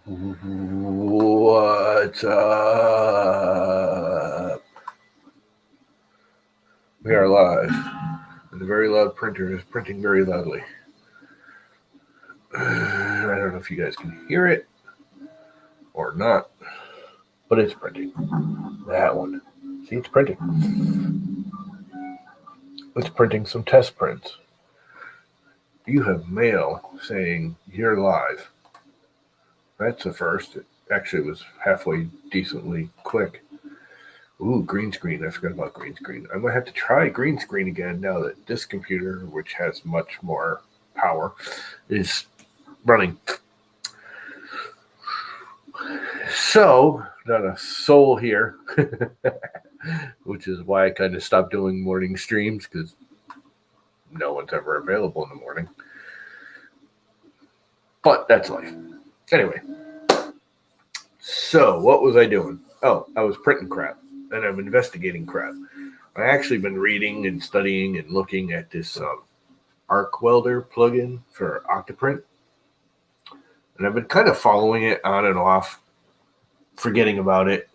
What's up? We are live, and the very loud printer is printing very loudly. I don't know if you guys can hear it or not, but it's printing. That one. See, it's printing. It's printing some test prints. You have mail saying you're live. That's the first. It actually was halfway decently quick. Ooh, green screen. I forgot about green screen. I might have to try green screen again now that this computer, which has much more power, is running. So, not a soul here, which is why I kind of stopped doing morning streams because no one's ever available in the morning. But that's life. Anyway, so what was I doing? Oh, I was printing crap and I'm investigating crap. I actually been reading and studying and looking at this arc welder plugin for Octoprint, and I've been kind of following it on and off, forgetting about it.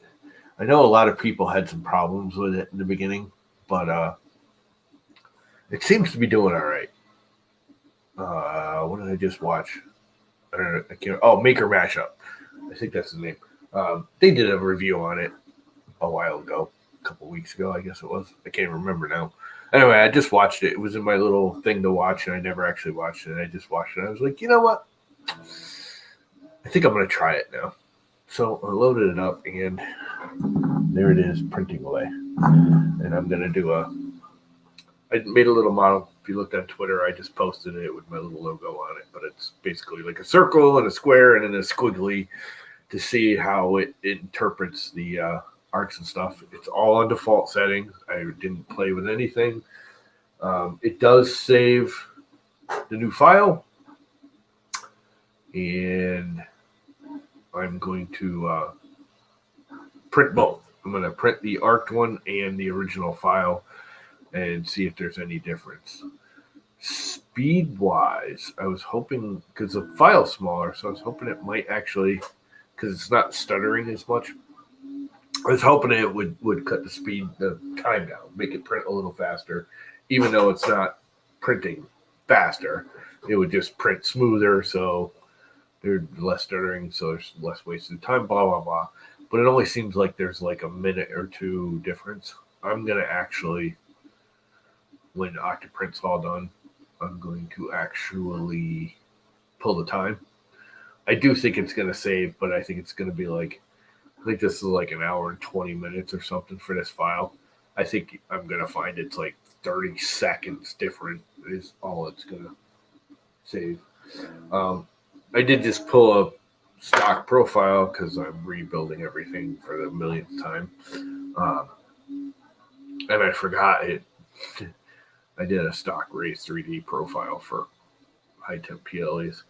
I know a lot of people had some problems with it in the beginning, but it seems to be doing all right. What did I just watch? I can't. Oh, Maker Mashup. I think that's the name. They did a review on it a while ago, a couple weeks ago, I guess it was. I can't remember now. Anyway, I just watched it. It was in my little thing to watch, and I never actually watched it. I just watched it. I was like, you know what? I think I'm going to try it now. So I loaded it up, and there it is, printing away. And I'm going to do I made a little model. If you looked on Twitter, I just posted it with my little logo on it. But it's basically like a circle and a square and then a squiggly to see how it interprets the arcs and stuff. It's all on default settings. I didn't play with anything. It does save the new file, and I'm going to print both. I'm going to print the arced one and the original file and see if there's any difference. Speed-wise, I was hoping, because the file's smaller, so I was hoping it might actually, because it's not stuttering as much, I was hoping it would cut the time down, make it print a little faster, even though it's not printing faster. It would just print smoother, so there's less stuttering, so there's less wasted time, blah, blah, blah. But it only seems like there's like a minute or two difference. I'm going to actually, when Octoprint's all done, I'm going to actually pull the time. I do think it's going to save, but I think it's going to be like, I think this is like an hour and 20 minutes or something for this file. I think I'm going to find it's like 30 seconds different is all it's going to save. I did just pull a stock profile because I'm rebuilding everything for the millionth time. And I forgot it. I did a stock Raise 3D profile for high temp PLEs.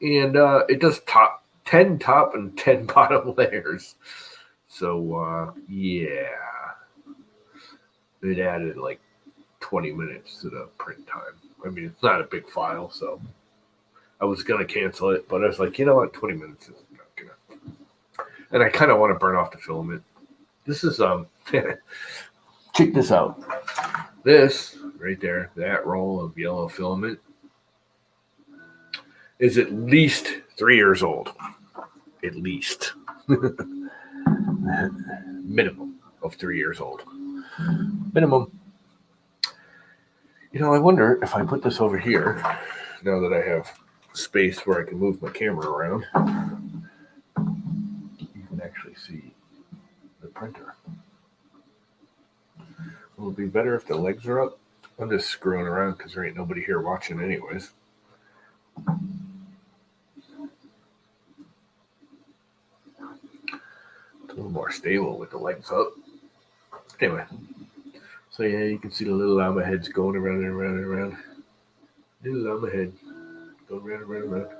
And it does 10 top and 10 bottom layers. So, yeah. It added like 20 minutes to the print time. I mean, it's not a big file, so I was going to cancel it. But I was like, you know what? 20 minutes is not going to. And I kind of want to burn off the filament. This is, check this out. This, right there, that roll of yellow filament is at least 3 years old. At least. Minimum of 3 years old. Minimum. You know, I wonder if I put this over here, now that I have space where I can move my camera around, you can actually see the printer. Will it be better if the legs are up? I'm just screwing around because there ain't nobody here watching anyways. It's a little more stable with the legs up. Anyway, so yeah, you can see the little llama heads going around and around and around. Little llama head going around and around and around.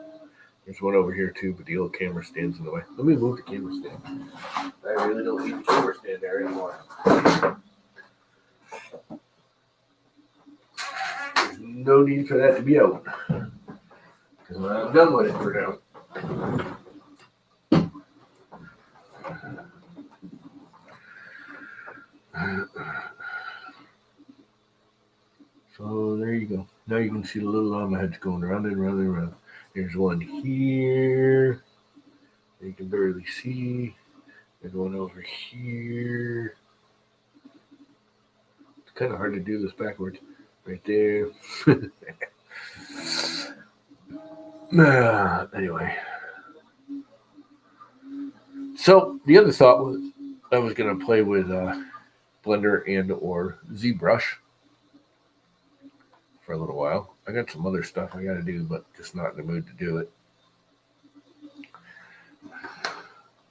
There's one over here too, but the old camera stands in the way. Let me move the camera stand. I really don't need the camera stand there anymore. There's no need for that to be out. Because I'm done with it for now. you can see the little llama heads going round and round and round. There's one here. You can barely see. There's one over here. It's kind of hard to do this backwards. Right there. Anyway. So the other thought was I was going to play with Blender and or ZBrush for a little while. I got some other stuff I got to do, but just not in the mood to do it.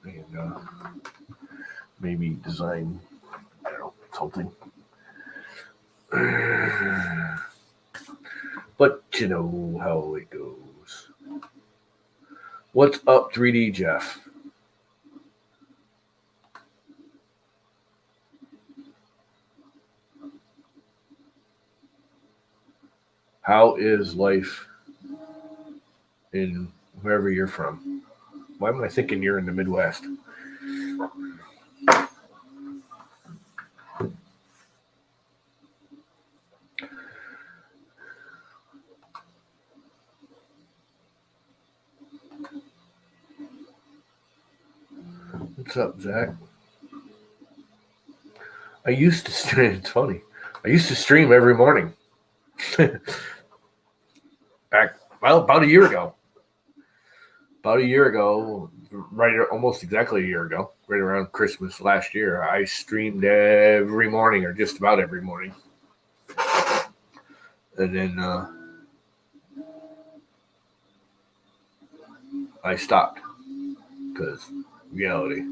And maybe design, I don't know, something. But you know how it goes. What's up, 3D Jeff? How is life in wherever you're from? Why am I thinking you're in the Midwest? What's up, Zach? I used to stream. It's funny. I used to stream every morning. About a year ago. Right, almost exactly a year ago, right around Christmas last year, I streamed every morning, or just about every morning. And then I stopped because reality.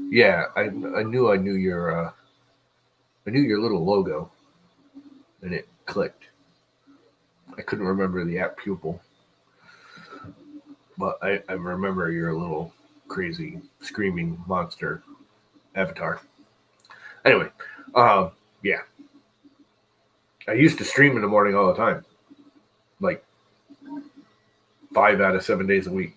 Yeah, I knew your little logo, and it clicked. I couldn't remember the app pupil, but I remember your little crazy screaming monster avatar. Anyway, yeah. I used to stream in the morning all the time, like 5 out of 7 days a week.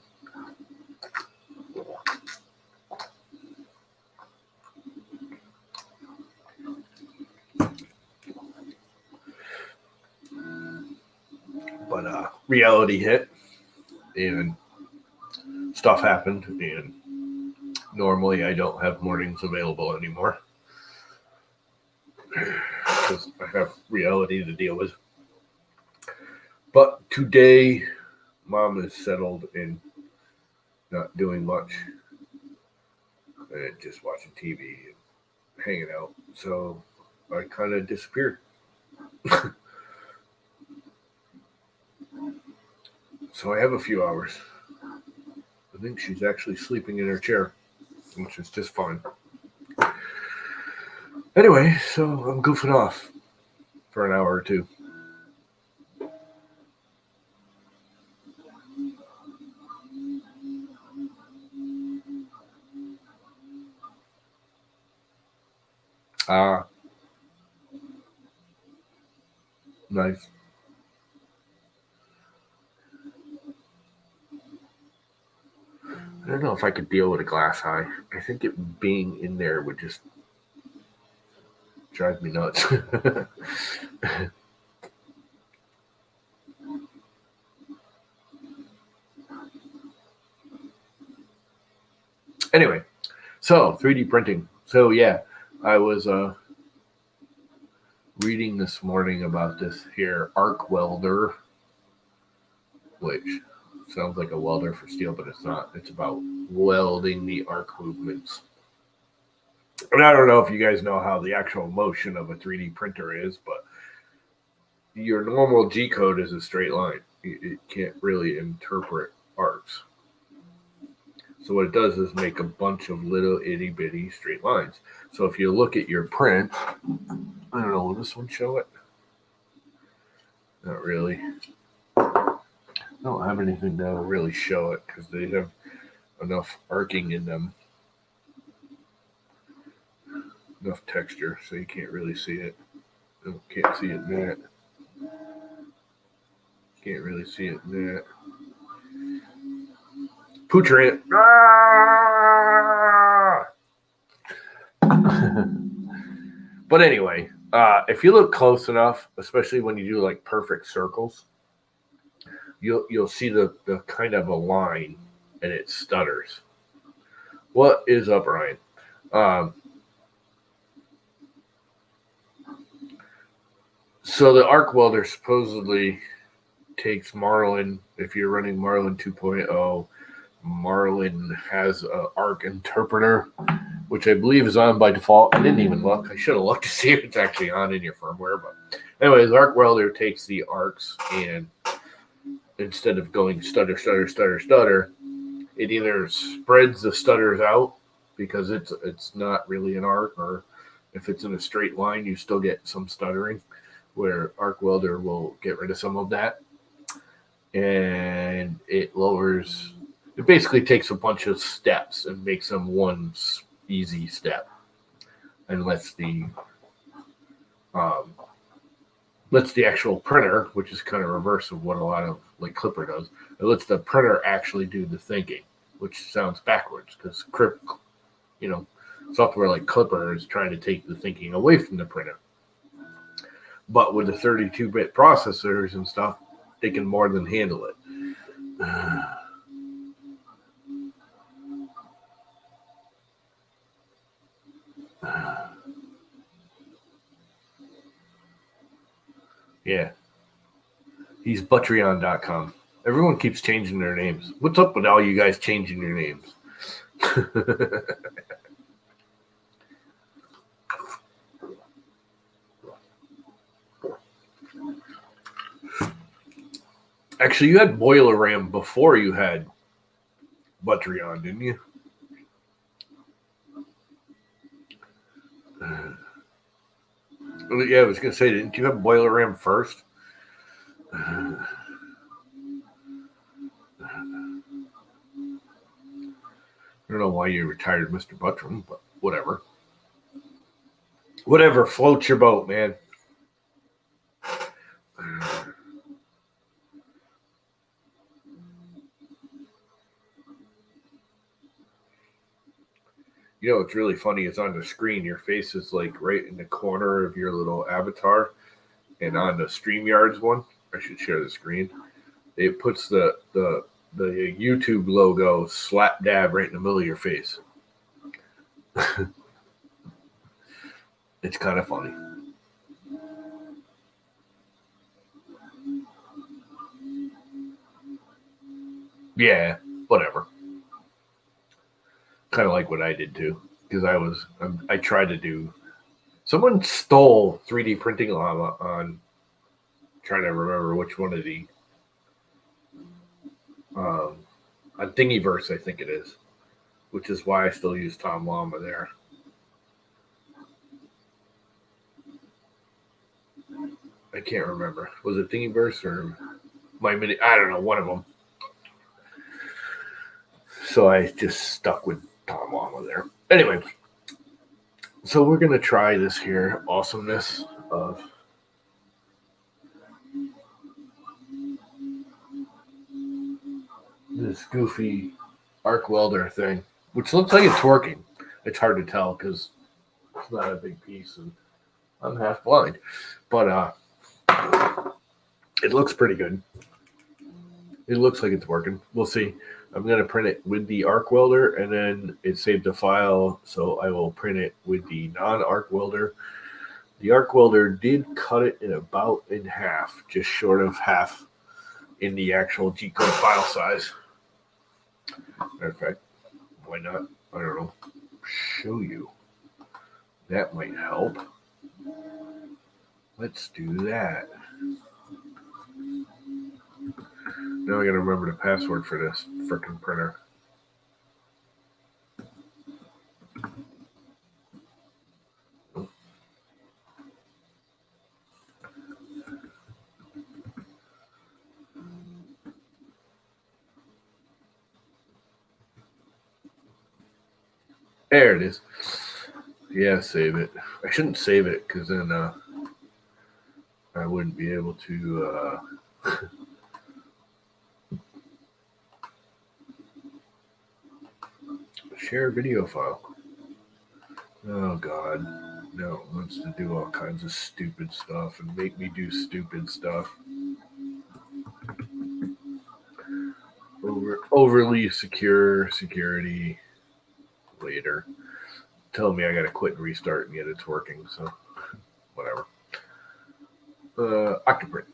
But reality hit, and stuff happened, and normally I don't have mornings available anymore because I have reality to deal with. But today, Mom is settled and not doing much, and just watching TV and hanging out. So I kind of disappeared. So I have a few hours. I think she's actually sleeping in her chair, which is just fine. Anyway, so I'm goofing off for an hour or two. Nice. I don't know if I could deal with a glass eye. I think it being in there would just drive me nuts. Anyway, so 3D printing. So yeah, I was reading this morning about this here arc welder, which sounds like a welder for steel, but it's not. It's about welding the arc movements. And I don't know if you guys know how the actual motion of a 3D printer is, but your normal G code is a straight line. It can't really interpret arcs. So what it does is make a bunch of little itty bitty straight lines. So if you look at your print, I don't know, will this one show it? Not really. I don't have anything that will really show it because they have enough arcing in them. Enough texture so you can't really see it. Oh, can't see it in that. Can't really see it in that. Poocherant. Ah! But anyway, If you look close enough, especially when you do like perfect circles, you'll see the kind of a line, and it stutters. What is up, Ryan? Um, so the arc welder supposedly takes Marlin. If you're running Marlin 2.0, Marlin has an arc interpreter, which I believe is on by default. I didn't even look. I should have looked to see if it's actually on in your firmware. But anyways, arc welder takes the arcs, and instead of going stutter, stutter, stutter, stutter, it either spreads the stutters out because it's not really an arc, or if it's in a straight line, you still get some stuttering, where arc welder will get rid of some of that, and it lowers. It basically takes a bunch of steps and makes them one easy step, and um, lets the actual printer, which is kind of reverse of what a lot of like Clipper does, it lets the printer actually do the thinking, which sounds backwards because software like Clipper is trying to take the thinking away from the printer. But with the 32-bit processors and stuff, they can more than handle it. Yeah. He's Butreon.com. Everyone keeps changing their names. What's up with all you guys changing your names? Actually, you had Boiler Ram before you had Butreon, didn't you? Yeah, I was going to say, didn't you have Boiler Ram first? I don't know why you retired Mr. Buttram, but whatever. Whatever floats your boat, man. You know what's really funny is on the screen, your face is like right in the corner of your little avatar, and on the StreamYards one, I should share the screen. It puts the YouTube logo slap dab right in the middle of your face. It's kind of funny. Yeah, whatever. Kind of like what I did too, because I tried to do. Someone stole 3D printing llama on. Trying to remember which one of the on Thingiverse, I think it is, which is why I still use Tom Llama there. I can't remember. Was it Thingiverse or My Mini? I don't know, one of them. So I just stuck with Tom Llama there. Anyway, so we're going to try this here awesomeness of this goofy arc welder thing, which looks like it's working. It's hard to tell because it's not a big piece and I'm half blind. But it looks pretty good. It looks like it's working. We'll see. I'm going to print it with the arc welder, and then it saved a file, so I will print it with the non-arc welder. The arc welder did cut it in about in half, just short of half in the actual G-code file size. Matter of fact, why not? I don't know. Show you. That might help. Let's do that. Now I gotta remember the password for this frickin' printer. There it is. Yeah, save it. I shouldn't save it because then I wouldn't be able to share video file. Oh God, now it wants to do all kinds of stupid stuff and make me do stupid stuff. Overly secure security later. Tell me I gotta quit and restart, and yet it's working, so whatever. Octoprint.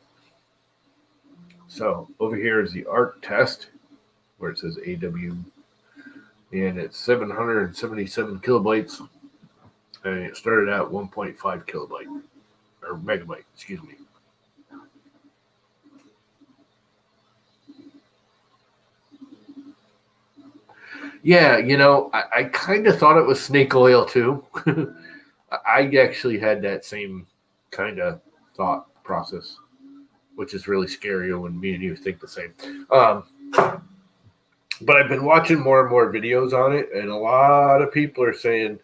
So over here is the ARC test where it says AW, and it's 777 kilobytes, and it started at 1.5 kilobyte or megabyte, excuse me. Yeah, I kind of thought it was snake oil too. I actually had that same kind of thought process, which is really scary when me and you think the same. But I've been watching more and more videos on it, and a lot of people are saying,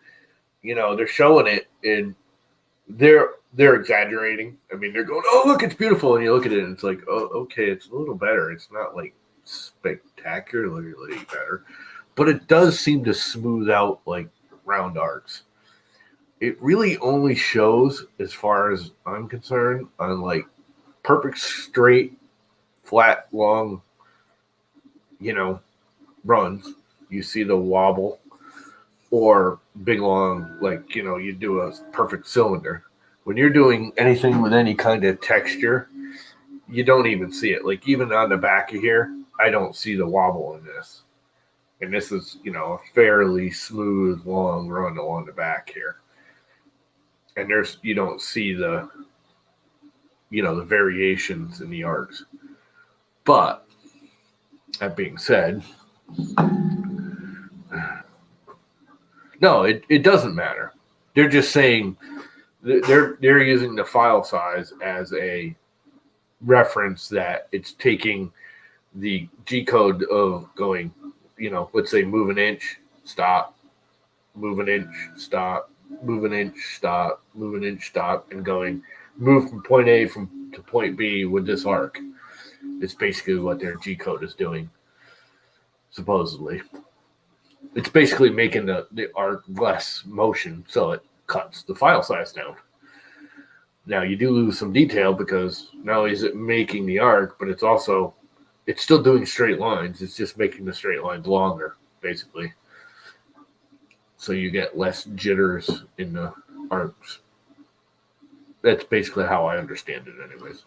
they're showing it, and they're exaggerating. I mean, they're going, "Oh, look, it's beautiful," and you look at it, and it's like, "Oh, okay, it's a little better. It's not like spectacularly better, but it does seem to smooth out like round arcs." It really only shows, as far as I'm concerned, on like perfect straight, flat, long, runs. You see the wobble, or big long, like, you do a perfect cylinder. When you're doing anything with any kind of texture, you don't even see it. Like, even on the back of here, I don't see the wobble in this. And this is, a fairly smooth, long run along the back here. And you don't see the variations in the arcs. But that being said, no, it doesn't matter. They're just saying they're using the file size as a reference that it's taking the G code of going, let's say move an inch, stop, move an inch, stop, move an inch, stop, move an inch, stop, and going move from point A to point B with this arc. It's basically what their G code is doing, supposedly. It's basically making the arc less motion, so it cuts the file size down. Now, you do lose some detail because not only is it making the arc, but it's still doing straight lines. It's just making the straight lines longer, basically. So you get less jitters in the arcs. That's basically how I understand it anyways.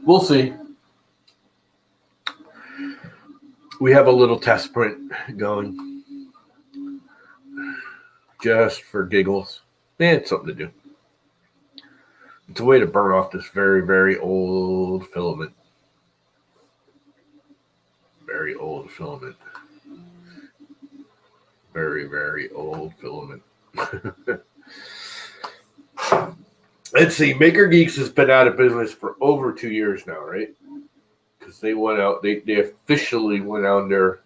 We'll see. We have a little test print going just for giggles. It's something to do. It's a way to burn off this very, very old filament. Very old filament. Very, very old filament. Let's see. Maker Geeks has been out of business for over 2 years now, right? Because they went out. They officially went out there,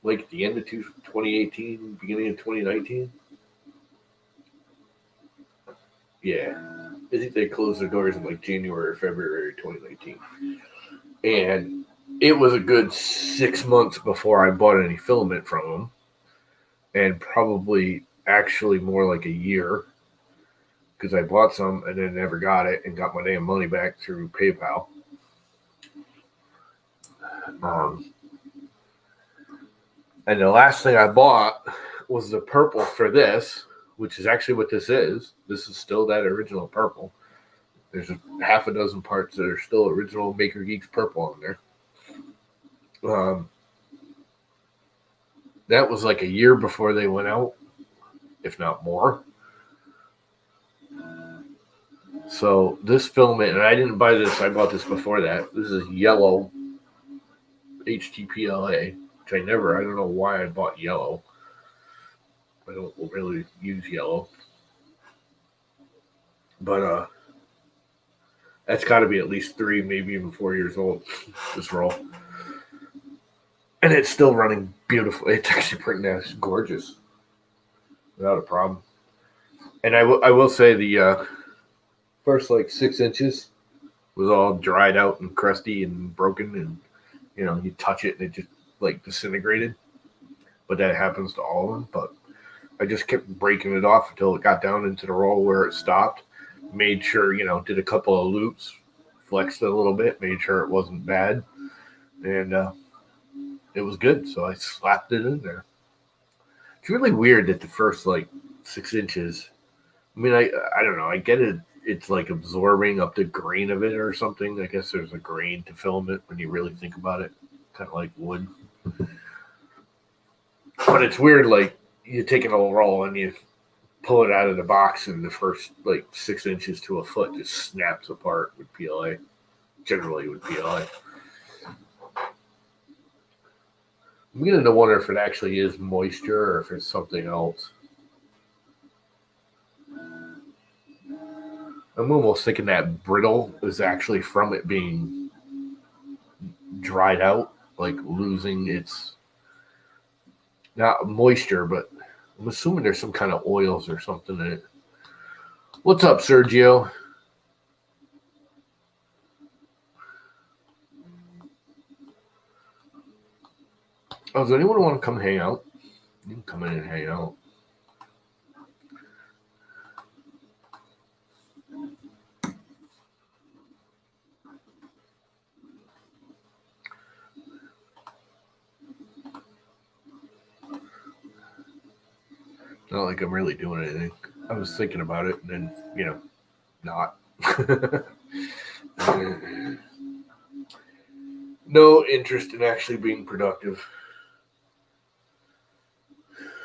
like at the end of 2018, beginning of 2019. Yeah, I think they closed their doors in like January or February 2019, and it was a good 6 months before I bought any filament from them, and probably actually more like a year. Because I bought some and then never got it and got my damn money back through PayPal. And the last thing I bought was the purple for this, which is actually what this is. This is still that original purple. There's half a dozen parts that are still original Maker Geeks purple on there. That was like a year before they went out, if not more. So this filament, and I didn't buy this, I bought this before that. This is yellow HTPLA, which I don't know why I bought yellow. I don't really use yellow. But that's got to be at least 3, maybe even 4 years old, this roll. And it's still running beautiful. It's actually pretty nice, gorgeous, without a problem. And I will say the first like 6 inches was all dried out and crusty and broken, and you touch it and it just like disintegrated. But that happens to all of them. But I just kept breaking it off until it got down into the roll where it stopped. Made sure, did a couple of loops, flexed it a little bit, made sure it wasn't bad, and it was good. So I slapped it in there. It's really weird that the first like 6 inches. I mean, I don't know. I get it. It's like absorbing up the grain of it or something. I guess there's a grain to filament when you really think about it, kind of like wood. But it's weird, like you take an old roll and you pull it out of the box, and the first like 6 inches to a foot just snaps apart with PLA. Generally with PLA. I'm beginning to wonder if it actually is moisture or if it's something else. I'm almost thinking that brittle is actually from it being dried out, like losing its not moisture, but I'm assuming there's some kind of oils or something in it. What's up, Sergio? Oh, does anyone want to come hang out? You can come in and hang out. Not like I'm really doing anything. I was thinking about it and then, not. No interest in actually being productive.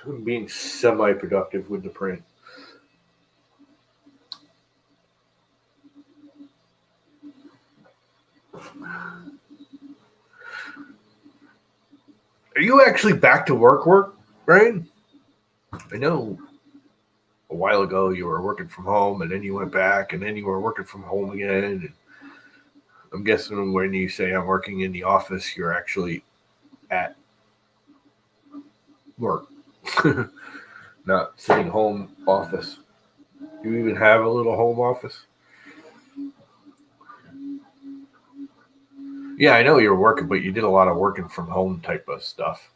I'm being semi-productive with the print. Are you actually back to work, Brian? I know a while ago you were working from home, and then you went back, and then you were working from home again. And I'm guessing when you say I'm working in the office, you're actually at work, not sitting home office. Do you even have a little home office? Yeah, I know you were working, but you did a lot of working from home type of stuff,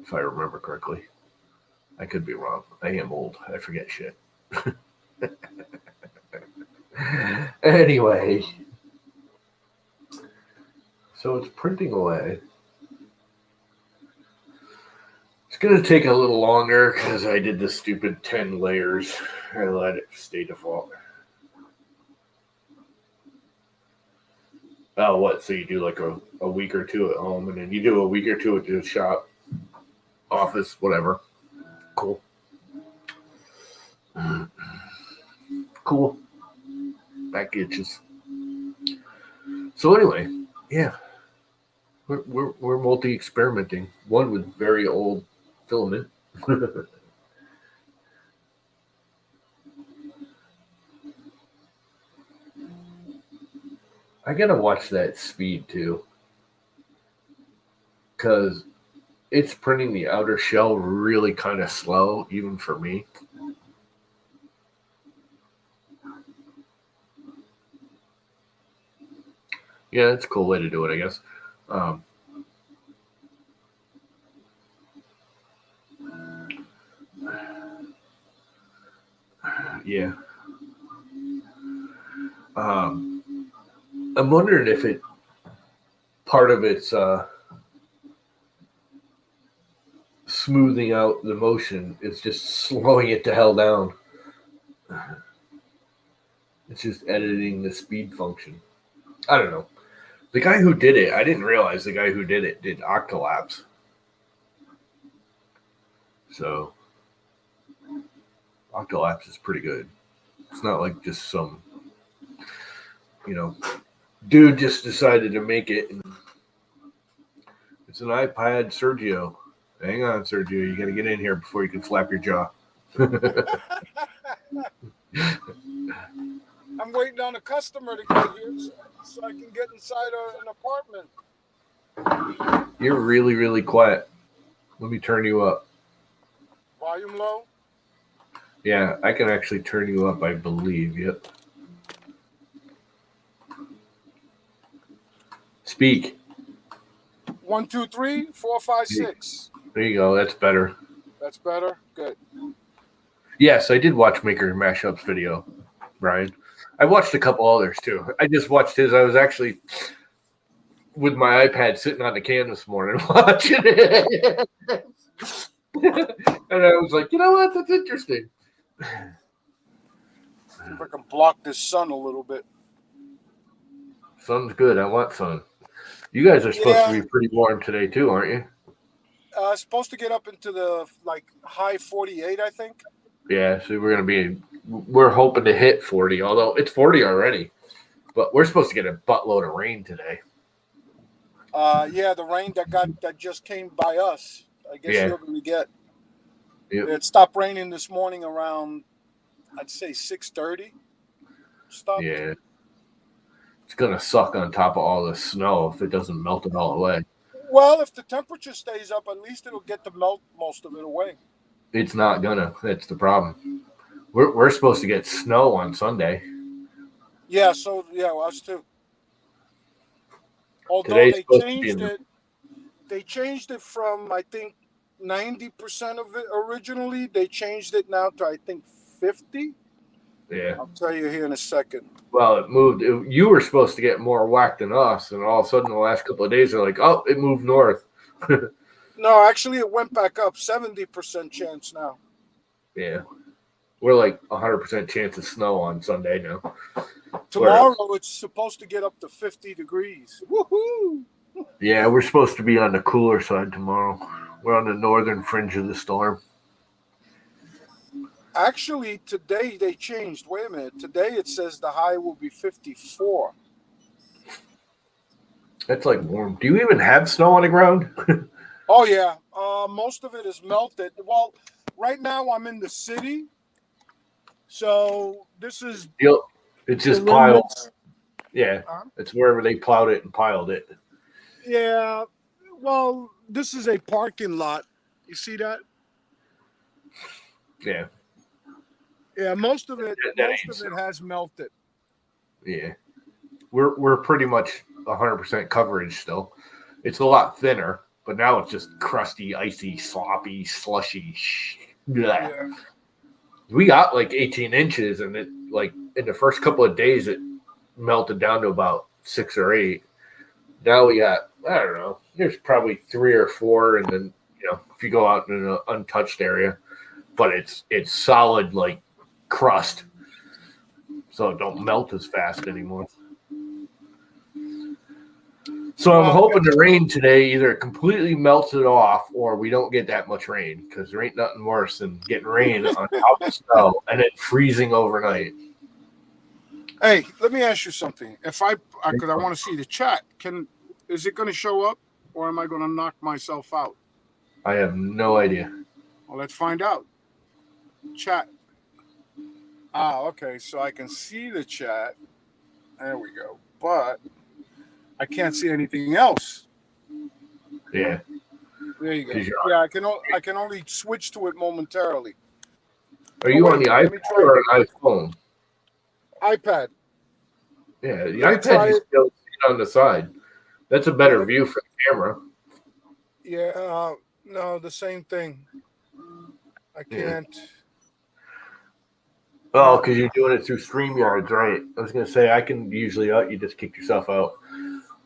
if I remember correctly. I could be wrong. I am old. I forget shit. Anyway, so it's printing away. It's going to take a little longer because I did the stupid 10 layers. I let it stay default. Oh, what? So you do like a week or two at home, and then you do a week or two at the shop, office, whatever. Cool. Cool. Back itches. So anyway, yeah, we're multi-experimenting. One with very old filament. I gotta watch that speed too, because it's printing the outer shell really kind of slow, even for me. Yeah, that's a cool way to do it, I guess. Yeah. I'm wondering if it part of it's smoothing out the motion is just slowing it the hell down. It's just editing the speed function. I don't know. The guy who did it, I didn't realize the guy who did it did octolapse. So octolapse is pretty good. It's not like just some, dude just decided to make it. It's an iPad, Sergio. Hang on, Sergio. You got to get in here before you can flap your jaw. I'm waiting on a customer to get here so I can get inside an apartment. You're really, really quiet. Let me turn you up. Volume low? Yeah, I can actually turn you up, I believe. Yep. Speak. 1, 2, 3, 4, 5, 6. There you go. That's better. That's better. Good. Yes, I did watch Maker Mashups video, Brian. I watched a couple others too. I just watched his. I was actually with my iPad sitting on the can this morning watching it. And I was like, you know what? That's interesting. See if I can block this sun a little bit. Sun's good. I want sun. You guys are supposed to be pretty warm today too, aren't you? It's supposed to get up into the high 48, I think. Yeah, so we're hoping to hit 40, although it's 40 already. But we're supposed to get a buttload of rain today. Yeah, the rain that just came by us. I guess you're going to get. Yep. It stopped raining this morning around, I'd say 6:30. Stopped. Yeah. It's going to suck on top of all the snow if it doesn't melt it all away. Well, if the temperature stays up, at least it'll get to melt most of it away. It's not gonna. That's the problem. We're supposed to get snow on Sunday. Yeah, so us too. Although they changed it from I think 90% of it originally. They changed it now to I think 50. Yeah. I'll tell you here in a second. Well, it moved. You were supposed to get more whack than us, and all of a sudden, the last couple of days, they're like, "Oh, it moved north." No, actually, it went back up. 70% chance now. Yeah, we're like 100% chance of snow on Sunday now. Tomorrow, it's supposed to get up to 50 degrees. Woohoo! Yeah, we're supposed to be on the cooler side tomorrow. We're on the northern fringe of the storm. Actually, today they changed. Wait a minute. Today it says the high will be 54. That's like warm. Do you even have snow on the ground? Oh, yeah. Most of it is melted. Well, right now I'm in the city. So this is... It's just piled. Yeah. It's wherever they plowed it and piled it. Yeah. Well, this is a parking lot. You see that? Yeah. Yeah, most of it has melted. Yeah. We're pretty much 100% coverage still. It's a lot thinner, but now it's just crusty, icy, sloppy, slushy. Yeah. We got like 18 inches, and it like in the first couple of days it melted down to about 6 or 8. Now we got, I don't know, there's probably 3 or 4, and then if you go out in an untouched area, but it's solid like crust, so it don't melt as fast anymore. So I'm hoping the rain today either completely melts it off or we don't get that much rain, because there ain't nothing worse than getting rain on top of snow and it freezing overnight. Hey, let me ask you something. Because I want to see the chat. Is it going to show up, or am I going to knock myself out? I have no idea. Well, let's find out. Chat. Okay. So I can see the chat. There we go. But I can't see anything else. Yeah. There you go. Yeah, I can only switch to it momentarily. Are you on the iPad or an iPhone? iPad. Yeah, the iPad is still on the side. That's a better view for the camera. Yeah, no, the same thing. I can't. Oh, because you're doing it through StreamYards, right? I was going to say, I can usually, you just kick yourself out.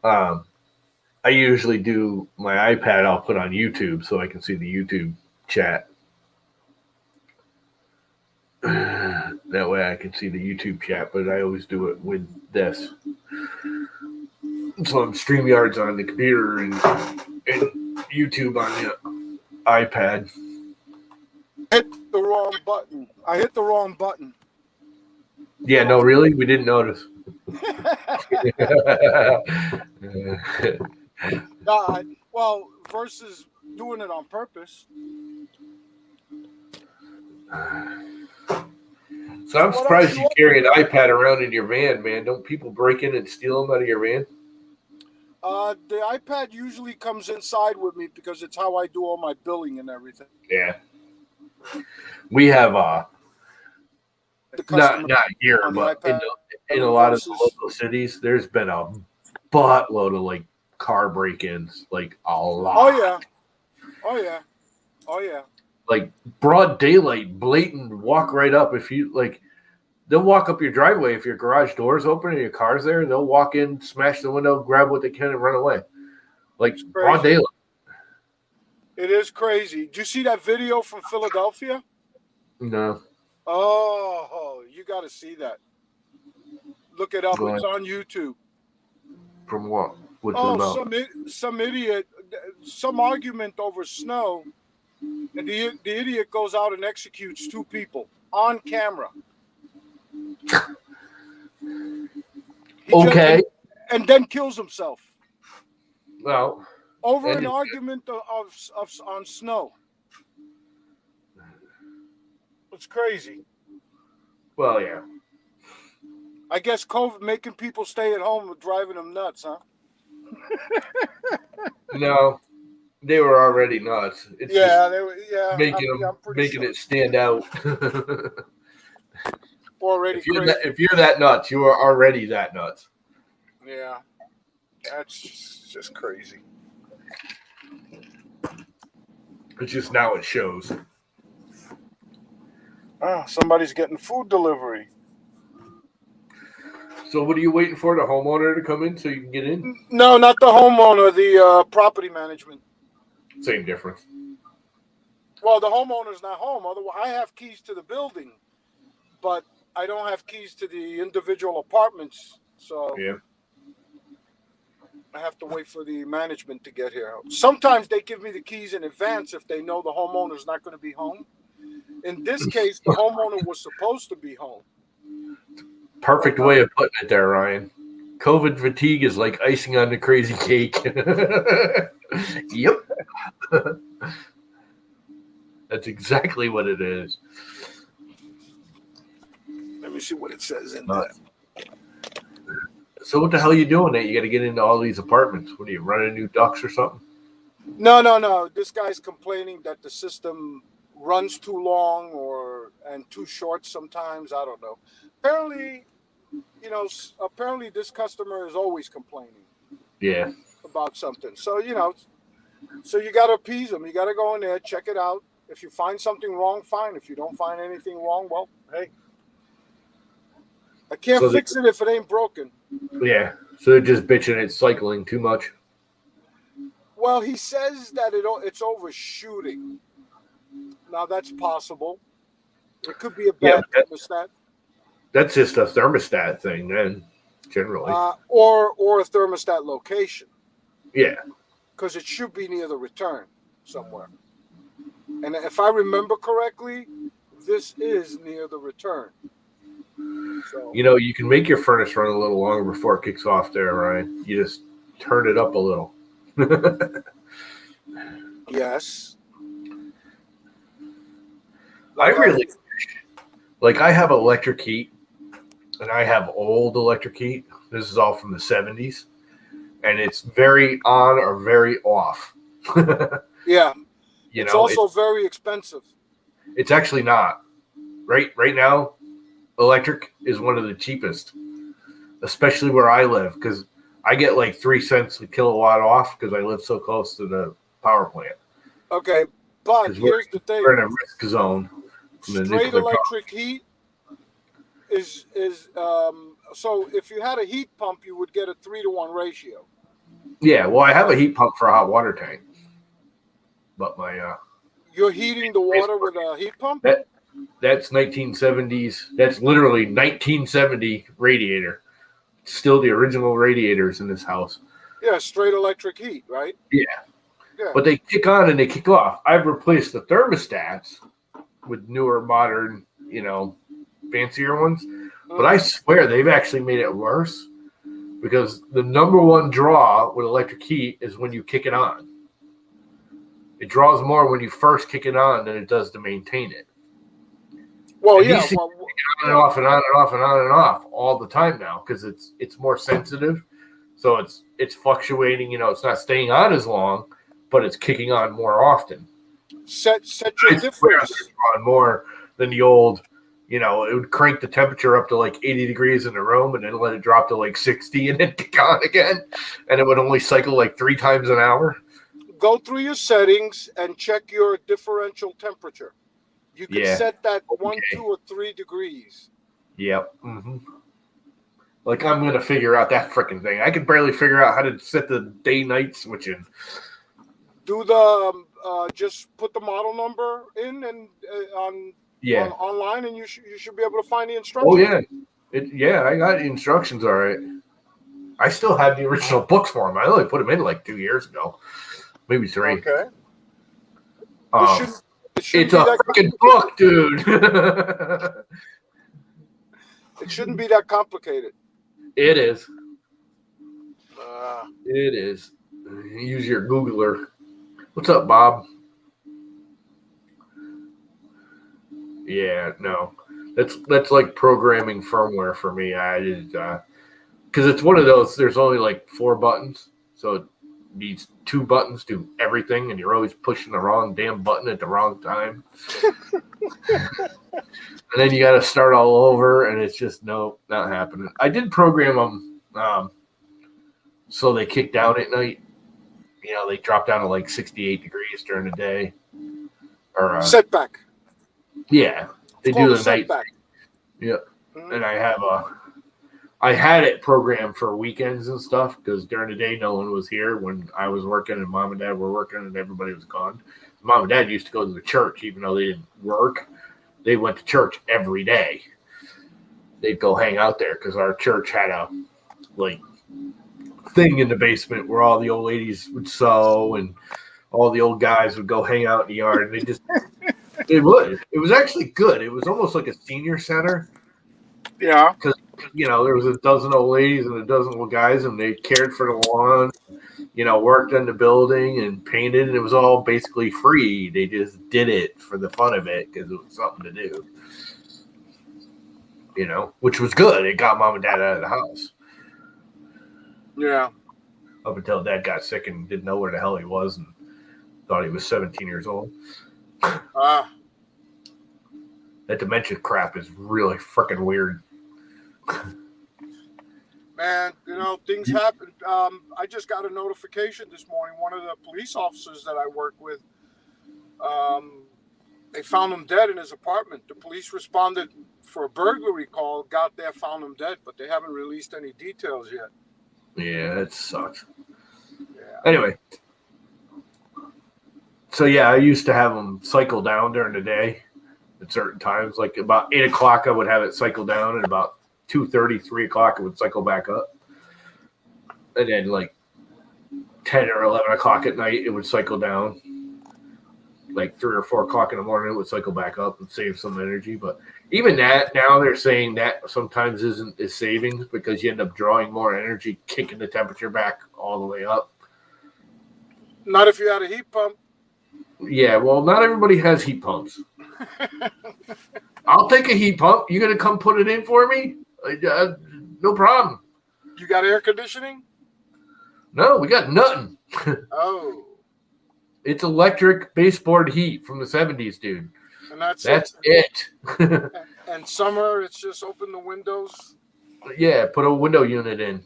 I usually do my iPad, I'll put on YouTube so I can see the YouTube chat. That way I can see the YouTube chat, but I always do it with this. So I'm StreamYards on the computer and YouTube on the iPad. Hit the wrong button. I hit the wrong button. Yeah, no, really? We didn't notice. Well, versus doing it on purpose. So I'm surprised you carry an iPad around in your van, man. Don't people break in and steal them out of your van? The iPad usually comes inside with me because it's how I do all my billing and everything. Yeah. We have not here, but in a lot of the local cities, there's been a buttload of like car break-ins, like a lot. Oh yeah. Oh yeah. Oh yeah. Like broad daylight, blatant, walk right up. If you like, they'll walk up your driveway if your garage door's open and your car's there. They'll walk in, smash the window, grab what they can, and run away. Like It's broad crazy. daylight. It is crazy. Did you see that video from Philadelphia? No. Oh, you got to see that. Look it up. What? It's on YouTube. From what? What's it Oh, about? some idiot, some argument over snow, and the idiot goes out and executes 2 people on camera. Okay. And then kills himself Well, over an argument of on snow. It's crazy. well, yeah. I guess COVID making people stay at home was driving them nuts, huh? No, they were already nuts. It's Yeah, they were. Yeah, making sure. it stand out. Already if you're that nuts, you are already that nuts. Yeah, that's just crazy. It's just now it shows. Oh, somebody's getting food delivery. So what are you waiting for? The homeowner to come in so you can get in? No, not the homeowner, the property management. Same difference. Well, the homeowner's not home. Otherwise, I have keys to the building, but I don't have keys to the individual apartments. So yeah, I have to wait for the management to get here. Sometimes they give me the keys in advance if they know the homeowner's not going to be home. In this case, the homeowner was supposed to be home. Perfect way of putting it there, Ryan. COVID fatigue is like icing on the crazy cake. Yep. That's exactly what it is. Let me see what it says in there. So what the hell are you doing that you got to get into all these apartments? What are you, running new ducks or something? No. This guy's complaining that the system runs too long and too short sometimes. I don't know. Apparently this customer is always complaining. Yeah. About something. So, so you got to appease them. You got to go in there, check it out. If you find something wrong, fine. If you don't find anything wrong, well, hey. I can't fix it if it ain't broken. Yeah. So they're just bitching it's cycling too much. Well, he says that it's overshooting. Now, that's possible. It could be a bad thermostat. That's just a thermostat thing, then, generally. Or a thermostat location. Yeah. Because it should be near the return somewhere. And if I remember correctly, this is near the return. So, you can make your furnace run a little longer before it kicks off there, Ryan. You just turn it up a little. Yes. I have electric heat, and I have old electric heat. This is all from the 70s, and it's very on or very off. Yeah. It's also very expensive. It's actually not. Right now, electric is one of the cheapest, especially where I live, because I get like 3 cents a kilowatt off because I live so close to the power plant. Okay, but here's the thing. We're in a risk zone. Straight electric heat is so if you had a heat pump, you would get a 3-to-1 ratio. Yeah, well, I have a heat pump for a hot water tank, but my you're heating the water with a heat pump. That's 1970s. That's literally 1970 radiator. Still the original radiators in this house. Yeah, straight electric heat, right? Yeah. But they kick on and they kick off. I've replaced the thermostats with newer, modern, fancier ones. But I swear they've actually made it worse because the number one draw with electric heat is when you kick it on. It draws more when you first kick it on than it does to maintain it. Well, and yeah. On and off and on and off and on and off all the time now because it's more sensitive. So it's fluctuating. It's not staying on as long, but it's kicking on more often. Set your difference. On more than the old You know, it would crank the temperature up to like 80 degrees in the room and then let it drop to like 60 and then kick on again. And it would only cycle like 3 times an hour. Go through your settings and check your differential temperature. You can Yeah. set that 1, Okay. 2, or 3 degrees. Yep. Mm-hmm. Like, I'm going to figure out that freaking thing. I could barely figure out how to set the day-night switching. Do the just put the model number in and online, and you should be able to find the instructions. Oh, yeah. I got the instructions all right. I still have the original books for them. I only put them in like 2 years ago. Maybe 3. Okay. It's a freaking book, dude. It shouldn't be that complicated. It is. It is. Use your Googler. What's up, Bob? Yeah, no. That's like programming firmware for me. I just because it's one of those. There's only like 4 buttons, so it needs 2 buttons to everything, and you're always pushing the wrong damn button at the wrong time. And then you got to start all over, and it's just not happening. I did program them so they kick down at night. You know, they drop down to like 68 degrees during the day. Or setback. Yeah, they do the night. Yeah, and I had it programmed for weekends and stuff because during the day no one was here when I was working and Mom and Dad were working and everybody was gone. Mom and Dad used to go to the church even though they didn't work. They went to church every day. They'd go hang out there because our church had a thing in the basement where all the old ladies would sew and all the old guys would go hang out in the yard. And they just it was actually good. It was almost like a senior center. Yeah. Because there was a dozen old ladies and a dozen old guys, and they cared for the lawn. Worked in the building and painted, and it was all basically free. They just did it for the fun of it because it was something to do. Which was good. It got Mom and Dad out of the house. Yeah. Up until Dad got sick and didn't know where the hell he was and thought he was 17 years old. That dementia crap is really freaking weird. Man, things happen. I just got a notification this morning. One of the police officers that I work with, they found him dead in his apartment. The police responded for a burglary call, got there, found him dead, but they haven't released any details yet. Yeah, that sucks. Yeah. Anyway. So, yeah, I used to have them cycle down during the day at certain times. Like about 8 o'clock, I would have it cycle down, and about 2:30, 3 o'clock, it would cycle back up. And then like 10 or 11 o'clock at night, it would cycle down. Like 3 or 4 o'clock in the morning, it would cycle back up and save some energy. But even that, now they're saying that sometimes isn't as savings because you end up drawing more energy, kicking the temperature back all the way up. Not if you had a heat pump. Yeah, well, not everybody has heat pumps. I'll take a heat pump. You going to come put it in for me? No problem. You got air conditioning? No, we got nothing. Oh. It's electric baseboard heat from the 70s, dude. And that's it. And summer, it's just open the windows? Yeah, put a window unit in.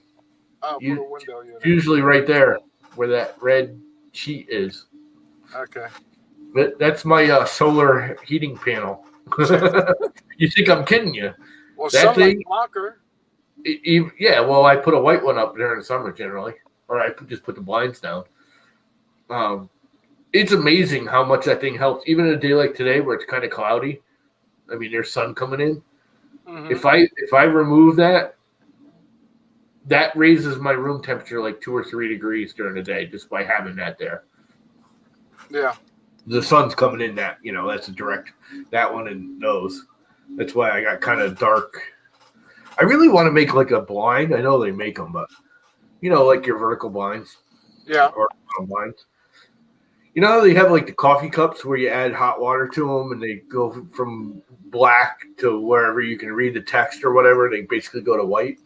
Oh, put a window unit. Usually right there where that red sheet is. Okay. That's my solar heating panel. You think I'm kidding you? Well, sunlight blocker. Yeah, well, I put a white one up during the summer generally, or I just put the blinds down. It's amazing how much that thing helps, even in a day like today where it's kind of cloudy. I mean, there's sun coming in. Mm-hmm. If I remove that raises my room temperature like 2 or 3 degrees during the day just by having that there. Yeah. The sun's coming in that's a direct, that one and those. That's why I got kind of dark. I really want to make like a blind. I know they make them, but like your vertical blinds. Yeah. Or blinds. They have like the coffee cups where you add hot water to them and they go from black to wherever you can read the text or whatever. They basically go to white.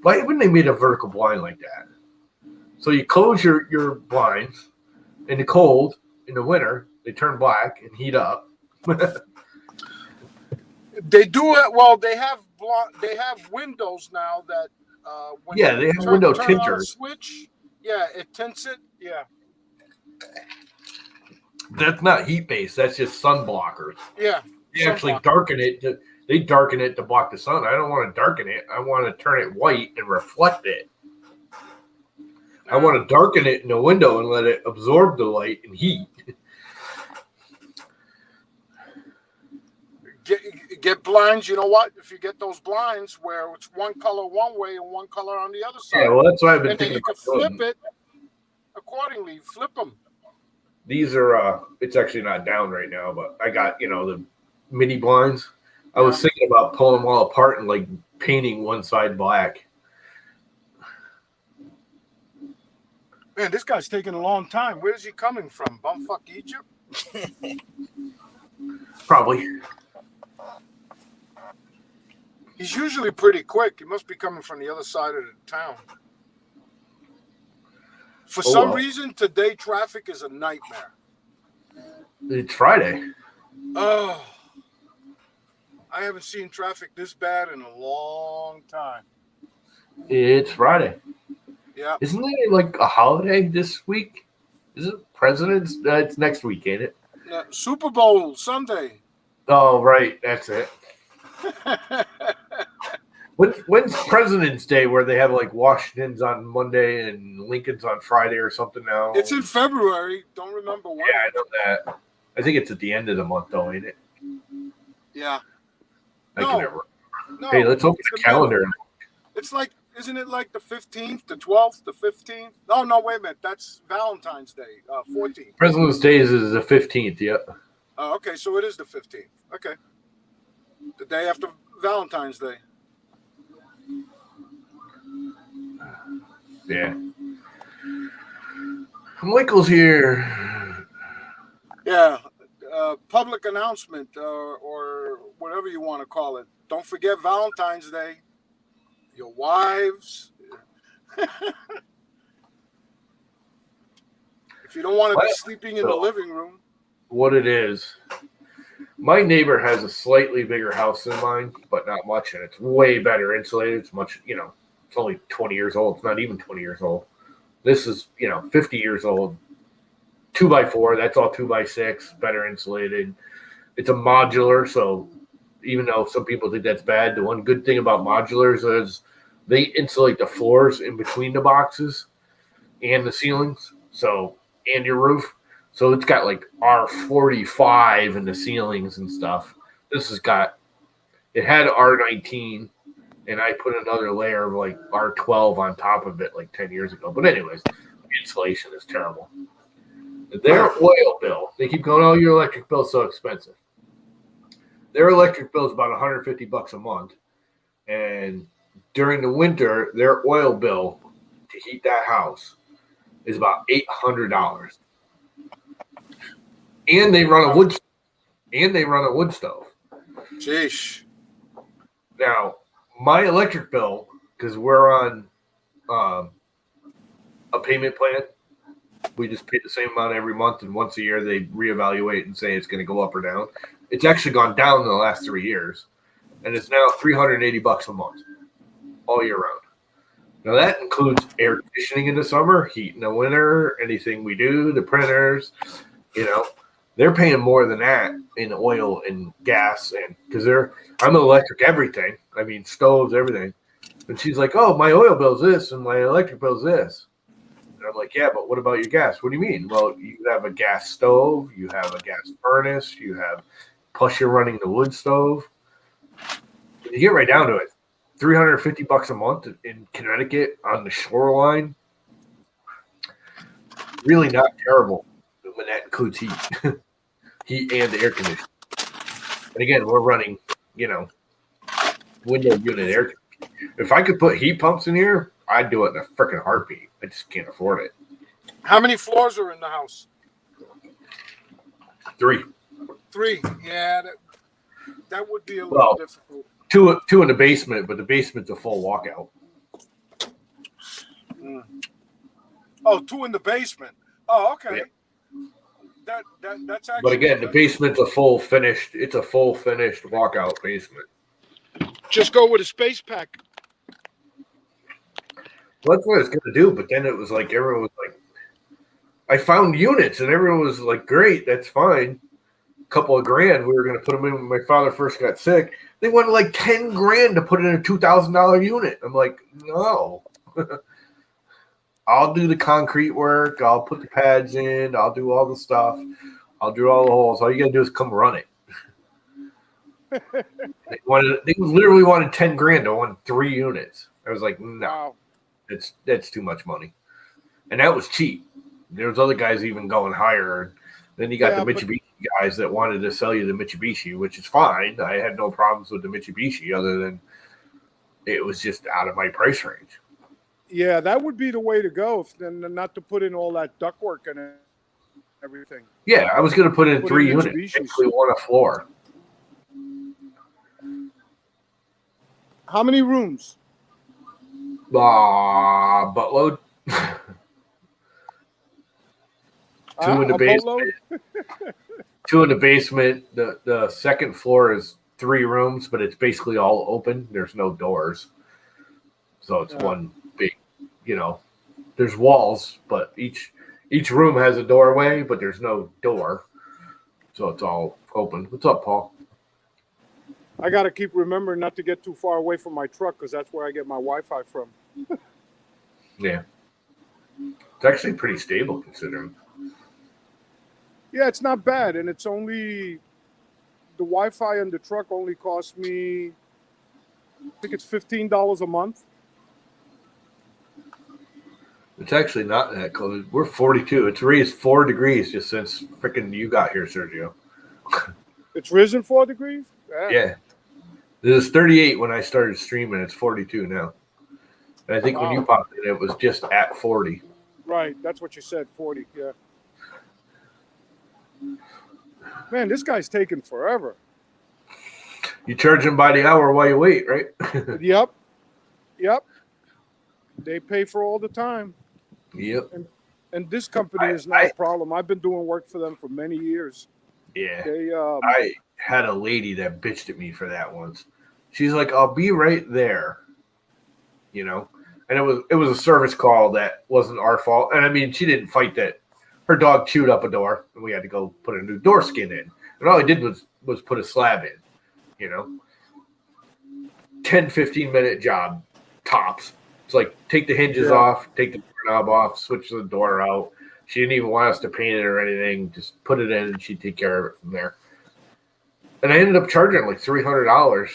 Why wouldn't they made a vertical blind like that? So you close your blinds in the cold, in the winter, they turn black and heat up. They do it. Well, they have windows now that when Yeah, you they have turn window turn on a tinters. switch, yeah, it tints it. Yeah, That's not heat based. That's just sun blockers. yeah. They actually Sunblock. darken it. They darken it to block the sun. I don't want to darken it. I want to turn it white and reflect it. I want to darken it in the window and let it absorb the light and heat. Get blinds. You know what? If you get those blinds where it's one color one way and one color on the other side, Yeah, well, that's what I've been and then thinking you can about doing. flip it accordingly. Flip them. These are, it's actually not down right now, but I got, the mini blinds. I was thinking about pulling them all apart and like painting one side black. Man, this guy's taking a long time. Where's he coming from? Bumfuck Egypt? Probably. He's usually pretty quick. He must be coming from the other side of the town. For some reason, today traffic is a nightmare. It's Friday. Oh, I haven't seen traffic this bad in a long time. It's Friday. Yeah. Isn't it like a holiday this week? Is it President's? It's next week, ain't it? Super Bowl Sunday. Oh, right. That's it. When's President's Day where they have like Washington's on Monday and Lincoln's on Friday or something now? It's in February. Don't remember when. Yeah, I know that. I think it's at the end of the month, though, ain't it? Yeah. I can never. No. Hey, let's open the calendar. It's like, isn't it like the 15th, the 12th, the 15th? No, wait a minute. That's Valentine's Day, 14th. President's Day is the 15th, yep. Oh, okay, so it is the 15th. Okay. The day after Valentine's Day. Yeah. Michael's here. Yeah. Public announcement or whatever you want to call it. Don't forget Valentine's Day. Your wives. If you don't want to be sleeping in the living room. What it is, my neighbor has a slightly bigger house than mine, but not much, and it's way better insulated. It's much, it's only 20 years old. It's not even 20 years old. This is, 50 years old. 2x4, that's all 2x6, better insulated. It's a modular, so even though some people think that's bad, the one good thing about modulars is they insulate the floors in between the boxes and the ceilings, and your roof. So it's got like R45 in the ceilings and stuff. It had R19, and I put another layer of like R12 on top of it like 10 years ago. But anyways, insulation is terrible. Their oil bill, they keep going, oh, your electric bill's so expensive. Their electric bill is about $150 a month. And during the winter, their oil bill to heat that house is about $800. And they run a wood stove. Sheesh. Now, my electric bill, because we're on a payment plan, we just pay the same amount every month, and once a year they reevaluate and say it's going to go up or down. It's actually gone down in the last 3 years, and it's now $380 a month, all year round. Now that includes air conditioning in the summer, heat in the winter, anything we do, the printers, they're paying more than that in oil and gas, and because I'm electric everything. I mean, stoves, everything. And she's like, "Oh, my oil bill's this, and my electric bill's this." And I'm like, "Yeah, but what about your gas? What do you mean?" Well, you have a gas stove, you have a gas furnace, plus you're running the wood stove. And you get right down to it, $350 a month in Connecticut on the shoreline. Really not terrible when that includes heat. Heat and air conditioning. And again, we're running, window unit air conditioning. If I could put heat pumps in here, I'd do it in a freaking heartbeat. I just can't afford it. How many floors are in the house? 3. 3. Yeah, that would be a little difficult. 2 in the basement, but the basement's a full walkout. Oh, 2 in the basement. Oh, okay. that's But actually again, the basement's a full finished. It's a full finished walkout basement. just go with a space pack. Well, that's what I was gonna do, but then it was like everyone was like, I found units, and everyone was like, "Great, that's fine." A couple of grand, we were gonna put them in when my father first got sick. They wanted like 10 grand to put in a $2,000 unit. I'm like, no. I'll do the concrete work. I'll put the pads in. I'll do all the stuff. I'll do all the holes. All you gotta do is come run it. They literally wanted 10 grand to want 3 units. I was like, no, Wow. that's too much money. And that was cheap. There was other guys even going higher. Then you got the Mitsubishi guys that wanted to sell you the Mitsubishi, which is fine. I had no problems with the Mitsubishi other than it was just out of my price range. Yeah, that would be the way to go, then not to put in all that ductwork and everything. Yeah, I was going to put in 3 units, basically one a floor. How many rooms? Buttload. 2 in the basement. 2 in the basement. The second floor is 3 rooms, but it's basically all open. There's no doors. So it's one big, there's walls, but each room has a doorway, but there's no door. So it's all open. What's up, Paul? I got to keep remembering not to get too far away from my truck because that's where I get my Wi-Fi from. Yeah. It's actually pretty stable considering. Yeah, it's not bad. And it's only, the Wi-Fi in the truck only costs me, I think it's $15 a month. It's actually not that cold. We're 42. It's raised 4 degrees just since freaking you got here, Sergio. It's risen 4 degrees? Yeah. It was 38 when I started streaming. It's 42 now. And I think when you popped in, it was just at 40. Right. That's what you said, 40. Yeah. Man, this guy's taking forever. You charge them by the hour while you wait, right? Yep. They pay for all the time. Yep. And this company is not a problem. I've been doing work for them for many years. Yeah. I had a lady that bitched at me for that once. She's like, "I'll be right there," and it was a service call that wasn't our fault. And I mean, she didn't fight that. Her dog chewed up a door, and we had to go put a new door skin in. And all I did was put a slab in. 10, 15-minute job tops. It's like take the hinges off, take the doorknob off, switch the door out. She didn't even want us to paint it or anything. Just put it in, and she'd take care of it from there. And I ended up charging like $300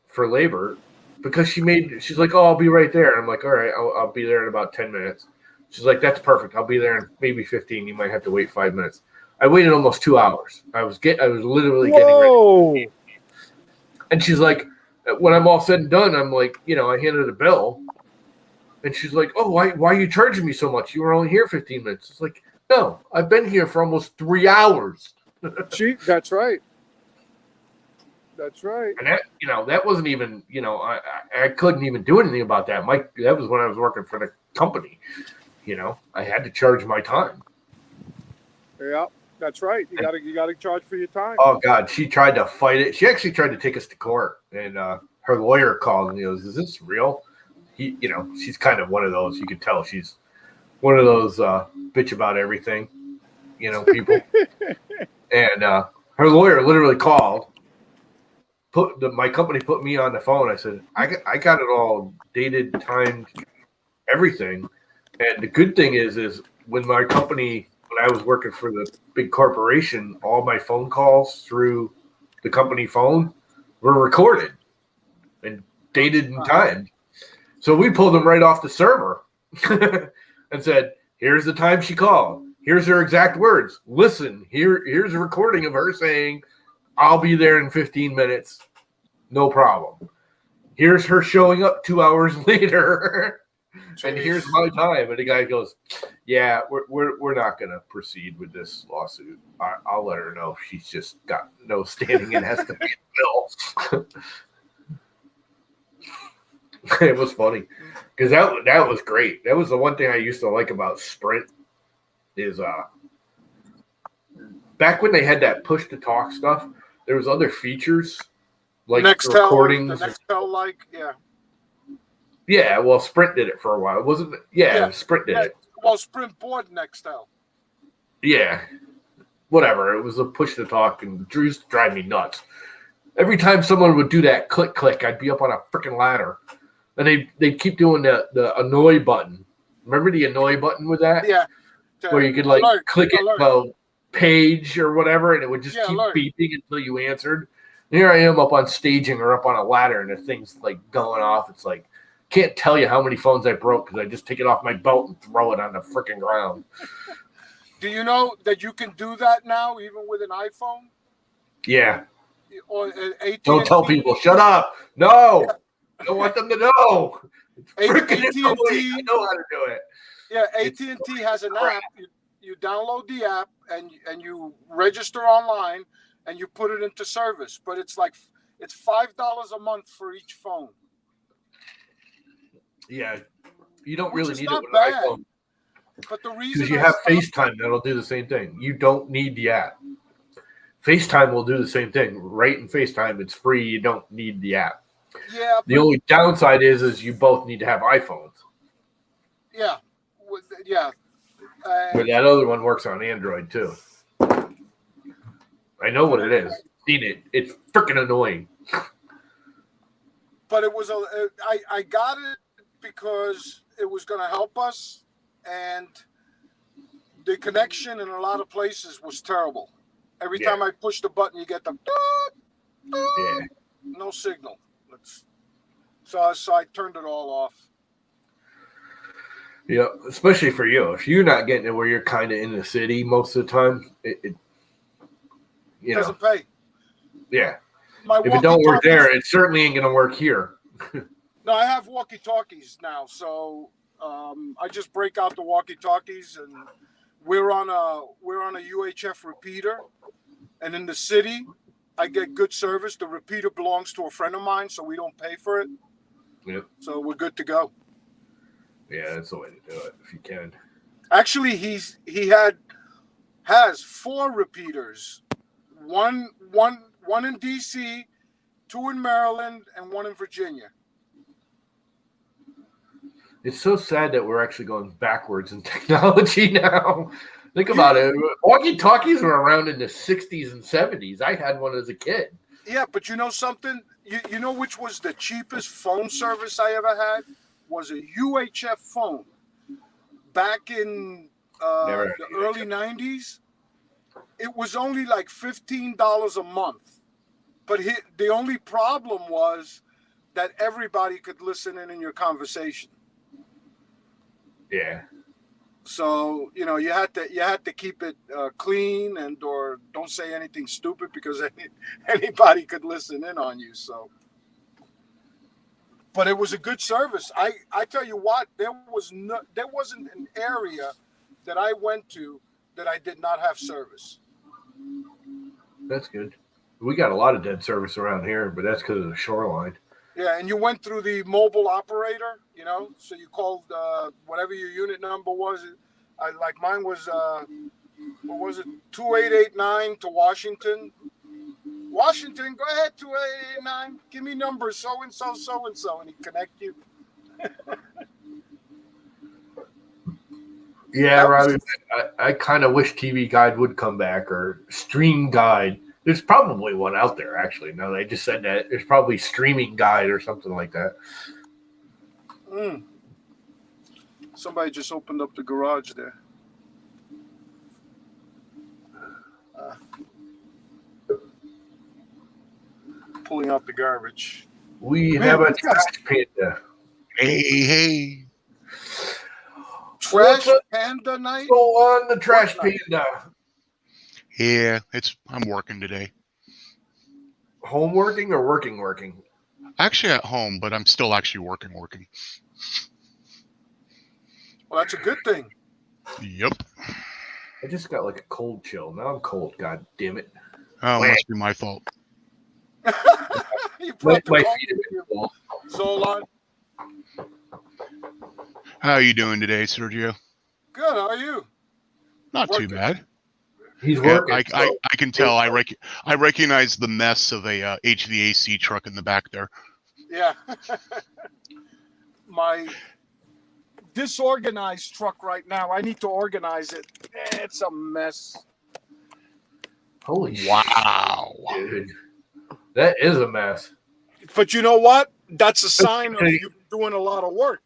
for labor because she's like, "Oh, I'll be right there." And I'm like, "All right, I'll be there in about 10 minutes." She's like, "That's perfect. I'll be there in maybe 15. You might have to wait 5 minutes." I waited almost 2 hours. I was literally getting ready. And she's like, when I'm all said and done, I'm like, I handed her the bill. And she's like, "Oh, why are you charging me so much? You were only here 15 minutes. It's like, no, I've been here for almost 3 hours. That's right. That's right. And that wasn't even, I couldn't even do anything about that. That was when I was working for the company. I had to charge my time. Yeah, that's right. You gotta charge for your time. Oh God, she tried to fight it. She actually tried to take us to court, and her lawyer called and he goes, "Is this real?" She's kind of one of those. You could tell she's one of those bitch about everything, people. And her lawyer literally called. My company put me on the phone. I said, I got it all dated, timed, everything. And the good thing is when I was working for the big corporation, all my phone calls through the company phone were recorded and dated and timed. So we pulled them right off the server and said, "Here's the time she called. Here's her exact words. Listen, here's a recording of her saying, 'I'll be there in 15 minutes. No problem.' Here's her showing up 2 hours later, and here's my time." And the guy goes, "Yeah, we're not going to proceed with this lawsuit. I'll let her know she's just got no standing and has to pay the bill." It was funny because that was great. That was the one thing I used to like about Sprint is back when they had that push to talk stuff, there was other features like Nextel, recordings. the Nextel, like, yeah. Yeah, well, Sprint did it for a while. Wasn't it? Yeah, Sprint did it. Well, Sprint bought Nextel. Yeah, whatever. It was a push to talk, and Drew's drive me nuts. Every time someone would do that click, I'd be up on a freaking ladder, and they'd keep doing the annoy button. Remember the annoy button with that? Yeah. Where you could like click it well page or whatever, and it would just keep beeping until you answered. And here I am up on staging or up on a ladder, and the thing's like going off. It's like, can't tell you how many phones I broke because I just take it off my belt and throw it on the freaking ground. Do you know that you can do that now, even with an iPhone? Yeah. Or AT&T? Don't tell people. Shut up. No. I don't want them to know. AT&T. I know how to do it. Yeah, AT&T has an app. You download the app and you register online and you put it into service. But it's $5 a month for each phone. Yeah, you don't really need it with an iPhone. But the reason because you have FaceTime, that'll do the same thing. You don't need the app. FaceTime will do the same thing. Right in FaceTime, it's free. You don't need the app. Yeah. The only downside is you both need to have iPhones. Yeah. Yeah. But that other one works on Android too. I know what it is. Seen it. It's freaking annoying. But it was I got it because it was going to help us, and the connection in a lot of places was terrible. Every time I push the button, you get the no signal. So I turned it all off. Yeah, especially for you. If you're not getting it where you're kind of in the city most of the time, it doesn't pay. Yeah. If it don't work there, it certainly ain't going to work here. No, I have walkie-talkies now, so I just break out the walkie-talkies, and we're on a UHF repeater, and in the city, I get good service. The repeater belongs to a friend of mine, so we don't pay for it. Yep. So we're good to go. Yeah, that's the way to do it if you can. Actually, he has 4 repeaters, one in DC, 2 in Maryland, and 1 in Virginia. It's so sad that we're actually going backwards in technology now. Think about it. Walkie-talkies were around in the 60s and 70s. I had one as a kid. Yeah, but you know something? You know which was the cheapest phone service I ever had? Was a UHF phone. Back in the early 90s, it was only like $15 a month. But the only problem was that everybody could listen in your conversation. Yeah. So, you had to keep it clean or don't say anything stupid because anybody could listen in on you. So, but it was a good service. I tell you what, there wasn't an area that I went to that I did not have service. That's good. We got a lot of dead service around here, but that's because of the shoreline. Yeah, and you went through the mobile operator, so you called whatever your unit number was. Like mine was, what was it, 2889 to Washington. Washington, go ahead, 2889. Give me number so-and-so, so-and-so, and he'd connect you. Yeah, Robbie, I kind of wish TV Guide would come back or Stream Guide. There's probably one out there, actually. Now they just said that. There's probably Streaming Guide or something like that. Somebody just opened up the garage there. Pulling out the garbage. We have a trash panda. Hey. Trash panda night? Go on the trash panda. Yeah, I'm working today. Home working or working? Actually at home, but I'm still actually working. Well, that's a good thing. Yep. I just got like a cold chill. Now I'm cold. God damn it. Oh, it must be my fault. My feet have been cold. So long. How are you doing today, Sergio? Good. How are you? Not too bad. He's Yeah, working. I can tell. I recognize the mess of a HVAC truck in the back there. Yeah. My disorganized truck right now. I need to organize it. It's a mess. Holy Wow. shit, dude. That is a mess. But you know what? That's a sign of you doing a lot of work.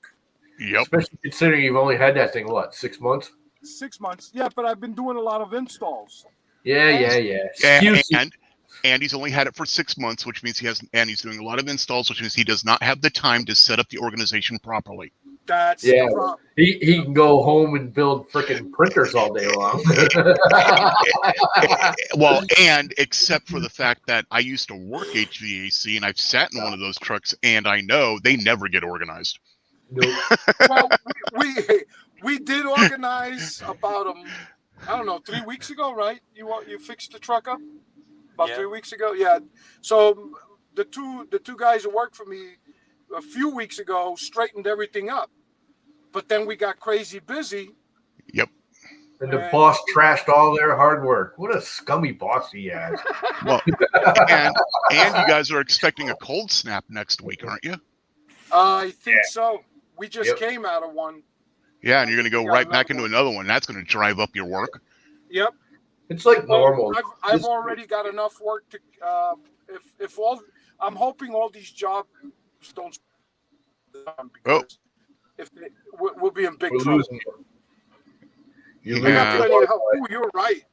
Yep. Especially considering you've only had that thing, what, 6 months? 6 months. Yeah, but I've been doing a lot of installs. Yeah. And, Excuse me. and he's only had it for 6 months, which means he's doing a lot of installs, which means he does not have the time to set up the organization properly. That's the problem. He can go home and build freaking printers all day long. Well, and except for the fact that I used to work HVAC and I've sat in one of those trucks, and I know they never get organized. Nope. Well, we did organize about 3 weeks ago, right? You fixed the truck up about 3 weeks ago. Yeah. So the two guys who worked for me a few weeks ago straightened everything up, but then we got crazy busy. Yep. And the boss trashed all their hard work. What a scummy boss he has. Well, and you guys are expecting a cold snap next week, aren't you? I think so. We just came out of one. Yeah, and you're going to go right back into another one. That's going to drive up your work. Yep. It's like normal. I've already got enough work to. I'm hoping all these jobs don't. We'll be in big trouble. Losing you. You're right.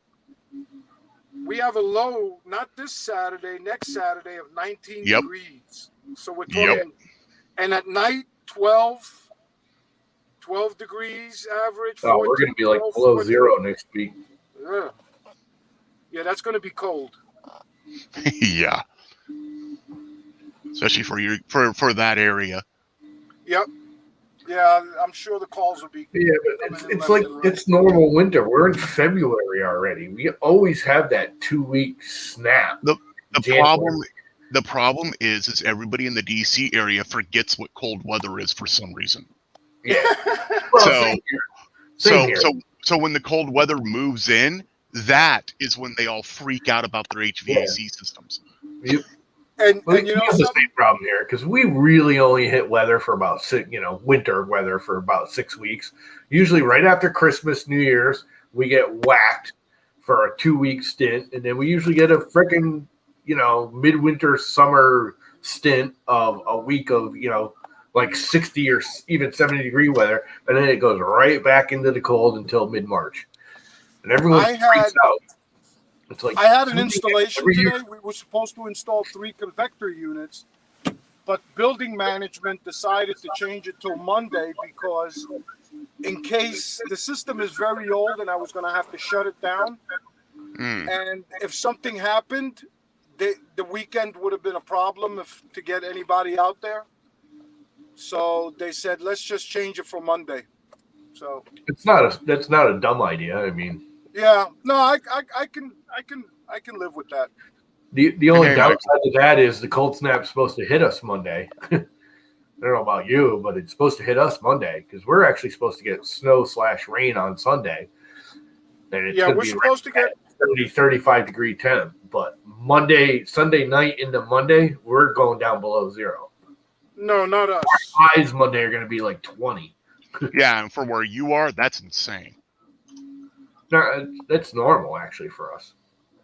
We have a low, not this Saturday, next Saturday of 19 degrees. So we're talking, and at night 12 degrees average. Oh, we're going to be like below 0 next week. Yeah, that's going to be cold. Yeah. Especially for that area. Yep. Yeah, I'm sure the calls will be. Yeah, but it's like it's normal winter. We're in February already. We always have that 2-week snap. The problem is everybody in the DC area forgets what cold weather is for some reason. Yeah. So when the cold weather moves in, that is when they all freak out about their HVAC systems. Yep. And you know, the same problem here because we really only hit weather for about winter weather for about 6 weeks. Usually, right after Christmas, New Year's, we get whacked for a 2-week stint, and then we usually get a freaking midwinter summer stint of a week of like 60 or even 70-degree weather, and then it goes right back into the cold until mid-March, and everyone freaks out. It's like I had an installation today. We were supposed to install 3 convector units, but building management decided to change it till Monday because in case the system is very old and I was going to have to shut it down. And if something happened, the weekend would have been a problem to get anybody out there. So they said, let's just change it for Monday. So that's not a dumb idea. I mean, yeah, no, I can live with that. The only downside to that is the cold snap's supposed to hit us Monday. I don't know about you, but it's supposed to hit us Monday because we're actually supposed to get snow/rain on Sunday. And it's we're supposed to get 35-degree temp. But Sunday night into Monday, we're going down below 0. No, not us. Our highs Monday are going to be like 20. Yeah, and for where you are, that's insane. No, that's normal actually for us.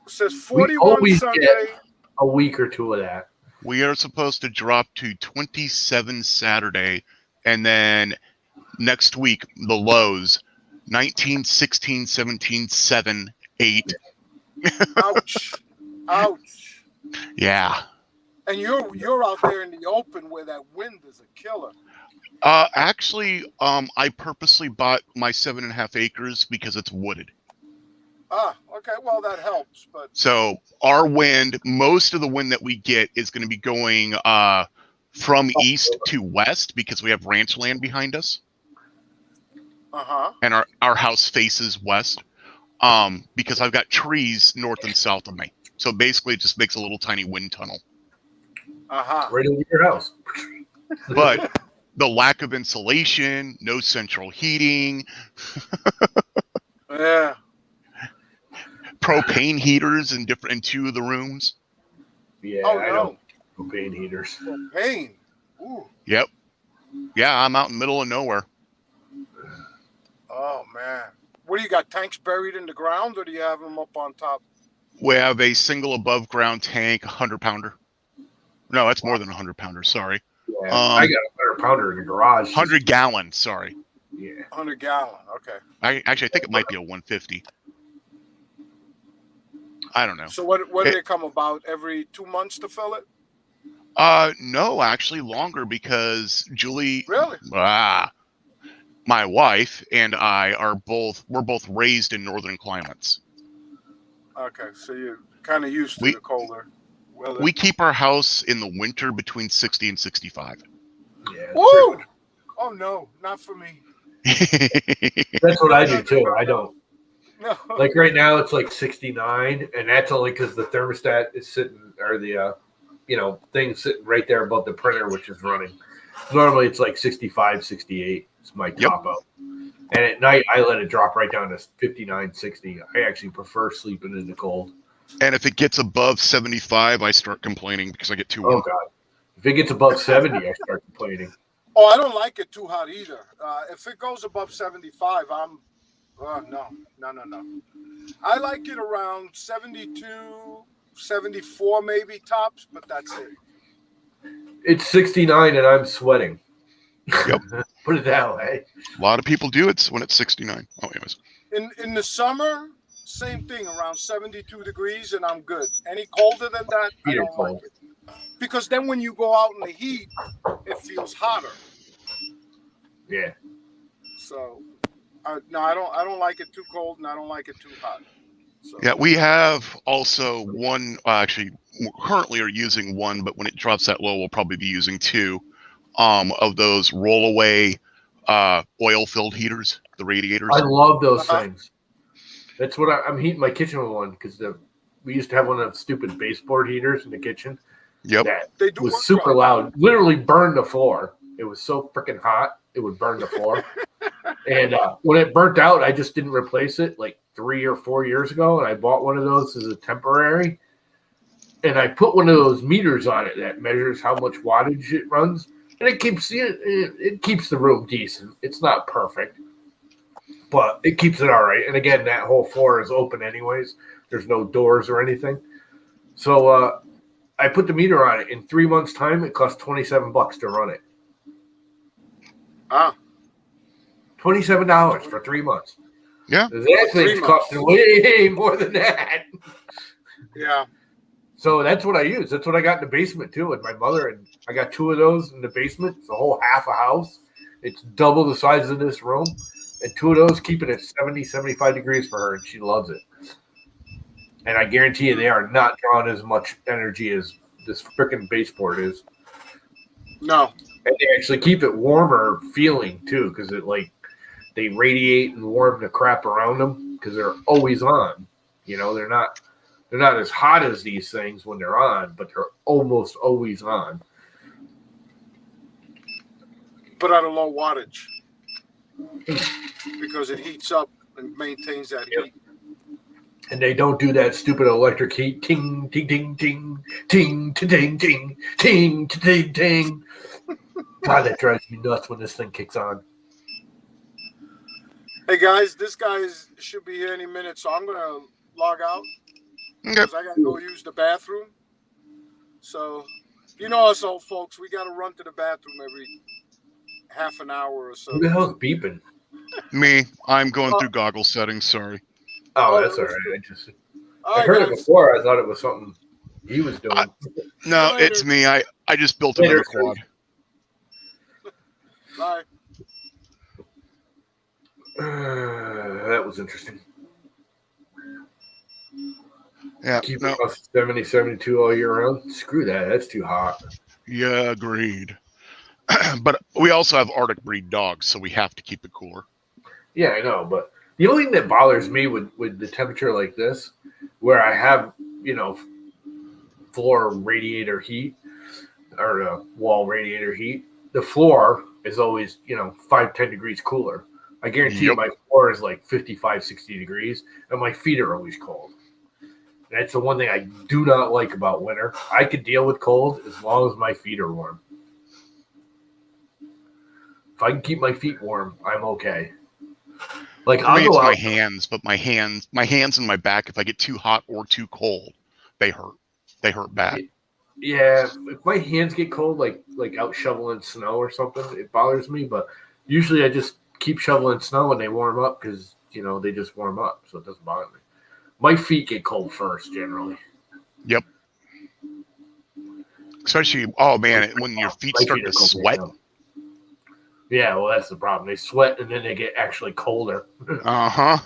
It says 41 Sunday. Get a week or two of that. We are supposed to drop to 27 Saturday, and then next week the lows 19, 16, 17, 7, 8. Ouch. Yeah. And you're out there in the open where that wind is a killer. Actually, I purposely bought my 7.5 acres because it's wooded. Ah, okay. Well, that helps. But so our wind, most of the wind that we get is going to be going from east to west because we have ranch land behind us. And our house faces west. Because I've got trees north and south of me. So basically, it just makes a little tiny wind tunnel. Right over your house. But the lack of insulation, no central heating. Yeah. propane heaters in 2 of the rooms. Yeah, Oh, I no. don't propane heaters. Pain. Ooh. Yep. Yeah, I'm out in the middle of nowhere. Oh, man. What do you got? Tanks buried in the ground, or do you have them up on top? We have a single above ground tank, 100-pounder. No, that's more than 100-pounder. Sorry. Yeah, I got a 100-pounder in the garage. 100-gallon. Sorry. Yeah. 100-gallon. Okay. I think it might be a 150. I don't know. So what do they come about every 2 months to fill it? No, actually longer, because Julie, Really? my wife and I we're both raised in northern climates. Okay, so you're kind of used to the colder weather. We keep our house in the winter between 60 and 65. Yeah. Woo! Oh no, not for me. That's what I do too. I don't. No. Like right now, it's like 69, and that's only because the thermostat is sitting, or the thing sitting right there above the printer, which is running. Normally, it's like 65, 68. It's my top out. And at night, I let it drop right down to 59, 60. I actually prefer sleeping in the cold. And if it gets above 75, I start complaining because I get too warm. Oh God! If it gets above 70, I start complaining. Oh, I don't like it too hot either. If it goes above 75, I'm no. I like it around 72, 74 maybe tops, but that's it. It's 69 and I'm sweating. Yep. Put it that way. A lot of people do it when it's 69. Oh, anyways. In the summer, same thing, around 72 degrees, and I'm good. Any colder than that, I don't like it. Because then when you go out in the heat, it feels hotter. Yeah. So, no, I don't like it too cold, and I don't like it too hot. So. Yeah, we have also one. Actually, currently are using one, but when it drops that low, we'll probably be using 2 of those roll-away oil-filled heaters, the radiators. I love those things. That's what I'm heating my kitchen with one, because we used to have one of those stupid baseboard heaters in the kitchen. Yep. That was super loud. Literally burned the floor. It was so freaking hot, it would burn the floor. And when it burnt out, I just didn't replace it like 3 or 4 years ago, and I bought one of those as a temporary. And I put one of those meters on it that measures how much wattage it runs, and it keeps the room decent. It's not perfect, but it keeps it all right. And again, that whole floor is open anyways. There's no doors or anything. So I put the meter on it. In 3 months' time, it cost $27 to run it. $27 for 3 months. Yeah. That thing's costing way more than that. Yeah. So that's what I use. That's what I got in the basement too with my mother. And I got 2 of those in the basement. It's a whole half a house. It's double the size of this room. And 2 of those keep it at 70, 75 degrees for her. And she loves it. And I guarantee you they are not drawing as much energy as this freaking baseboard is. No. And they actually keep it warmer feeling too, because they radiate and warm the crap around them because they're always on. They're not as hot as these things when they're on, but they're almost always on. But at a low wattage, because it heats up and maintains that heat. And they don't do that stupid electric heat. Ting, ting, ting, ting, ting, ting, ting, ting, ting, ting, ting. God, that drives me nuts when this thing kicks on. Hey guys, this guy should be here any minute, so I'm gonna log out because I gotta go use the bathroom. So, us old folks, we gotta run to the bathroom every half an hour or so. Who the hell's beeping? Me. I'm going through goggle settings. Sorry. Oh, that's all right. I heard it before. I thought it was something he was doing. No, it's me. I just built another quad. Bye. That was interesting. Yeah. Keep it 70, 72 all year round. Screw that. That's too hot. Yeah, agreed. But we also have Arctic breed dogs, so we have to keep it cooler. Yeah, I know. But the only thing that bothers me with the temperature like this, where I have, floor radiator heat or wall radiator heat, the floor is always, 5-10 degrees cooler. I guarantee you my floor is like 55, 60 degrees, and my feet are always cold. That's the one thing I do not like about winter. I could deal with cold as long as my feet are warm. If I can keep my feet warm, I'm okay. Like For I'll me, go it's my out. hands, but my hands and my back, if I get too hot or too cold, they hurt. They hurt bad. Yeah, if my hands get cold, like out shoveling snow or something, it bothers me. But usually I just keep shoveling snow and they warm up because they just warm up, so it doesn't bother me. My feet get cold first generally. Yep. Especially, oh man, when your feet My start feet are to cold sweat. right now. Yeah, well, that's the problem. They sweat and then they get actually colder. Uh-huh.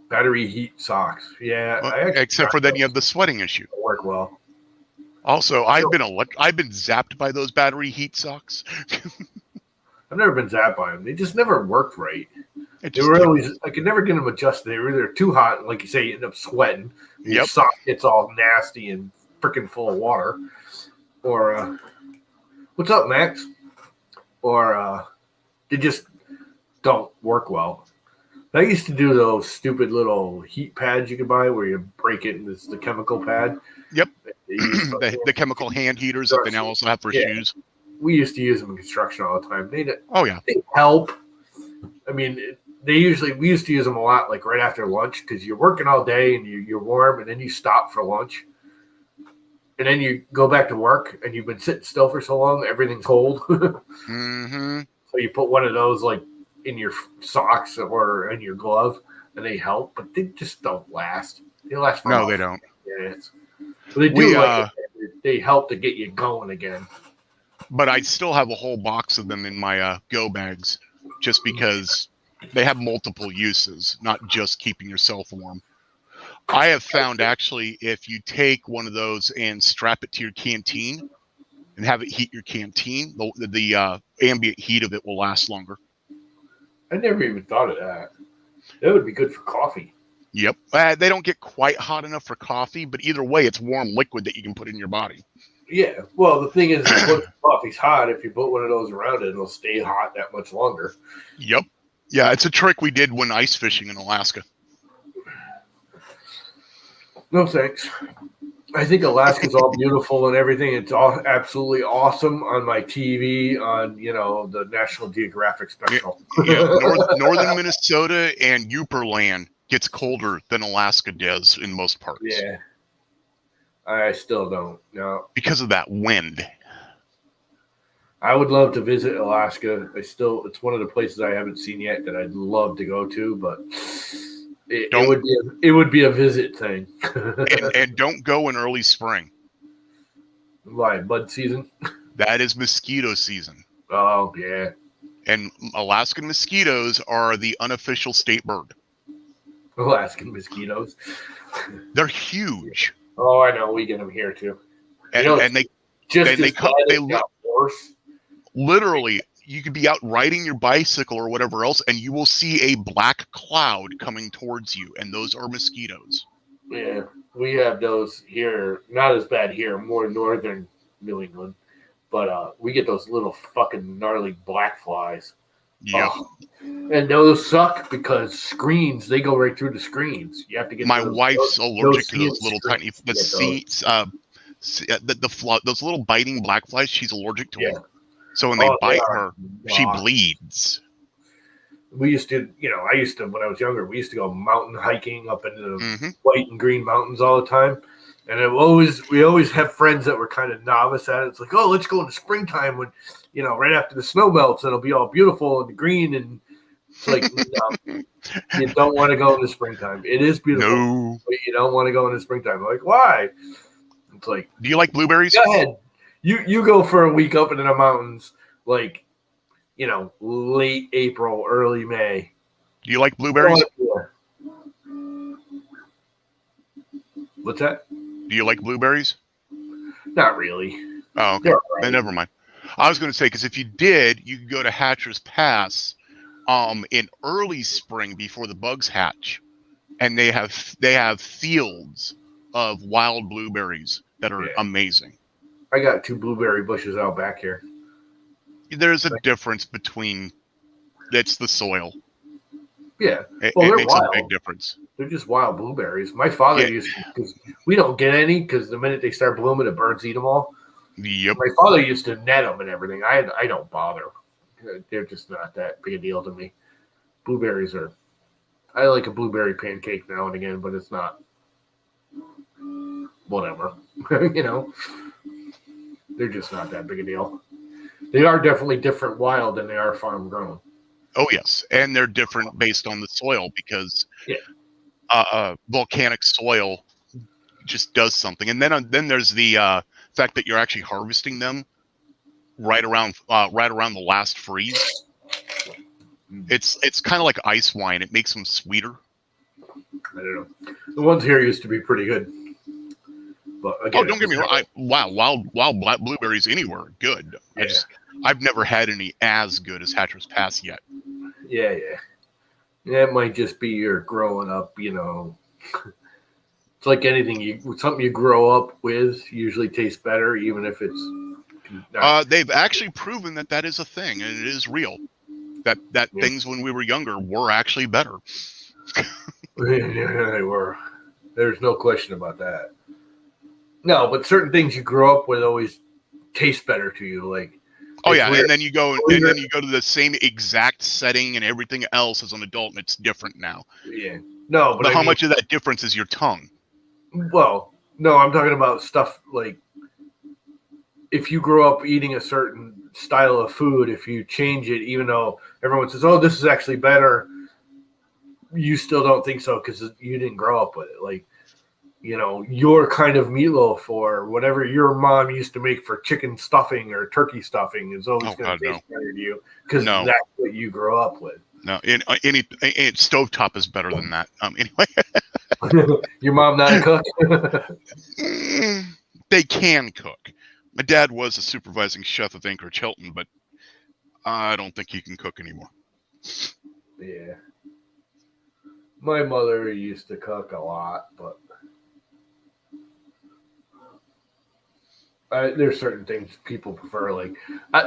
Battery heat socks. Yeah, Well, I actually except for then you have the sweating issue. work well. Also, I've been zapped by those battery heat socks. I've never been zapped by them. They just never worked right. They were always, I could never get them adjusted. They were either too hot, and like you say, you end up sweating. Your Yep. sock gets all nasty and freaking full of water. Or, what's up, Max? Or they just don't work well. I used to do those stupid little heat pads you could buy where you break it and it's the chemical pad. Yep. They use the chemical hand heaters that they now also have for shoes. We used to use them in construction all the time. They help. I mean, we used to use them a lot, like right after lunch, because you're working all day and you're warm, and then you stop for lunch, and then you go back to work, and you've been sitting still for so long, everything's cold. Mm-hmm. So you put one of those like in your socks or in your glove, and they help, but they just don't last. They last for No, they don't. minutes. But they do they help to get you going again. But I still have a whole box of them in my go bags, just because they have multiple uses, not just keeping yourself warm. I have found actually if you take one of those and strap it to your canteen and have it heat your canteen, the ambient heat of it will last longer. I never even thought of that. That would be good for coffee. Yep. They don't get quite hot enough for coffee, but either way, it's warm liquid that you can put in your body. Yeah. Well, the thing is, once coffee's hot, if you put one of those around it, it'll stay hot that much longer. Yep. Yeah, it's a trick we did when ice fishing in Alaska. No thanks. I think Alaska's all beautiful and everything. It's all absolutely awesome on my TV on the National Geographic special. Yeah, northern Minnesota and Uperland gets colder than Alaska does in most parts. Yeah. I still don't. No. Because of that wind. I would love to visit Alaska. It's one of the places I haven't seen yet that I'd love to go to, but it would be a visit thing. and don't go in early spring. Why, bud season? That is mosquito season. Oh, yeah. And Alaskan mosquitoes are the unofficial state bird. Alaskan mosquitoes. They're huge. Oh, I know. We get them here too. And they look worse. Literally, you could be out riding your bicycle or whatever else, and you will see a black cloud coming towards you, and those are mosquitoes. Yeah, we have those here. Not as bad here, more northern New England. But we get those little fucking gnarly black flies. Yeah. And those suck because they go right through the screens. You have to get my wife's allergic to those little tiny those little biting black flies. She's allergic to them. So when they bite her, she bleeds. We used to, when I was younger, we used to go mountain hiking up into the white and green mountains all the time. And we always have friends that were kind of novice at it. It's like, oh, let's go in the springtime when, right after the snow melts, it'll be all beautiful and green. And it's like, no, you don't want to go in the springtime. It is beautiful, no, but you don't want to go in the springtime. I'm like, why? It's like, do you like blueberries? Go ahead. You go for a week up into the mountains, like, late April, early May. Do you like blueberries? What's that? Do you like blueberries? Not really. Oh, okay. Then never mind. I was going to say, because if you did, you could go to Hatcher's Pass in early spring before the bugs hatch, and they have fields of wild blueberries that are amazing. I got 2 blueberry bushes out back here. There's a difference between it's the soil. Yeah. It, Well, it they're makes a wild. big difference. They're just wild blueberries. My father Yeah. used to, because we don't get any because the minute they start blooming, the birds eat them all. Yep. My father used to net them and everything. I don't bother. They're just not that big a deal to me. Blueberries are. I like a blueberry pancake now and again, but it's not. Whatever. They're just not that big a deal. They are definitely different wild than they are farm grown. Oh yes, and they're different based on the soil because volcanic soil just does something. And then there's the fact that you're actually harvesting them right around the last freeze. It's kind of like ice wine. It makes them sweeter. I don't know. The ones here used to be pretty good. But again, Don't get me wrong. Wild black blueberries anywhere are good. Yeah. I've never had any as good as Hatcher's Pass yet. Yeah. It might just be you're growing up, It's like anything. Something you grow up with usually tastes better, even if it's not. They've actually proven that is a thing, and it is real. That things when we were younger were actually better. Yeah, they were. There's no question about that. No, but certain things you grow up with always taste better to you. Like, and then you go to the same exact setting and everything else as an adult, and it's different now. Yeah. No, but how much of that difference is your tongue? Well, no, I'm talking about stuff like if you grow up eating a certain style of food, if you change it, even though everyone says, "Oh, this is actually better," you still don't think so because you didn't grow up with it. Like, your kind of meatloaf or whatever your mom used to make for chicken stuffing or turkey stuffing is always going to taste better to you because that's what you grow up with. No, any stovetop is better than that. Anyway, your mom not a cook? They can cook. My dad was a supervising chef of Anchorage Hilton, but I don't think he can cook anymore. Yeah. My mother used to cook a lot, but there's certain things people prefer. Like,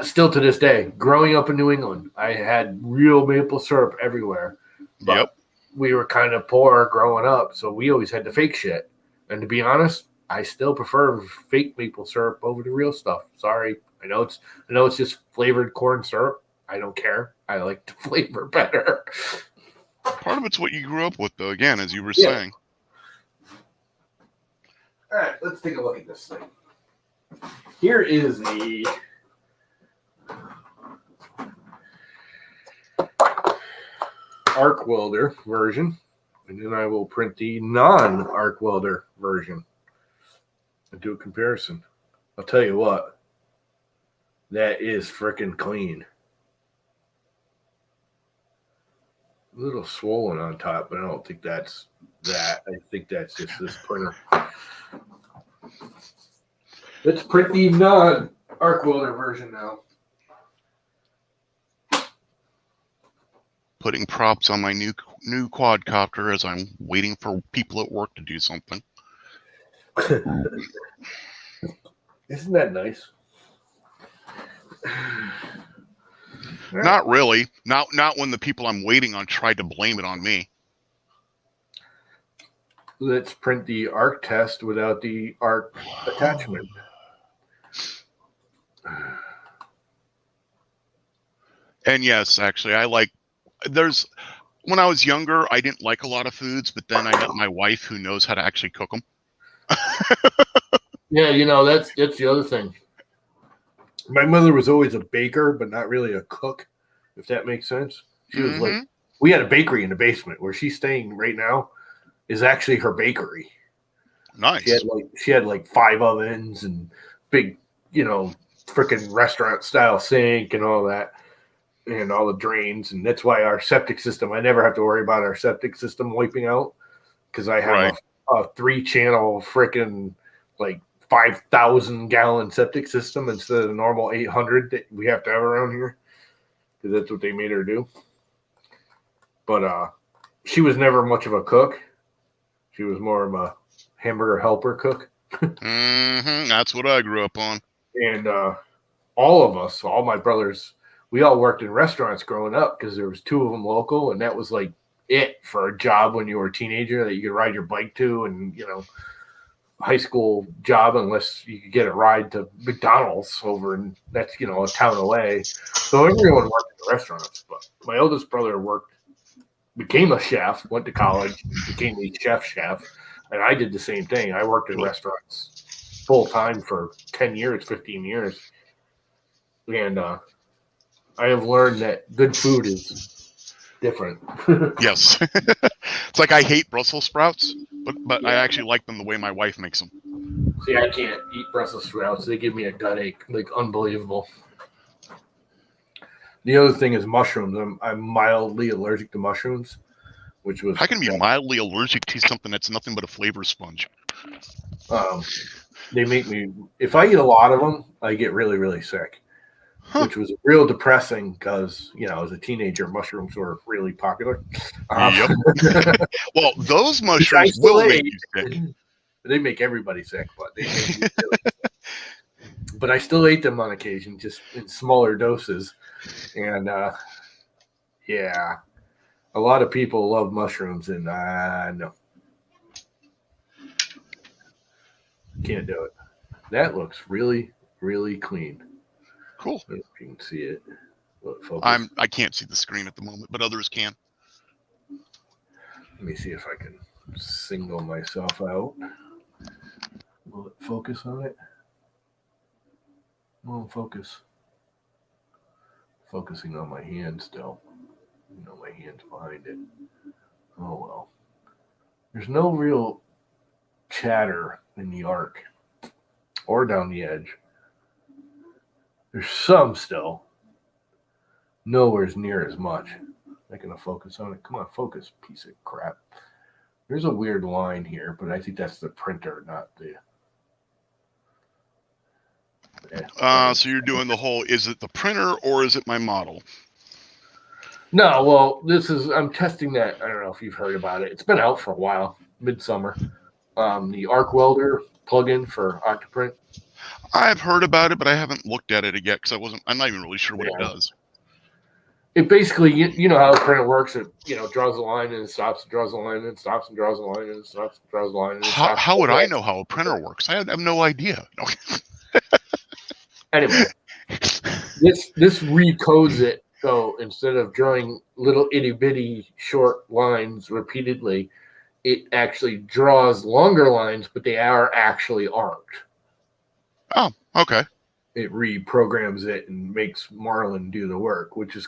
still to this day, growing up in New England, I had real maple syrup everywhere. But we were kind of poor growing up, so we always had the fake shit. And to be honest, I still prefer fake maple syrup over the real stuff. Sorry, I know it's just flavored corn syrup. I don't care. I like the flavor better. Part of it's what you grew up with, though. Again, as you were saying. All right, let's take a look at this thing. Here is the arc welder version, and then I will print the non-arc welder version and do a comparison. I'll tell you what, that is freaking clean. A little swollen on top, but I don't think that's that. I think that's just this printer. Let's print the non-arc welder version now. Putting props on my new quadcopter as I'm waiting for people at work to do something. Isn't that nice? Not really. Not when the people I'm waiting on tried to blame it on me. Let's print the arc test without the arc attachment. And yes, actually, when I was younger, I didn't like a lot of foods, but then I met my wife who knows how to actually cook them. Yeah, that's the other thing. My mother was always a baker, but not really a cook, if that makes sense. She was like, we had a bakery in the basement where she's staying right now is actually her bakery. Nice. She had like 5 ovens and big, freaking restaurant style sink and all that. And all the drains, and that's why our septic system, I never have to worry about our septic system wiping out because I have a 3-channel freaking like 5,000 gallon septic system instead of the normal 800 that we have to have around here because that's what they made her do. But she was never much of a cook. She was more of a hamburger helper cook. That's what I grew up on. And all of us, all my brothers, we all worked in restaurants growing up because there was 2 of them local, and that was like it for a job when you were a teenager that you could ride your bike to, and high school job unless you could get a ride to McDonald's over, and that's a town away. So everyone worked in the restaurants. But my oldest brother became a chef, went to college, became a chef, and I did the same thing. I worked in restaurants full time for 10 years, 15 years, and I have learned that good food is different. Yes. It's like I hate Brussels sprouts, but I Yeah. actually like them the way my wife makes them. See, I can't eat Brussels sprouts. They give me a gut ache, like unbelievable. The other thing is mushrooms. I'm mildly allergic to mushrooms, which was How can you be mildly allergic to something that's nothing but a flavor sponge? They make me, if I eat a lot of them, I get really, really sick, which was real depressing because, as a teenager, mushrooms were really popular. Yep. Well, those mushrooms will make you sick. They make everybody sick, but they make me really sick. But I still ate them on occasion, just in smaller doses. And yeah, a lot of people love mushrooms, and no, can't do it. That looks really, really clean. Cool. I don't know if you can see it. Will it focus? I can't see the screen at the moment, but others can. Let me see if I can single myself out. Will it focus on it? Won't focus. Focusing on my hand still. My hand's behind it. Oh well. There's no real chatter in the arc or down the edge. There's some still. Nowhere near as much. Not gonna focus on it. Come on, focus, piece of crap. There's a weird line here, but I think that's the printer, not the. So you're doing the whole, is it the printer or is it my model? No, well, I'm testing that. I don't know if you've heard about it. It's been out for a while, midsummer. The Arc Welder plugin for Octoprint. I've heard about it, but I haven't looked at it yet because I'm not even really sure what it does. It basically, you know how the printer works. It draws a line and it stops, and draws a line and it stops, and draws a line and it stops, and draws a line and it stops. How would I know how a printer works? I have no idea. Anyway, this recodes it. So instead of drawing little itty bitty short lines repeatedly, it actually draws longer lines, but they are actually arced. Oh, okay. It reprograms it and makes Marlin do the work, which is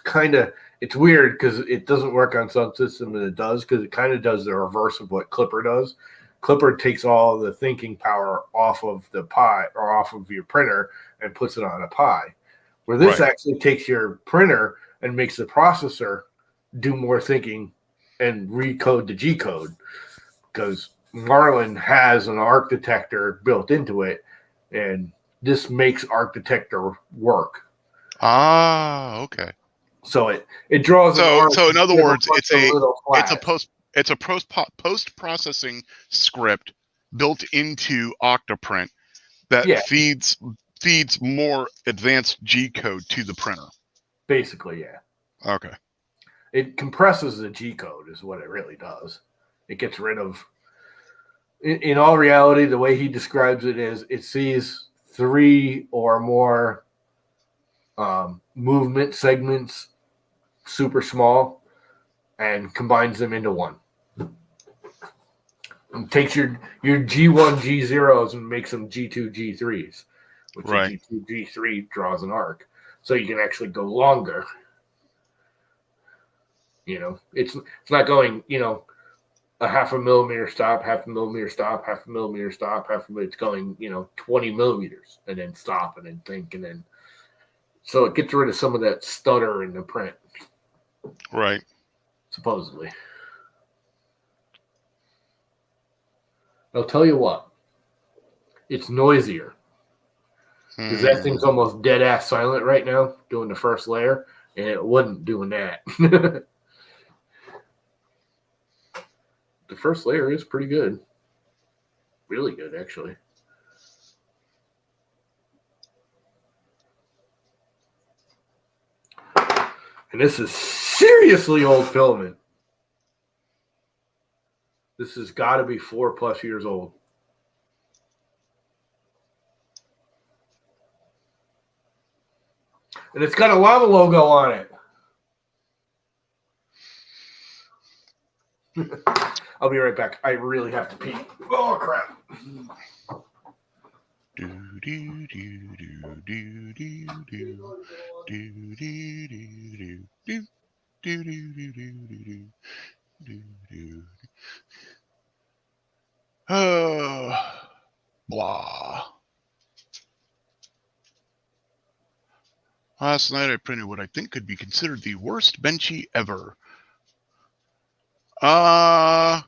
it's weird because it doesn't work on some system and it does, because it kind of does the reverse of what Clipper does. Clipper takes all the thinking power off of the Pi or off of your printer and puts it on a Pi, where this actually takes your printer and makes the processor do more thinking and recode the G code, because Marlin has an arc detector built into it, and this makes arc detector work. Ah, okay. So it draws. So in other words, it's a post processing script built into Octoprint that feeds more advanced G code to the printer. Basically, yeah. Okay. It compresses the G code is what it really does. It gets rid of. In all reality, the way he describes it is, it sees 3 or more movement segments, super small, and combines them into one. And takes your G1, G0s and makes them G2, G3s, which G2, G3 draws an arc. So you can actually go longer. It's not going, a half a millimeter stop, half a millimeter stop, half a millimeter stop, it's going, 20 millimeters and then stop and then think and then. So it gets rid of some of that stutter in the print. Right. Supposedly. I'll tell you what. It's noisier. Because that thing's almost dead ass silent right now doing the first layer, and it wasn't doing that. The first layer is pretty good. Really good, actually. And this is seriously old filament. This has got to be 4+ years old. And it's got a llama logo on it. I'll be right back. I really have to pee. Oh, crap. Blah. Last night I printed what I think could be considered the worst benchy ever. I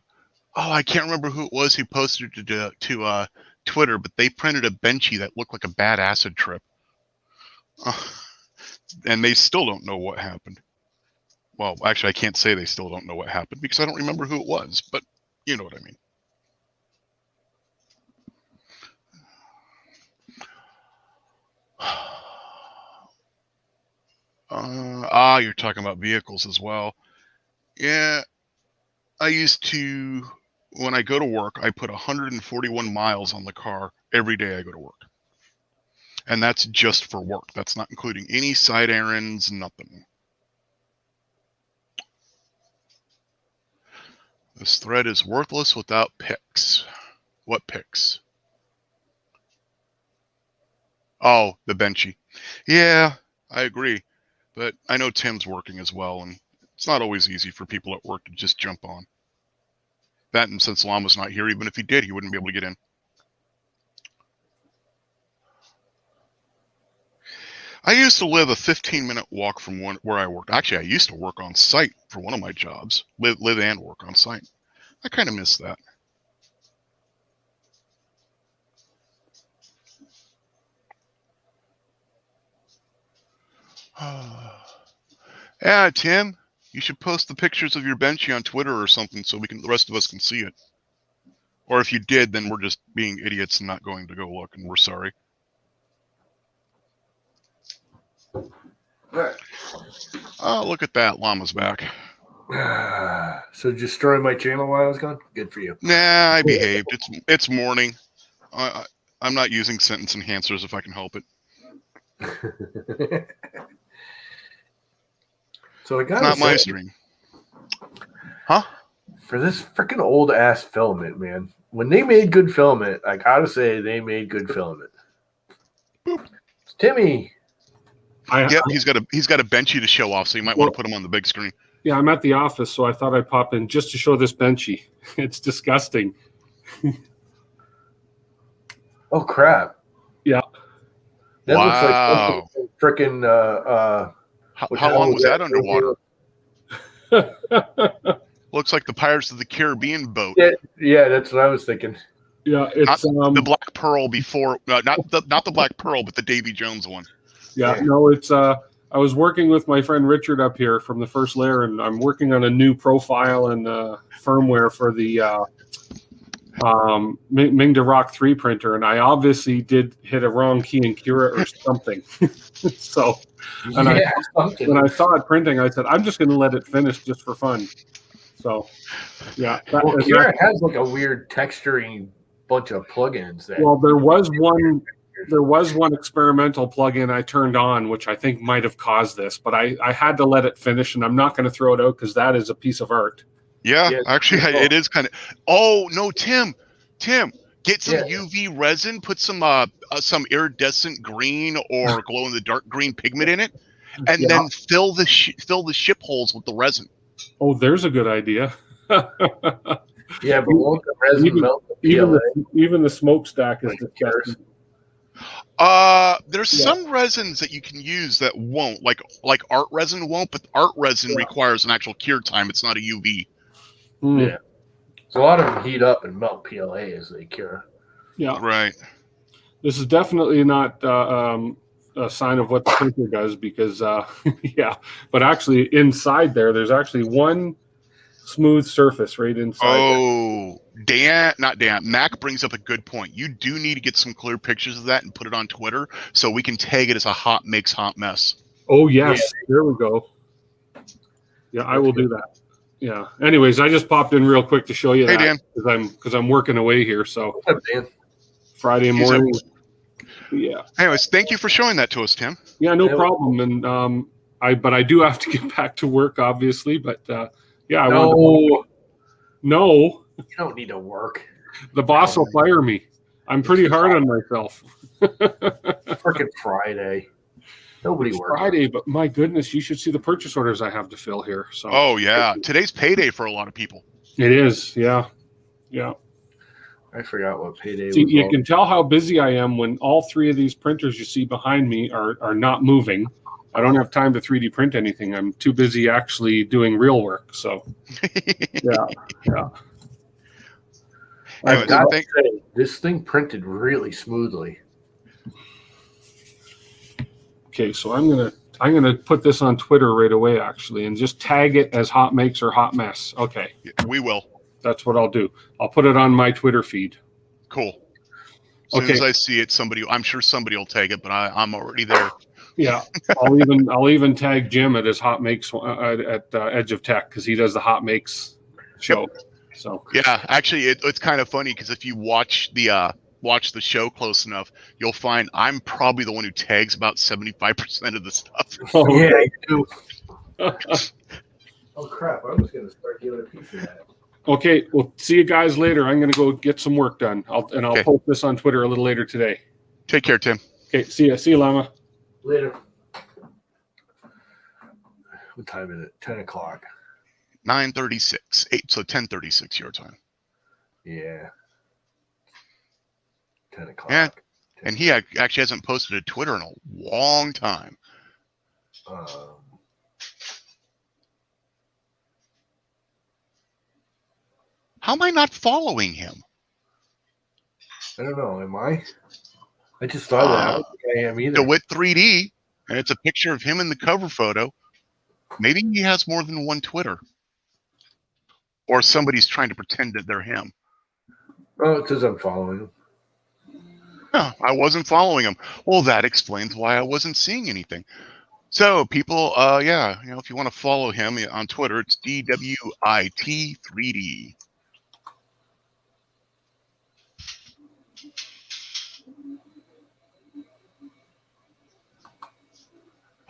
can't remember who it was who posted it to Twitter, but they printed a benchy that looked like a bad acid trip. And they still don't know what happened. Well, actually, I can't say they still don't know what happened because I don't remember who it was, but you know what I mean. You're talking about vehicles as well. Yeah, I used to, when I go to work, I put 141 miles on the car every day I go to work. And that's just for work. That's not including any side errands, nothing. This thread is worthless without pics. What pics? Oh, the benchy. Yeah, I agree. But I know Tim's working as well, and it's not always easy for people at work to just jump on. That, and since Llama's not here, even if he did, he wouldn't be able to get in. I used to live a 15-minute walk from where I worked. Actually, I used to work on site for one of my jobs. Live and work on site. I kind of miss that. Yeah, Tim, you should post the pictures of your benchy on Twitter or something so the rest of us can see it. Or if you did, then we're just being idiots and not going to go look, and we're sorry. All right. Oh, look at that. Llama's back. So destroy my channel while I was gone? Good for you. Nah, I behaved. It's morning. I'm not using sentence enhancers if I can help it. So I got It's not my stream. Huh? For this freaking old ass filament, man. When they made good filament, I gotta say they made good filament. Boop. It's Timmy. Yep, he's got a benchy to show off, so you might want to put him on the big screen. Yeah, I'm at the office, so I thought I'd pop in just to show this benchy. It's disgusting. Oh crap! Yeah. That Wow. looks like freaking. How long was that underwater? Looks like the Pirates of the Caribbean boat. Yeah, that's what I was thinking. Yeah, it's the Black Pearl before, not the Black Pearl, but the Davy Jones one. Yeah, no, it's I was working with my friend Richard up here from the First Layer, and I'm working on a new profile and firmware for the Mingda Rock 3 printer, and I obviously did hit a wrong key and cure it or something. So, when I saw it printing, I said, I'm just going to let it finish just for fun. So, yeah. Kira has like a weird texturing bunch of plugins. Well, there was one experimental plugin I turned on, which I think might have caused this, but I had to let it finish, and I'm not going to throw it out because that is a piece of art. Yeah, actually, it is kind of. Oh no, Tim, get some UV resin, put some iridescent green or glow in the dark green pigment in it, and then fill the ship holes with the resin. Oh, there's a good idea. Yeah, but won't the resin melt the PLA? Even the smokestack is disgusting. There's some resins that you can use that won't, like art resin won't, but art resin requires an actual cure time. It's not a UV. Yeah. So a lot of them heat up and melt PLA as they cure. Yeah. Right. This is definitely not a sign of what the printer does because, but actually inside there's actually one smooth surface right inside. Oh, Mac brings up a good point. You do need to get some clear pictures of that and put it on Twitter so we can tag it as a hot mix hot mess. Oh yes, there we go. Yeah, I will do that. Yeah. Anyways, I just popped in real quick to show you Hey, that Dan. because I'm working away here. So What's up, Dan? Friday He's morning. Yeah. Anyways, thank you for showing that to us, Tim. Yeah, no problem. And I do have to get back to work, obviously. But yeah, No, no, you don't need to work. the boss will fire me. I'm pretty hard on myself. Freaking Friday. Nobody It's works. Friday, but my goodness, you should see the purchase orders I have to fill here. So Oh yeah, today's payday for a lot of people. it is. Yeah. Yeah. I forgot what payday See, was. you can tell how busy I am when all three of these printers you see behind me are not moving. I don't have time to 3D print anything. I'm too busy actually doing real work. So, yeah. Anyways, I've got to say, this thing printed really smoothly. Okay, so I'm gonna put this on Twitter right away, actually, and just tag it as Hot Makes or Hot Mess. Okay, we will. That's what I'll do. I'll put it on my Twitter feed. Cool. As soon as I see it, I'm sure somebody will tag it, but I'm already there. Yeah, I'll even tag Jim at his Hot Makes at Edge of Tech because he does the Hot Makes show. Yep. So yeah, actually, it's kind of funny because if you watch the show close enough, you'll find I'm probably the one who tags about 75% of the stuff. Oh, yeah, you do. Oh crap! I was gonna start giving a piece of that. Okay, well, see you guys later. I'm gonna go get some work done. I'll post this on Twitter a little later today. Take care, Tim. Okay, see ya. See you, Llama. Later. What time is it? 10 o'clock. 9:36. 8, so 10:36 your time. Yeah. 10 o'clock. Yeah. And he actually hasn't posted to Twitter in a long time. How am I not following him? I don't know. Am I? I just thought that. I don't think I am either. DeWitt 3D, and it's a picture of him in the cover photo. Maybe he has more than one Twitter. Or somebody's trying to pretend that they're him. Oh, it says I'm following him. No, I wasn't following him. Well, that explains why I wasn't seeing anything. So, people, yeah, if you want to follow him on Twitter, it's DWIT3D.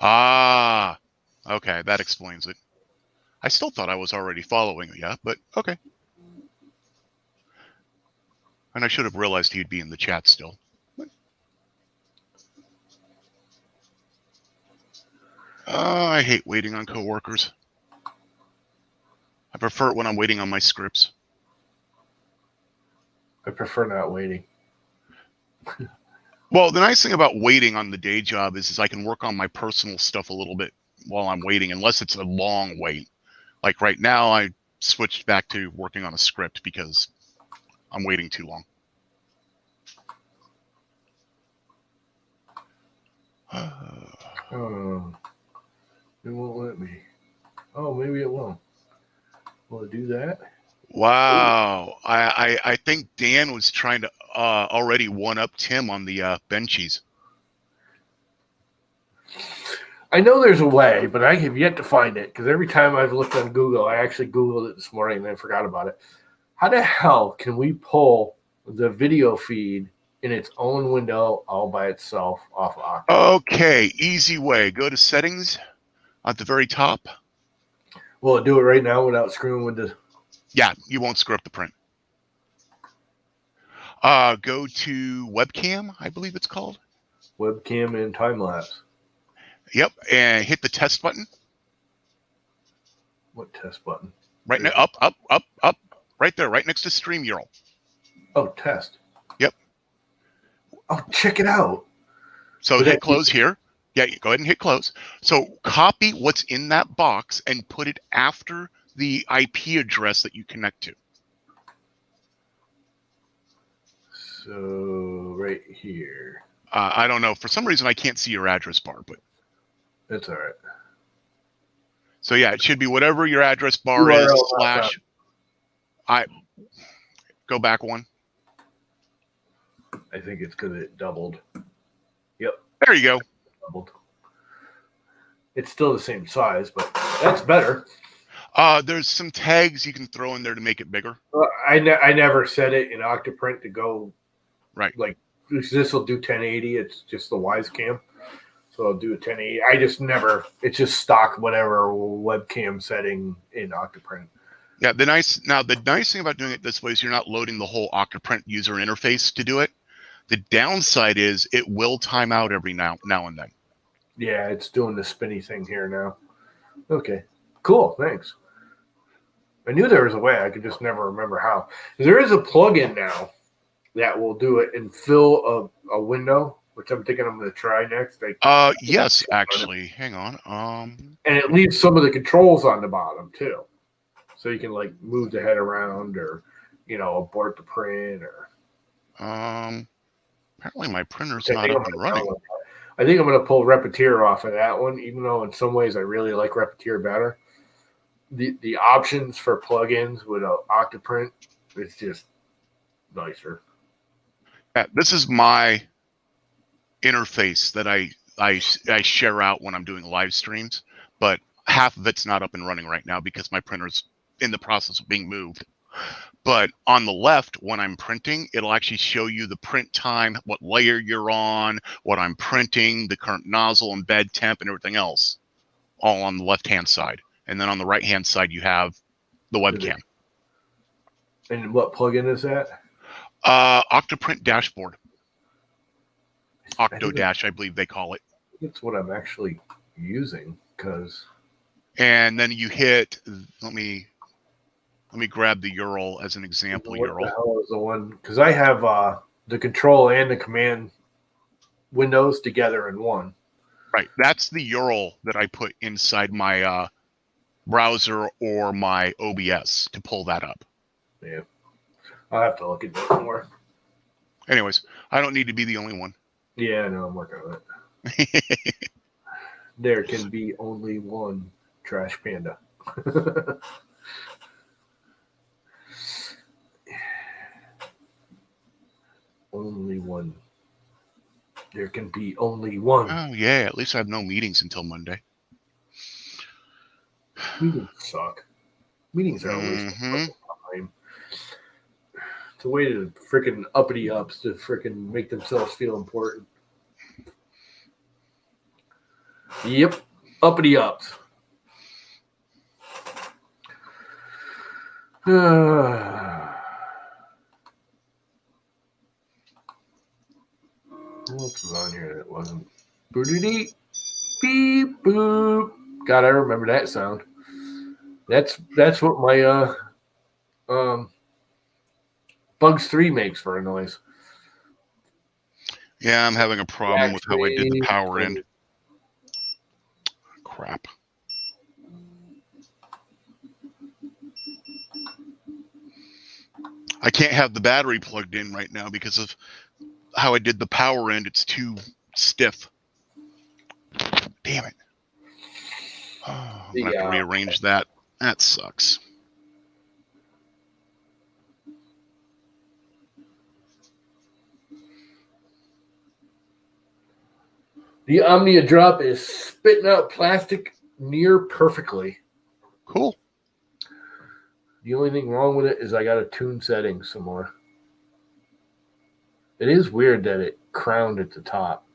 Ah, okay, that explains it. I still thought I was already following it, yeah, but okay. And I should have realized he'd be in the chat still. I hate waiting on coworkers. I prefer it when I'm waiting on my scripts. I prefer not waiting. Well, the nice thing about waiting on the day job is I can work on my personal stuff a little bit while I'm waiting, unless it's a long wait. Like right now, I switched back to working on a script because I'm waiting too long. It won't let me. Oh, maybe it will. Will it do that? Wow. I think Dan was trying to already one-up Tim on the benchies. I know there's a way, but I have yet to find it because every time I've looked on Google, I actually Googled it this morning and then forgot about it. How the hell can we pull the video feed in its own window all by itself off of Oculus? Okay, easy way. Go to settings at the very top. Will it do it right now without screwing with the... Yeah, you won't screw up the print. Go to webcam, I believe it's called. Webcam and time-lapse. Yep, and hit the test button. What test button? Right now, up. Right there, right next to Stream URL. Oh, test. Yep. Oh, check it out. So hit close here. Yeah, go ahead and hit close. So copy what's in that box and put it after the IP address that you connect to. So right here. I don't know. For some reason, I can't see your address bar, but that's all right. So yeah, it should be whatever your address bar is / I go back one. I think it's because it doubled. Yep. There you go. Doubled. It's still the same size, but that's better. There's some tags you can throw in there to make it bigger. I never set it in Octoprint to go Right. like this will do 1080. It's just the wise cam. So I'll do a 1080. I just never, it's just stock whatever webcam setting in Octoprint. Yeah, the nice thing about doing it this way is you're not loading the whole Octoprint user interface to do it. The downside is it will time out every now and then. Yeah, it's doing the spinny thing here now. Okay, cool, thanks. I knew there was a way. I could just never remember how. There is a plugin now that will do it and fill a window, which I'm thinking I'm going to try next. Yes, actually. Hang on. And it leaves some of the controls on the bottom too, so you can like move the head around or, abort the print or. Apparently my printer's not up and running. I think I'm going to pull Repetier off of that one, even though in some ways I really like Repetier better. The options for plugins with Octoprint is just nicer. Yeah, this is my interface that I share out when I'm doing live streams, but half of it's not up and running right now because my printer's in the process of being moved. But on the left, when I'm printing, it'll actually show you the print time, what layer you're on, what I'm printing, the current nozzle and bed temp and everything else, all on the left-hand side. And then on the right-hand side, you have the webcam. And what plugin is that? Octoprint Dashboard. Octodash, I believe they call it. That's what I'm actually using because. And then you hit. Let me grab the URL as an example. What the hell is the one? Because I have the control and the command windows together in one. Right. That's the URL that I put inside my browser or my OBS to pull that up. Yeah. I'll have to look at that more. Anyways, I don't need to be the only one. Yeah, no, I'm working on it. There can be only one Trash Panda. Only one. There can be only one. Oh, yeah. At least I have no meetings until Monday. Meetings suck. Meetings are a waste of time. It's a way to freaking uppity ups to freaking make themselves feel important. Yep. Uppity ups. What else was on here that wasn't? Boop, beep, boop. God, I remember that sound. That's what my Bugs 3 makes for a noise. Yeah, I'm having a problem with how I did the power end. Crap. I can't have the battery plugged in right now because of how I did the power end. It's too stiff. Damn it. Oh, I'm going to have to rearrange that. That sucks. The Omnia Drop is spitting out plastic near perfectly. Cool. The only thing wrong with it is I got to tune settings some more. It is weird that it crowned at the top.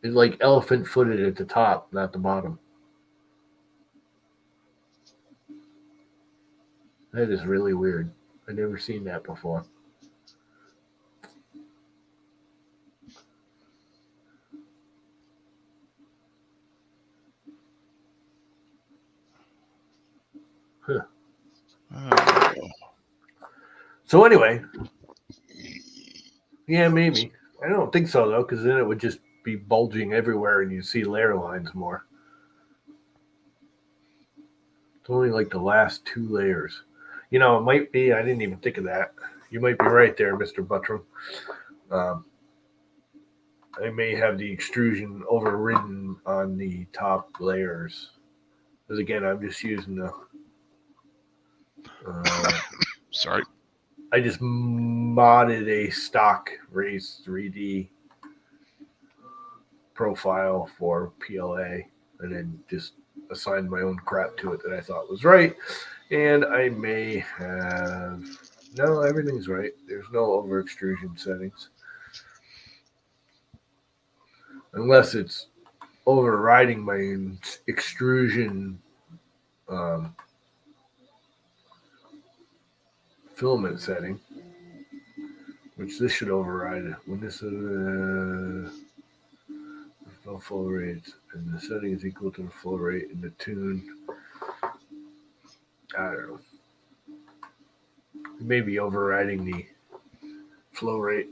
It's like elephant footed at the top, not the bottom. That is really weird. I've never seen that before. Huh. Oh. So anyway, yeah, maybe. I don't think so though, because then it would just be bulging everywhere, and you see layer lines more. It's only like the last two layers. It might be. I didn't even think of that. You might be right there, Mr. Buttram. I may have the extrusion overridden on the top layers. Because again, I'm just using the. Sorry. I just modded a stock Raise 3D profile for PLA and then just assigned my own crap to it that I thought was right. And I may have... No, everything's right. There's no over extrusion settings. Unless it's overriding my extrusion filament setting, which this should override it. When this no flow rates, and the setting is equal to the flow rate in the tune. I don't know. It may be overriding the flow rate.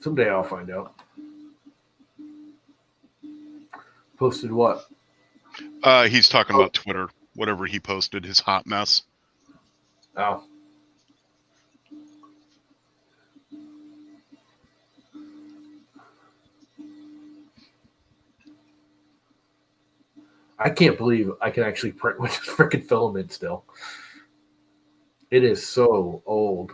Someday I'll find out. Posted what? He's talking about Twitter. Whatever he posted, his hot mess. Oh. I can't believe I can actually print with this freaking filament still. It is so old.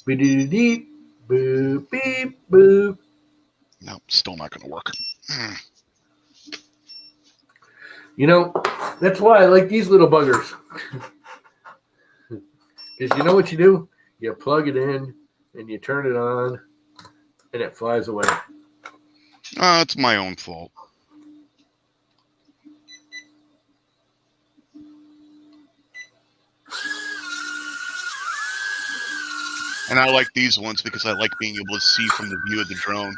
Beep, boop, beep, boop. No, still not going to work. You know, that's why I like these little buggers. Because you know what you do? You plug it in and you turn it on and it flies away. It's my own fault. And I like these ones because I like being able to see from the view of the drone.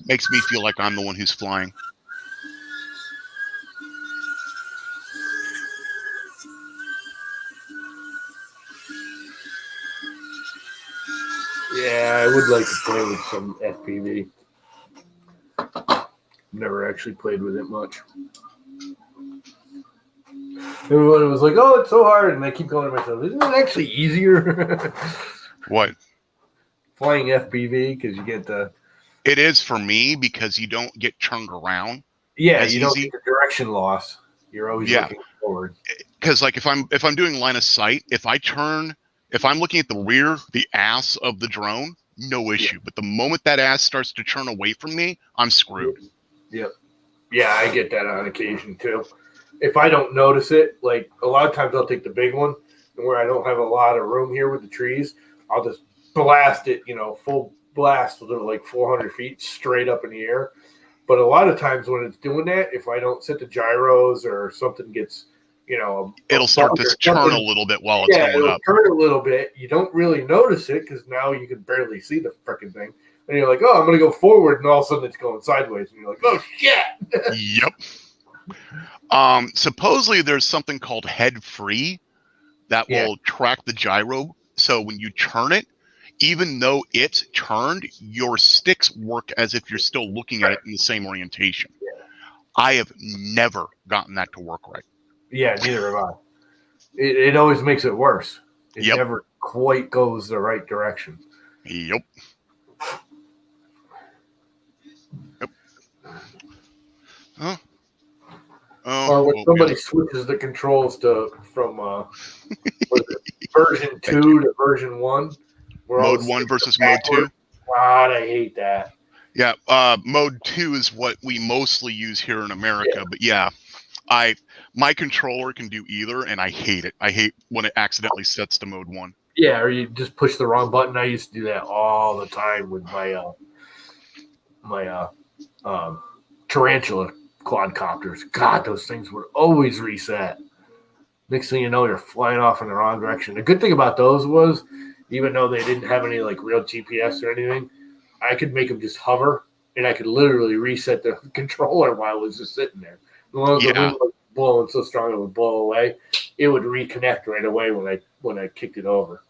Makes me feel like I'm the one who's flying. Yeah, I would like to play with some FPV. Never actually played with it much. Everyone was like, "Oh, it's so hard," and I keep going to myself, "Isn't it actually easier?" What? Flying FPV because you get the. It is for me because you don't get turned around. Yeah, as you don't easy. get the direction loss. You're always looking forward. Because like if I'm doing line of sight, if I'm looking at the rear, the ass of the drone, no issue. Yeah. But the moment that ass starts to turn away from me, I'm screwed. Yep. Yeah, I get that on occasion too. If I don't notice it, like a lot of times I'll take the big one, and where I don't have a lot of room here with the trees, I'll just blast it, full blast with like 400 feet straight up in the air. But a lot of times when it's doing that, if I don't set the gyros or something gets, It'll start to turn a little bit while it's going up. Turn a little bit. You don't really notice it because now you can barely see the freaking thing. And you're like, oh, I'm going to go forward, and all of a sudden it's going sideways. And you're like, oh, shit. Yep. Supposedly there's something called head free that will track the gyro. So when you turn it, even though it's turned, your sticks work as if you're still looking at it in the same orientation. Yeah. I have never gotten that to work right. Yeah, neither have I. It always makes it worse. It Yep. never quite goes the right direction. Yep. Huh? Or when somebody switches the controls from version 2 to version 1. Mode 1 versus mode 2. God, I hate that. Yeah, mode 2 is what we mostly use here in America. But yeah, my controller can do either, and I hate it. I hate when it accidentally sets to mode 1. Yeah, or you just push the wrong button. I used to do that all the time with my tarantula quadcopters. God, those things would always reset. Next thing you know, you're flying off in the wrong direction. The good thing about those was, even though they didn't have any like real GPS or anything, I could make them just hover, and I could literally reset the controller while it was just sitting there. As long as the wind was blowing so strong it would blow away, it would reconnect right away when I kicked it over.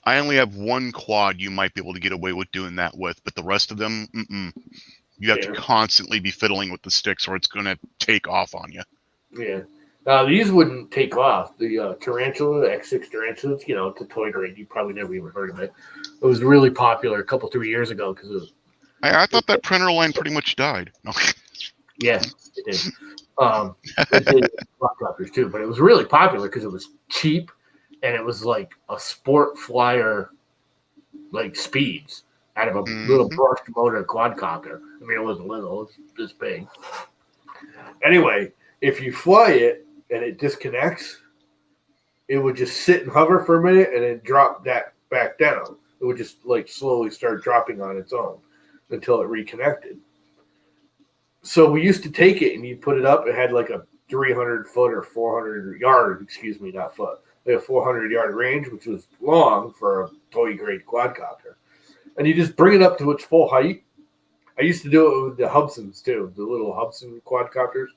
I only have one quad you might be able to get away with doing that with, but the rest of them, you have to constantly be fiddling with the sticks or it's going to take off on you. Yeah. These wouldn't take off. The Tarantula, the X6 Tarantulas, it's a toy grade. You probably never even heard of it. It was really popular a couple, 3 years ago because of. I thought that printer line pretty much died. Yeah, it did. It did quadcopters too, but it was really popular because it was cheap and it was like a sport flyer, like speeds out of a little brushed motor quadcopter. I mean, it wasn't little; it was this big. Anyway, if you fly it and it disconnects, it would just sit and hover for a minute and then drop that back down. It would just like slowly start dropping on its own until it reconnected. So we used to take it and you put it up. It had like a 300 foot or 400 yard, excuse me, not foot, like a 400-yard range, which was long for a toy grade quadcopter. And you just bring it up to its full height. I used to do it with the Hubsons too, the little Hubson quadcopters.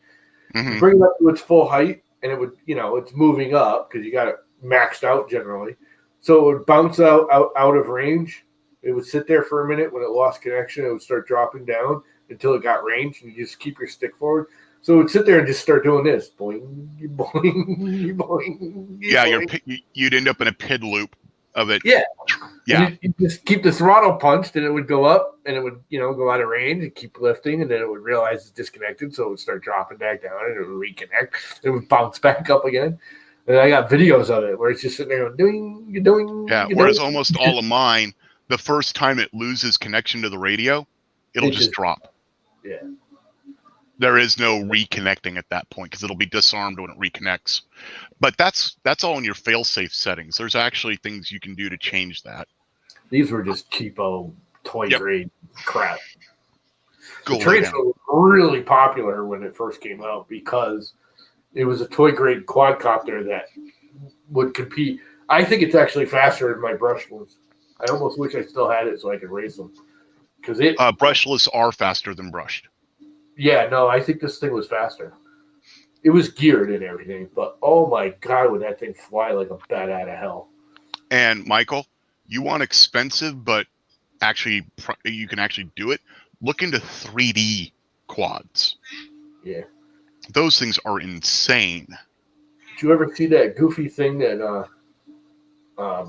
You bring it up to its full height, and it would, it's moving up because you got it maxed out generally. So it would bounce out of range. It would sit there for a minute. When it lost connection, it would start dropping down until it got range, and you just keep your stick forward. So it would sit there and just start doing this. Boing, boing, boing. Yeah, boing. you'd end up in a PID loop of it. Yeah. Yeah. You just keep the throttle punched, and it would go up, and it would, go out of range and keep lifting, and then it would realize it's disconnected, so it would start dropping back down, and it would reconnect. It would bounce back up again. And I got videos of it where it's just sitting there doing. Yeah, whereas almost all of mine, the first time it loses connection to the radio, it'll just drop. Yeah. There is no reconnecting at that point because it'll be disarmed when it reconnects. But that's all in your fail-safe settings. There's actually things you can do to change that. These were just cheapo toy grade crap. The Go Transfer was really popular when it first came out because it was a toy grade quadcopter that would compete. I think it's actually faster than my brushed ones. I almost wish I still had it so I could race them. Because brushless are faster than brushed. Yeah, no, I think this thing was faster. It was geared and everything, but oh my God, would that thing fly like a bat out of hell. And Michael, you want expensive, but actually you can actually do it? Look into 3D quads. Yeah. Those things are insane. Did you ever see that goofy thing that I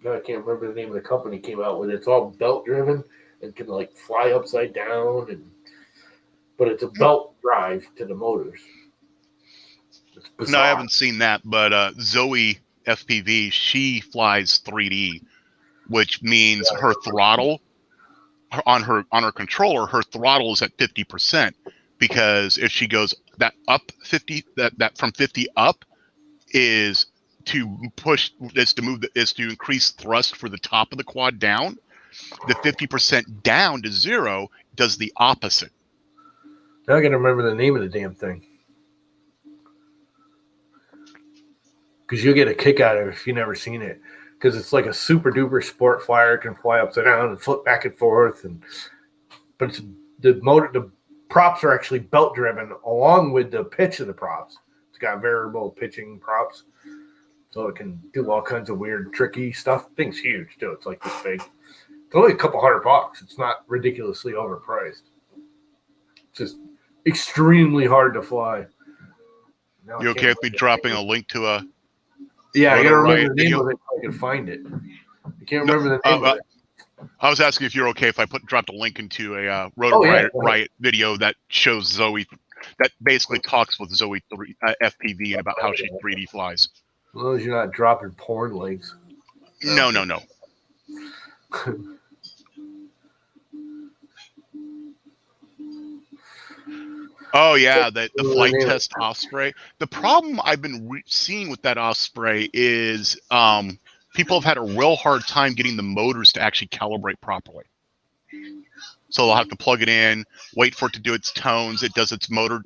can't remember the name of the company came out with? It's all belt driven and can like fly upside down, but it's a belt drive to the motors. It's bizarre. No, I haven't seen that, but Zoe FPV, she flies 3D, which means her throttle on her controller, her throttle is at 50%, because if she goes that up 50, that from 50 up is to increase thrust for the top of the quad down. The 50% down to 0 does the opposite. Now I got to remember the name of the damn thing. Because you'll get a kick out of it if you've never seen it. Because it's like a super duper sport flyer. It can fly upside down and flip back and forth. But it's the props are actually belt driven along with the pitch of the props. It's got variable pitching props. So it can do all kinds of weird, tricky stuff. The thing's huge, too. It's like this big. It's only a couple $100. It's not ridiculously overpriced. It's just extremely hard to fly. You okay with me dropping a link to a... Yeah, I got to remember the name of it so I can find it. I can't remember the name of it. I was asking if you're okay if I dropped a link into a Rotor Riot video that shows Zoe, that basically talks with Zoe FPV and about how she 3D flies. As long as you're not dropping porn links. No. Oh yeah, the flight test Osprey. The problem I've been seeing with that Osprey is people have had a real hard time getting the motors to actually calibrate properly. So they'll have to plug it in, wait for it to do its tones. It does its motor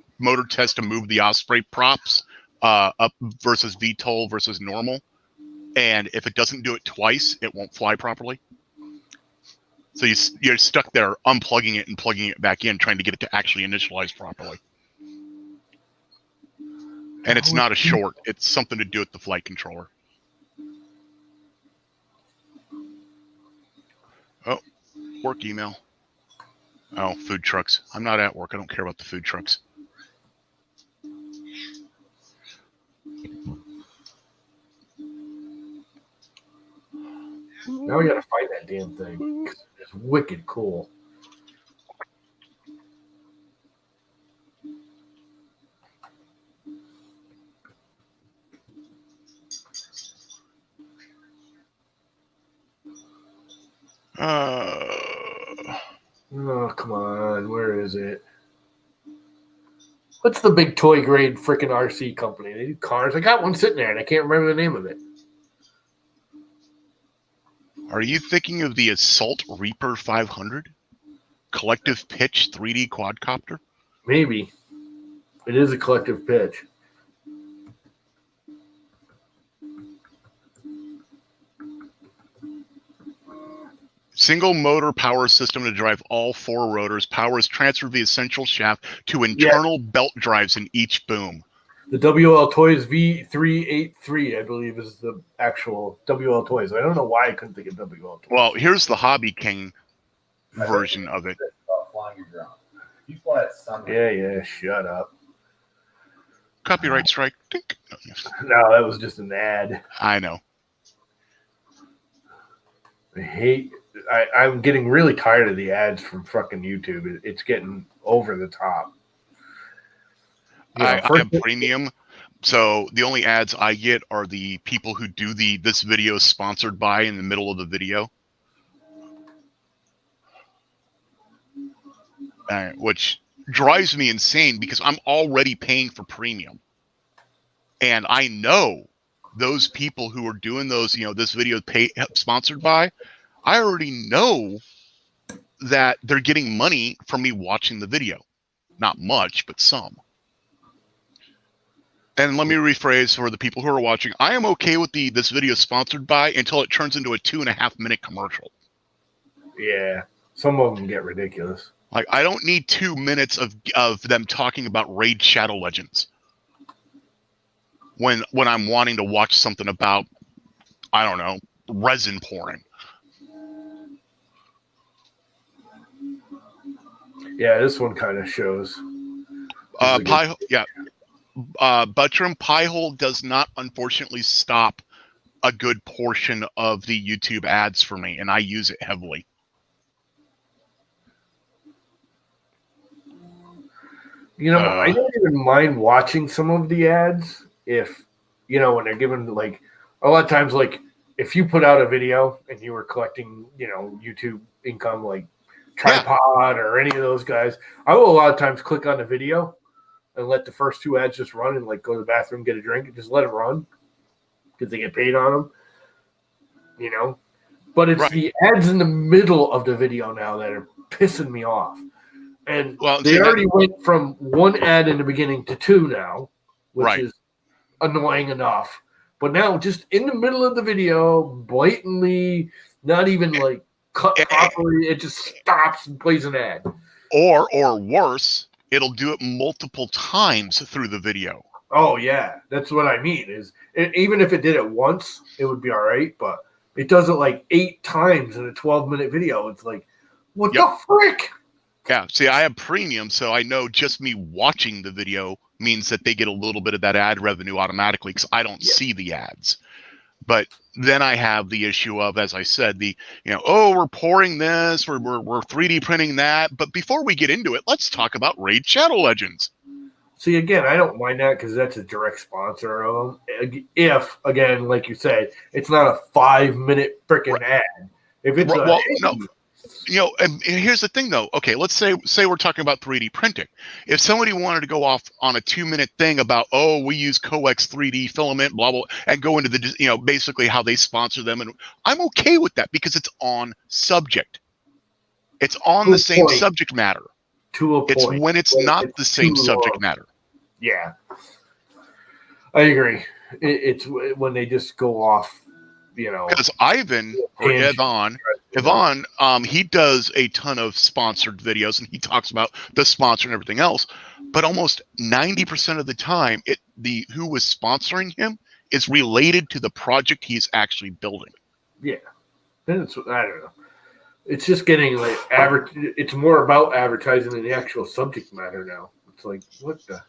test to move the Osprey props up versus VTOL versus normal. And if it doesn't do it twice, it won't fly properly. So you're stuck there unplugging it and plugging it back in, trying to get it to actually initialize properly. And it's not a short. It's something to do with the flight controller. Oh, work email. Oh, food trucks. I'm not at work. I don't care about the food trucks. Now we got to find that damn thing. It's wicked cool. Oh, come on. Where is it? What's the big toy grade freaking RC company? They do cars. I got one sitting there, and I can't remember the name of it. Are you thinking of the Assault Reaper 500? Collective pitch 3D quadcopter? Maybe. It is a collective pitch. Single motor power system to drive all 4 rotors. Power is transferred via central shaft to internal belt drives in each boom. The WL Toys V383, I believe, is the actual WL Toys. I don't know why I couldn't think of WL Toys. Well, here's the Hobby King version of it. Yeah, shut up. Copyright strike. Dink. No, that was just an ad. I know. I'm getting really tired of the ads from fucking YouTube. It's getting over the top. I have premium, so the only ads I get are the people who do this video is sponsored by in the middle of the video. Which drives me insane because I'm already paying for premium. And I know those people who are doing those, this video sponsored by, I already know that they're getting money from me watching the video. Not much, but some. And let me rephrase for the people who are watching. I am okay with this video sponsored by until it turns into a 2.5-minute commercial. Yeah, some of them get ridiculous. Like, I don't need 2 minutes of them talking about Raid Shadow Legends when I'm wanting to watch something about, I don't know, resin pouring. Yeah, this one kind of shows. Buttram Piehole does not, unfortunately, stop a good portion of the YouTube ads for me, and I use it heavily. I don't even mind watching some of the ads if, when they're given, like, a lot of times, like, if you put out a video and you were collecting, YouTube income, like Tripod or any of those guys, I will a lot of times click on the video and let the first 2 ads just run and, like, go to the bathroom, get a drink, and just let it run because they get paid on them, But it's the ads in the middle of the video now that are pissing me off. And they already went from 1 ad in the beginning to 2 now, which is annoying enough. But now, just in the middle of the video, blatantly, not even like cut properly, it just stops and plays an ad. Or worse, it'll do it multiple times through the video. Oh yeah, that's what I mean. Even if it did it once, it would be all right. But it does it like 8 times in a 12-minute video. It's like, what the frick? Yeah, see, I have premium, so I know just me watching the video means that they get a little bit of that ad revenue automatically because I don't see the ads. But then I have the issue of, as I said, we're pouring this, we're 3D printing that. But before we get into it, let's talk about Raid Shadow Legends. See, again, I don't mind that because that's a direct sponsor of them. If, again, like you said, it's not a 5-minute freaking ad. If it's and here's the thing, though. Okay, let's say we're talking about 3D printing. If somebody wanted to go off on a 2-minute thing about, we use Coex 3D filament, blah, blah, and go into the, basically how they sponsor them. And I'm okay with that because it's on subject. It's on the same subject matter. To a point. It's when it's not the same subject matter. Yeah. I agree. It's when they just go off, Because Ivan, or Yvonne, he does a ton of sponsored videos and he talks about the sponsor and everything else. But almost 90% of the time, who was sponsoring him is related to the project he's actually building. Yeah. I don't know. It's just getting like it's more about advertising than the actual subject matter now. It's like, what the?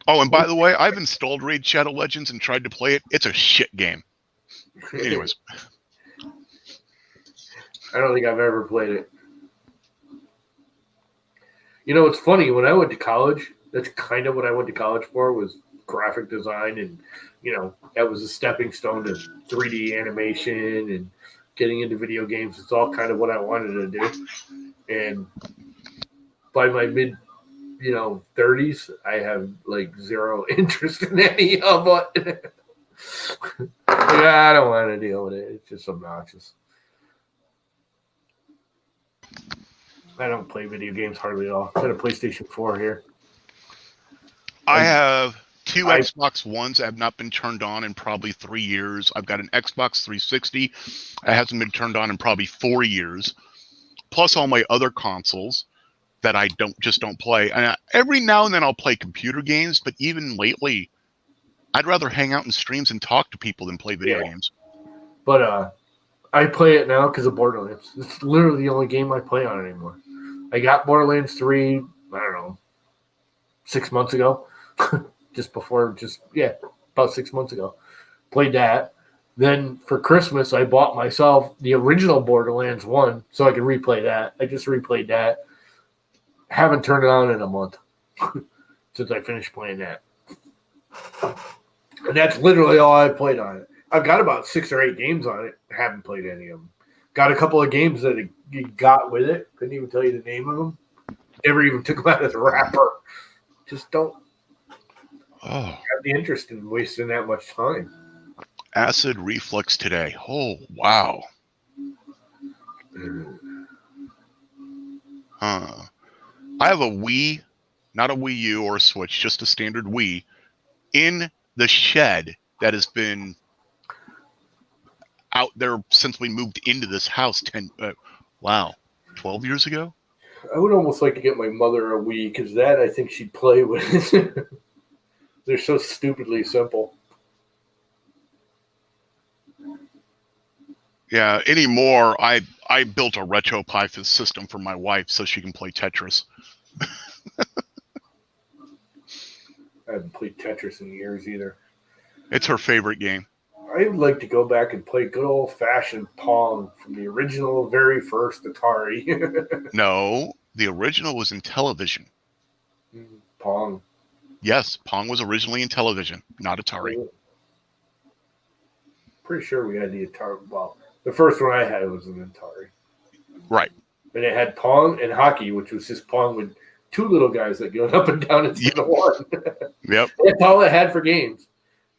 Oh, and by the way, I've installed Raid Shadow Legends and tried to play it. It's a shit game. Anyways. I don't think I've ever played it. It's funny. When I went to college, that's kind of what I went to college for, was graphic design. And, that was a stepping stone to 3D animation and getting into video games. It's all kind of what I wanted to do. And by my mid, 30s, I have like zero interest in any of it. I don't want to deal with it. It's just obnoxious. I don't play video games hardly at all. I've got a PlayStation 4 here. I have two Xbox Ones that have not been turned on in probably 3 years. I've got an Xbox 360 that hasn't been turned on in probably 4 years. Plus all my other consoles that I don't play. And every now and then I'll play computer games, but even lately, I'd rather hang out in streams and talk to people than play video games. But I play it now because of Borderlands. It's literally the only game I play on anymore. I got Borderlands 3, I don't know, 6 months ago. about 6 months ago. Played that. Then for Christmas, I bought myself the original Borderlands 1 so I could replay that. I just replayed that. Haven't turned it on in a month since I finished playing that. And that's literally all I've played on it. I've got about 6 or 8 games on it. Haven't played any of them. Got a couple of games that it got with it. Couldn't even tell you the name of them. Never even took them out as a wrapper. Just don't have the interest in wasting that much time. Acid reflux today. Oh, wow. I have a Wii, not a Wii U or a Switch, just a standard Wii, in the shed that has been out there since we moved into this house 12 years ago. I would almost like to get my mother a Wii because that I think she'd play with. They're so stupidly simple. Yeah, anymore, I built a RetroPie system for my wife so she can play Tetris. I haven't played Tetris in years either. It's her favorite game. I would like to go back and play good old-fashioned Pong from the original, very first Atari. No, the original was in television. Pong. Yes, Pong was originally in television, not Atari. Pretty sure we had the Atari. Well, the first one I had was an Atari. Right. And it had Pong and hockey, which was just Pong with 2 little guys that go up and down instead of one. Yep. That's all it had for games.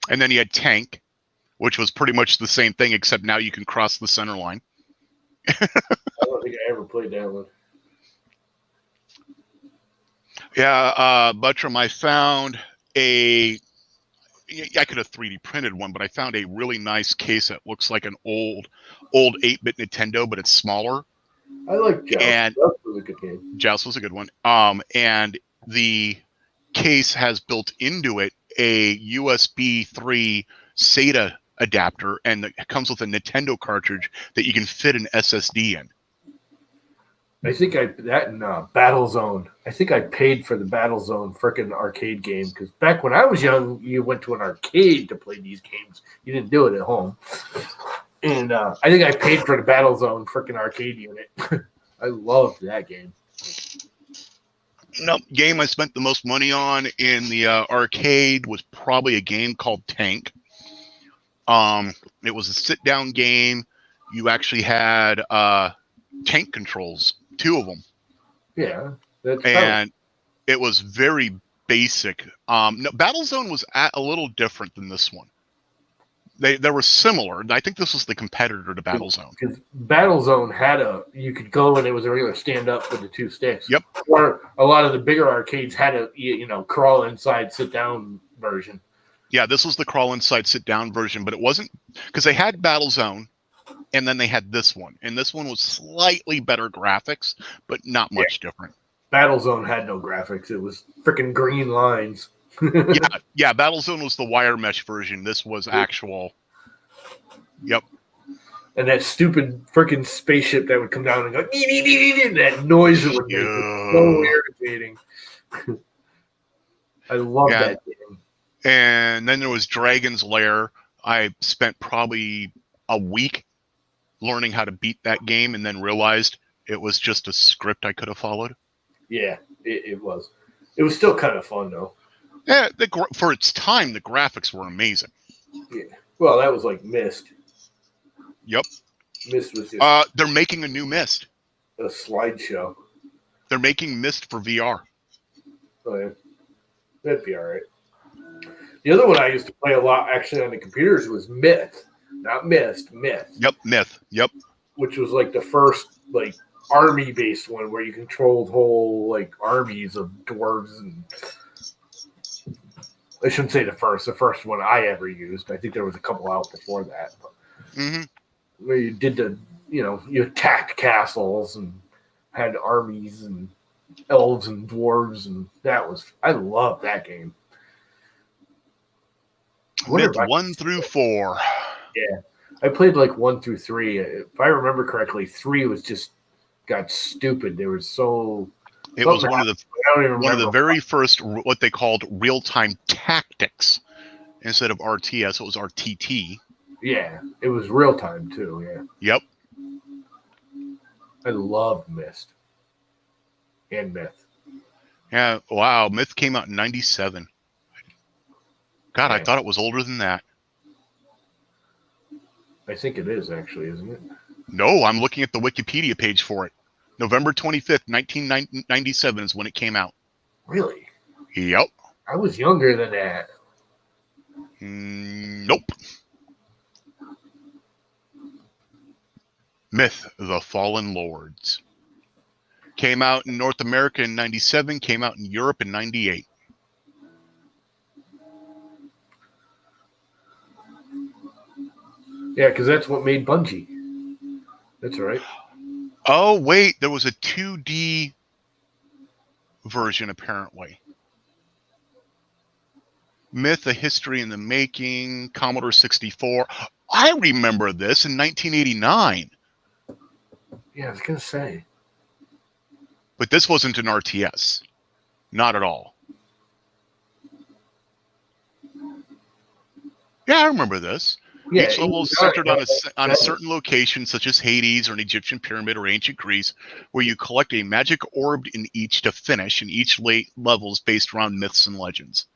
And then you had Tank, which was pretty much the same thing, except now you can cross the center line. I don't think I ever played that one. Yeah, Buttram, I found I could have 3D printed one, but I found a really nice case that looks like an old 8-bit Nintendo, but it's smaller. I like Joust. And Joust was a good game. Joust was a good one. And the case has built into it a USB 3 SATA adapter, and it comes with a Nintendo cartridge that you can fit an SSD in. I think that in Battlezone. I think I paid for the Battlezone frickin' arcade game because back when I was young, you went to an arcade to play these games. You didn't do it at home. And I think I paid for the Battlezone frickin' arcade unit. I loved that game. No, game I spent the most money on in the arcade was probably a game called Tank. It was a sit-down game. You actually had tank controls, 2 of them. Yeah. And it was very basic. No, Battlezone was a little different than this one. They were similar. I think this was the competitor to Battlezone. Because Battlezone had you could go and it was a regular stand up with the 2 sticks. Yep. Or a lot of the bigger arcades had a crawl inside, sit down version. Yeah, this was the crawl inside, sit down version, but it wasn't because they had Battlezone, and then they had this one, and this one was slightly better graphics, but not much different. Battlezone had no graphics; it was freaking green lines. yeah. Battlezone was the wire mesh version. This was actual. Yep. And that stupid freaking spaceship that would come down and go, and that noise it would make was so irritating. I love that game. And then there was Dragon's Lair. I spent probably a week learning how to beat that game and then realized it was just a script I could have followed. Yeah, it was. It was still kind of fun, though. Yeah, for its time, the graphics were amazing. Yeah. Well, that was like Myst. Yep. Myst was just They're making a new Myst. a slideshow. They're making Myst for VR. Oh, yeah. That'd be all right. The other one I used to play a lot actually on the computers was Myth, not Myst, Myth. Yep, Myth. Yep. Which was like the first like army-based one where you controlled whole like armies of dwarves and. I shouldn't say the first one I ever used. I think there was a couple out before that. But where you did you attacked castles and had armies and elves and dwarves, and I love that game. Myth 1 through 4. Yeah. I played like 1 through 3. If I remember correctly, 3 got stupid. There was so. It was one of the very first what they called real-time tactics instead of RTS. It was RTT. Yeah, it was real time too. Yeah. Yep. I loved Myst and Myth. Yeah. Wow. Myth came out in '97. God, I thought it was older than that. I think it is actually, isn't it? No, I'm looking at the Wikipedia page for it. November 25th, 1997 is when it came out. Really? Yep. I was younger than that. Nope. Myth, The Fallen Lords. Came out in North America in 97, came out in Europe in 98. Yeah, because that's what made Bungie. That's right. Oh, wait, there was a 2D version, apparently. Myth, A History in the Making, Commodore 64. I remember this in 1989. Yeah, I was going to say. But this wasn't an RTS. Not at all. Yeah, I remember this. Yeah, each level is centered on a certain location, such as Hades or an Egyptian pyramid or ancient Greece, where you collect a magic orb in each to finish, and each level is based around myths and legends.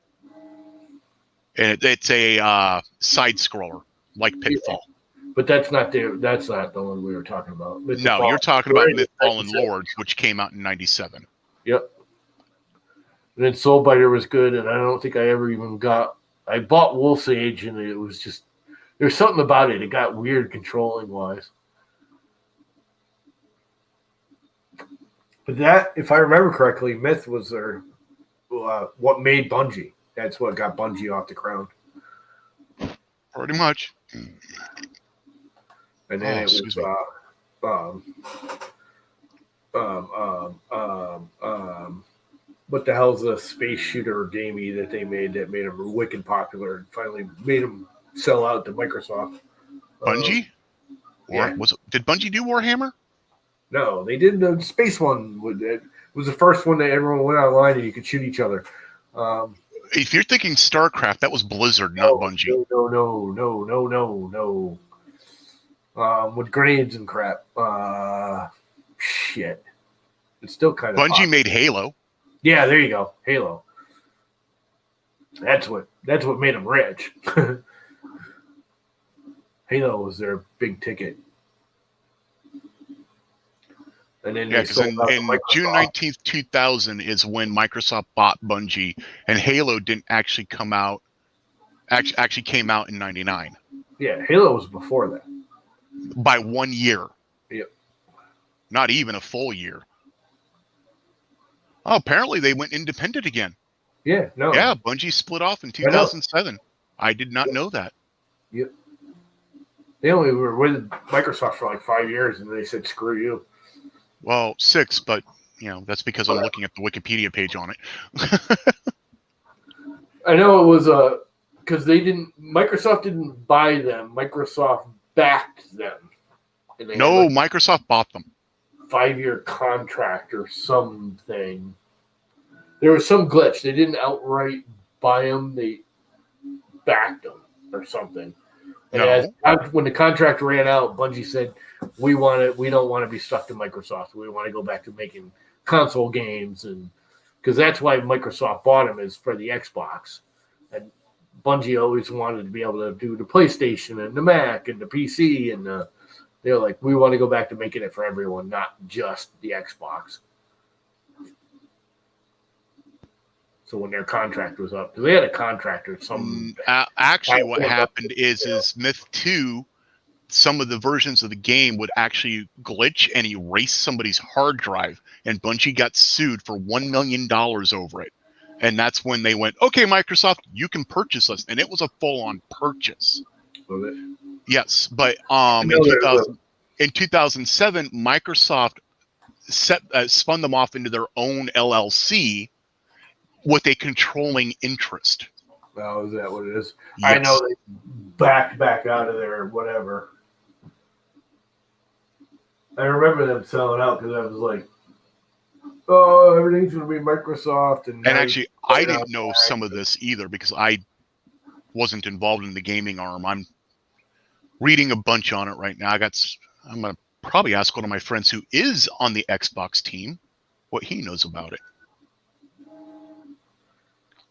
And it's a side scroller like Pitfall. Yeah, but that's not the one we were talking about. No, you're talking about Myth Fallen Lords, which came out in '97. Yep. And then Soulbiter was good, and I don't think I ever even got. I bought Wolf's Age, and it was just. There's something about it. It got weird controlling wise. But that, if I remember correctly, Myth was their what made Bungie. That's what got Bungie off the ground. Pretty much. And then it was what the hell's the space shooter gamey that they made that made them wicked popular and finally made them sell out to Microsoft. Bungie? Yeah. Did Bungie do Warhammer? No, they did the space one. It was the first one that everyone went online and you could shoot each other. If you're thinking StarCraft, that was Blizzard, not Bungie. No. With grenades and crap. Shit. It's still kind of Bungie hot. made Halo. Yeah, there you go. Halo. That's what made them rich. Halo was their big ticket. And then because in June 19th, 2000 is when Microsoft bought Bungie, and Halo didn't actually come out. Actually came out in '99. Yeah, Halo was before that. By 1 year. Yep. Not even a full year. Oh, apparently they went independent again. Yeah, no. Yeah, Bungie split off in 2007. I did not know that. Yep. They only were with Microsoft for like 5 years, and they said, screw you. Well, 6, but, that's because I'm looking at the Wikipedia page on it. I know it was because Microsoft didn't buy them. Microsoft backed them. And no, Microsoft bought them. 5-year contract or something. There was some glitch. They didn't outright buy them. They backed them or something. And when the contract ran out, Bungie said, we don't want to be stuck to Microsoft. We want to go back to making console games. And because that's why Microsoft bought them, is for the Xbox. And Bungie always wanted to be able to do the PlayStation and the Mac and the PC and the They're like, we want to go back to making it for everyone, not just the Xbox. So when their contract was up, because they had a contract or some. Actually, what happened is Myth 2, some of the versions of the game would actually glitch and erase somebody's hard drive, and Bungie got sued for $1 million over it. And that's when they went, okay, Microsoft, you can purchase us. And it was a full-on purchase. Was it? Yes, but in 2007, Microsoft spun them off into their own LLC with a controlling interest. Oh, is that what it is? Yes. I know they back out of there, whatever. I remember them selling out because I was like, oh, everything's going to be Microsoft. And actually, I didn't know some of this either because I wasn't involved in the gaming arm. I'm reading a bunch on it right now. I'm going to probably ask one of my friends who is on the Xbox team what he knows about it.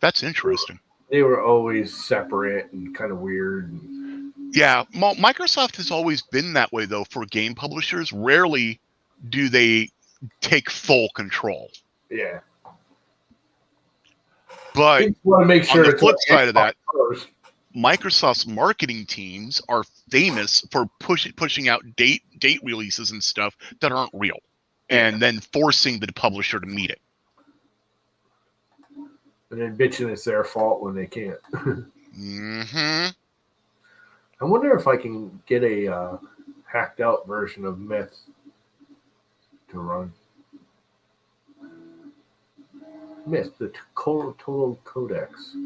That's interesting. They were always separate and kind of weird. Yeah, Microsoft has always been that way, though, for game publishers. Rarely do they take full control. Yeah. But want to make sure on the flip side of that, first. Microsoft's marketing teams are famous for pushing out date releases and stuff that aren't real, and then forcing the publisher to meet it. And then bitching it's their fault when they can't. Mm-hmm. I wonder if I can get a hacked out version of Myth to run. Myth, the total codex.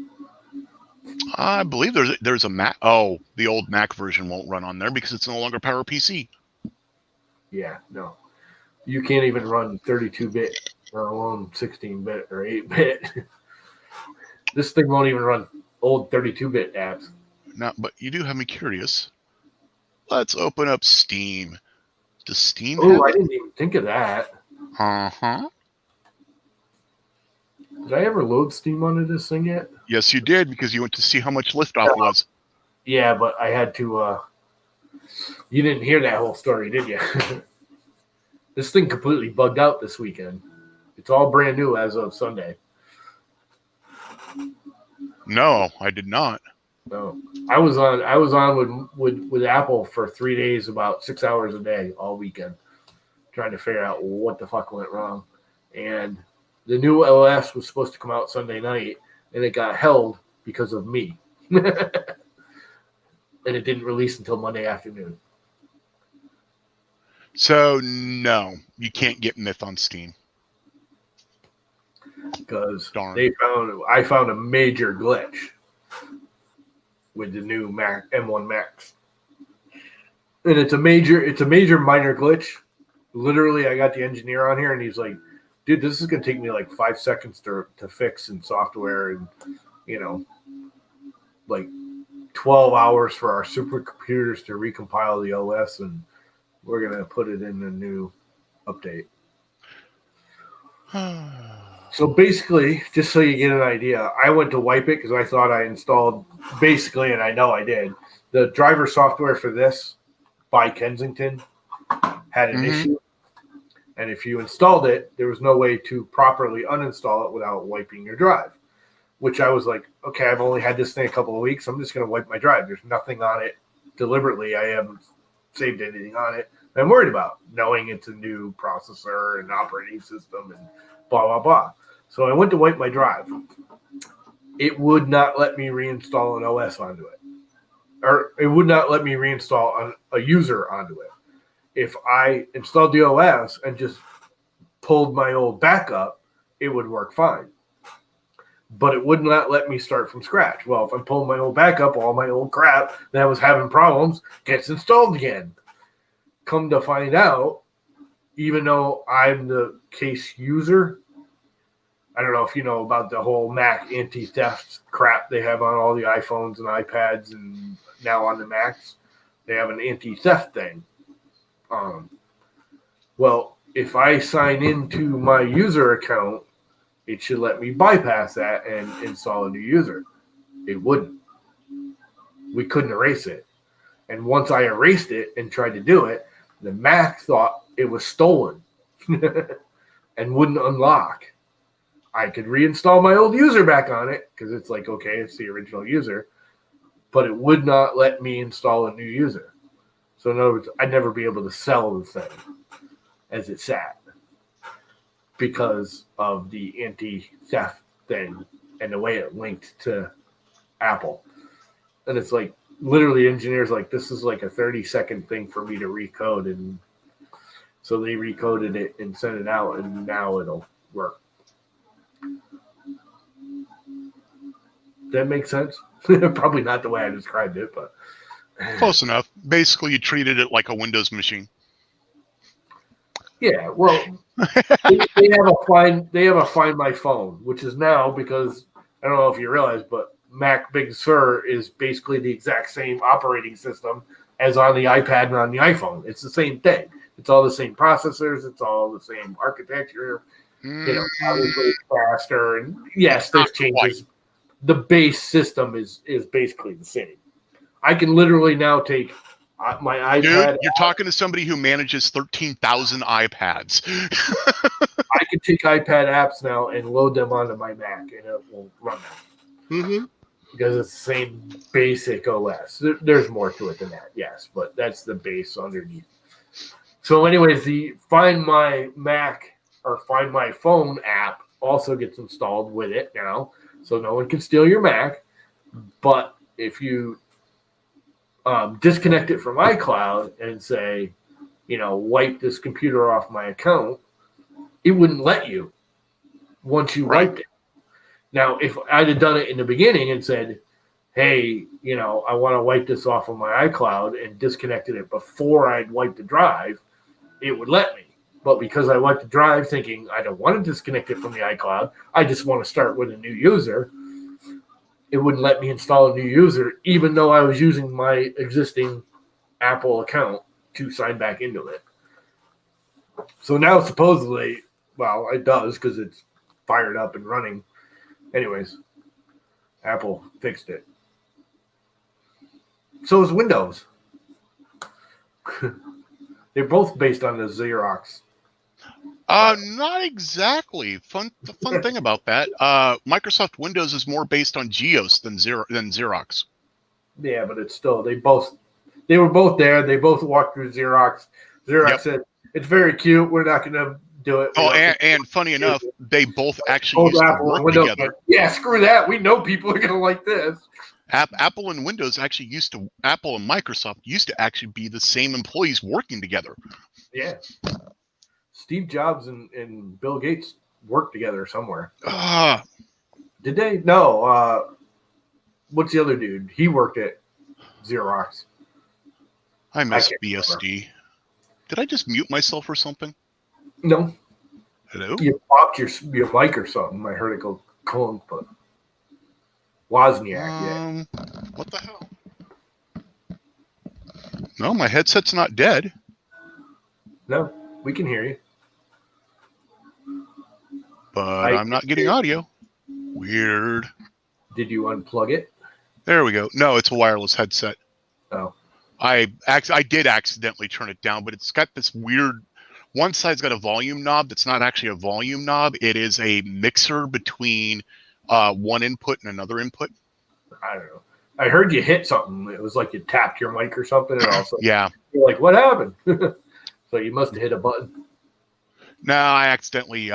I believe there's a Mac. Oh, the old Mac version won't run on there because it's no longer PowerPC. Yeah, no. You can't even run 32-bit, let alone 16-bit or 8-bit. This thing won't even run old 32-bit apps. Now, but you do have me curious. Let's open up Steam. Does Steam have I didn't even think of that. Uh-huh. Did I ever load Steam onto this thing yet? Yes, you did, because you went to see how much liftoff was. Yeah, but I had to... you didn't hear that whole story, did you? This thing completely bugged out this weekend. It's all brand new as of Sunday. No, I did not. No, I was on with Apple for 3 days, about 6 hours a day, all weekend, trying to figure out what the fuck went wrong. And the new OS was supposed to come out Sunday night, and it got held because of me. And it didn't release until Monday afternoon. So, no, you can't get Myth on Steam. Because I found a major glitch with the new Mac M1 Max. And it's a major minor glitch. Literally, I got the engineer on here and he's like, dude, this is going to take me like 5 seconds to fix in software and, like 12 hours for our supercomputers to recompile the OS, and we're going to put it in a new update. So basically, just so you get an idea, I went to wipe it because I thought I installed, basically, and I know I did, the driver software for this by Kensington had an issue. And if you installed it, there was no way to properly uninstall it without wiping your drive, which I was like, okay, I've only had this thing a couple of weeks. I'm just going to wipe my drive. There's nothing on it deliberately. I haven't saved anything on it that I'm worried about, knowing it's a new processor and operating system and blah, blah, blah. So I went to wipe my drive. It would not let me reinstall an OS onto it. Or it would not let me reinstall a user onto it. If I installed the OS and just pulled my old backup, it would work fine. But it would not let me start from scratch. Well, if I'm pulling my old backup, all my old crap that was having problems gets installed again. Come to find out, even though I'm the case user, I don't know if you know about the whole Mac anti-theft crap they have on all the iPhones and iPads and now on the Macs. They have an anti-theft thing. Well, if I sign into my user account, it should let me bypass that and install a new user. It wouldn't. We couldn't erase it. And once I erased it and tried to do it, The Mac thought it was stolen and wouldn't unlock. I could reinstall my old user back on it because it's like, okay, it's the original user, but it would not let me install a new user. So in other words, I'd never be able to sell the thing as it sat because of the anti-theft thing and the way it linked to Apple. And it's like, literally engineers like, this is like a 30-second thing for me to recode. And so they recoded it and sent it out, and now it'll work. Does that make sense? Probably not the way I described it, but Close enough. Basically, you treated it like a Windows machine. yeah. Well, they have a Find My Phone, which is now, because I don't know if you realize, but Mac Big Sur is basically the exact same operating system as on the iPad and on the iPhone. It's the same thing. It's all the same processors. It's all the same architecture. Obviously it's faster. And yes, there's changes. The base system is basically the same. I can literally now take my iPad. Dude, you're talking to somebody who manages 13,000 iPads. I can take iPad apps now and load them onto my Mac, and it will run them. Because it's the same basic OS. There's more to it than that, yes, but that's the base underneath. So anyways, the Find My Mac or Find My Phone app also gets installed with it now, so no one can steal your Mac. But if you disconnect it from iCloud and say, wipe this computer off my account, it wouldn't let you once you wiped it. Now, if I'd have done it in the beginning and said, hey, I want to wipe this off of my iCloud and disconnected it before I'd wipe the drive, it would let me. But because I wiped the drive thinking I don't want to disconnect it from the iCloud, I just want to start with a new user, it wouldn't let me install a new user, even though I was using my existing Apple account to sign back into it. So now supposedly, well, it does because it's fired up and running. Anyways, Apple fixed it. So is Windows. They're both based on the Xerox. Not exactly. The fun thing about that, Microsoft Windows is more based on Geos than Xerox. Yeah, but it's still they were both there. They both walked through Xerox. Xerox said it's very cute. We're not going to do it. Oh, and funny enough, they both actually used to work together. Yeah, screw that. We know people are going to like this. Apple and Windows actually Apple and Microsoft used to actually be the same employees working together. Yeah. Steve Jobs and Bill Gates worked together somewhere. Did they? No. What's the other dude? He worked at Xerox. I miss BSD. Did I just mute myself or something? No. Hello? You popped your mic or something. I heard it go clunk, but Wozniak, What the hell? No, my headset's not dead. No, we can hear you. But I'm not getting audio. Weird. Did you unplug it? There we go. No, it's a wireless headset. Oh. I did accidentally turn it down, but it's got this weird... One side's got a volume knob that's not actually a volume knob. It is a mixer between one input and another input. I don't know. I heard you hit something. It was like you tapped your mic or something. And also, yeah. You're like, what happened? So you must have hit a button. No, I accidentally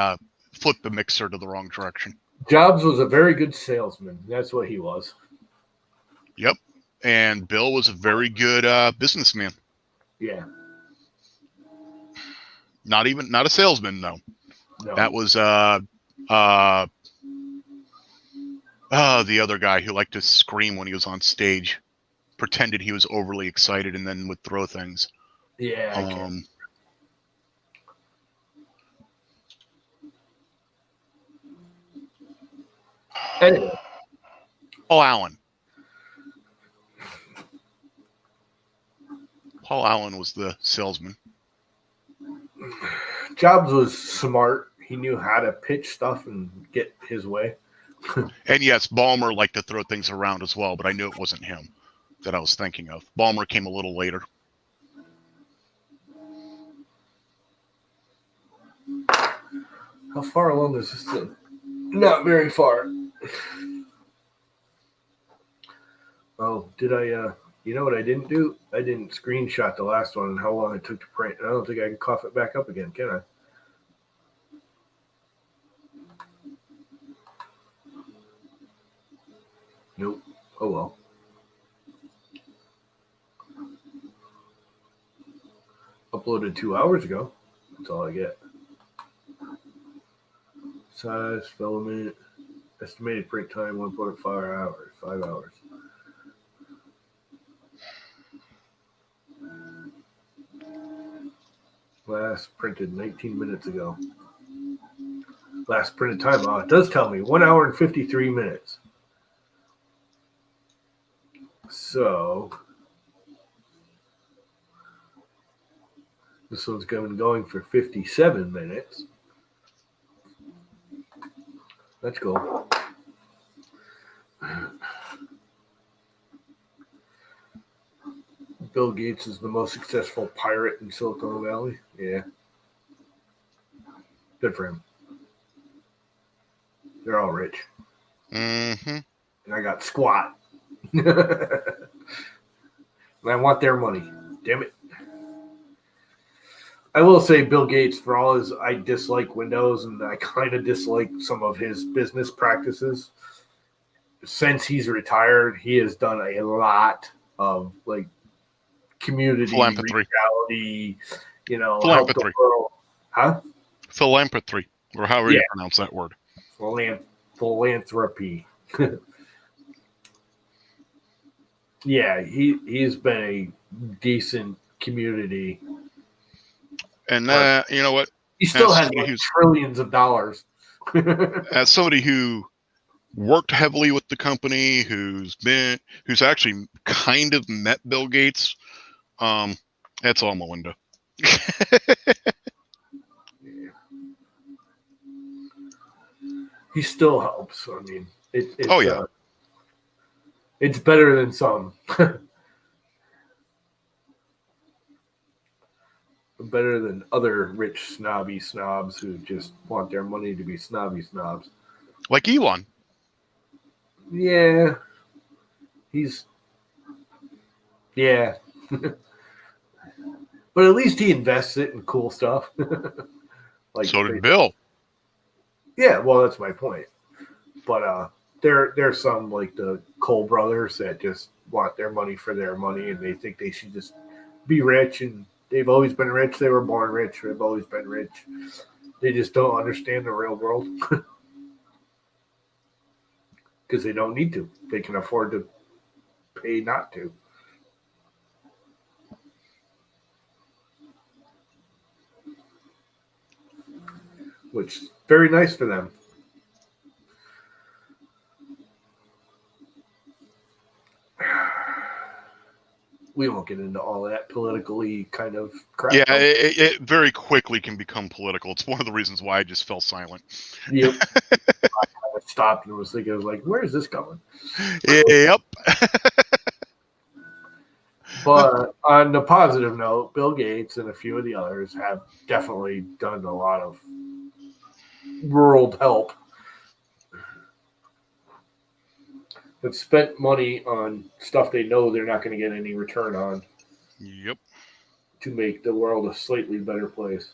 flipped the mixer to the wrong direction. Jobs was a very good salesman. That's what he was. Yep. And Bill was a very good businessman. Yeah. Not a salesman, though. No. That was the other guy who liked to scream when he was on stage, pretended he was overly excited and then would throw things. Yeah. Anyway. Paul Allen was the salesman. Jobs was smart. He knew how to pitch stuff and get his way. And yes, Ballmer liked to throw things around as well, but I knew it wasn't him that I was thinking of. Ballmer came a little later. How far along is this thing? Not very far. Oh, did I, you know what I didn't do? I didn't screenshot the last one and how long it took to print. I don't think I can cough it back up again, can I? Nope. Oh well. Uploaded 2 hours ago. That's all I get. Size, filament, estimated print time 1.5 hours, 5 hours. Last printed 19 minutes ago. Last printed time. Oh, it does tell me 1 hour and 53 minutes. So this one's going for 57 minutes. Let's go. Bill Gates is the most successful pirate in Silicon Valley. Yeah. Good for him. They're all rich. Mm-hmm. And I got squat. And I want their money. Damn it. I will say Bill Gates, for all his, I dislike Windows and I kind of dislike some of his business practices. Since he's retired, he has done a lot of like community reality, you know, help the world. Huh? Philanthropy, or however you pronounce that word. Philanthropy. Yeah, he's been a decent community. And you know what? He still has like trillions of dollars. As somebody who worked heavily with the company, who's actually kind of met Bill Gates, that's all in the window. He still helps. I mean, it's it's better than some. Better than other rich snobby snobs who just want their money to be snobby snobs. Like Elon. Yeah. Yeah. But at least he invests it in cool stuff. Like so did Bill. Yeah, well, that's my point. But there's some like the Cole brothers that just want their money for their money, and they think they should just be rich, and they've always been rich. They were born rich. They've always been rich. They just don't understand the real world because they don't need to. They can afford to pay not to. Which is very nice for them. We won't get into all that politically kind of crap. Yeah, it very quickly can become political. It's one of the reasons why I just fell silent. Yep. I stopped and was thinking, I was like, where is this going? Yep. But on the positive note, Bill Gates and a few of the others have definitely done a lot of world help. They've spent money on stuff they know they're not going to get any return on. Yep. To make the world a slightly better place.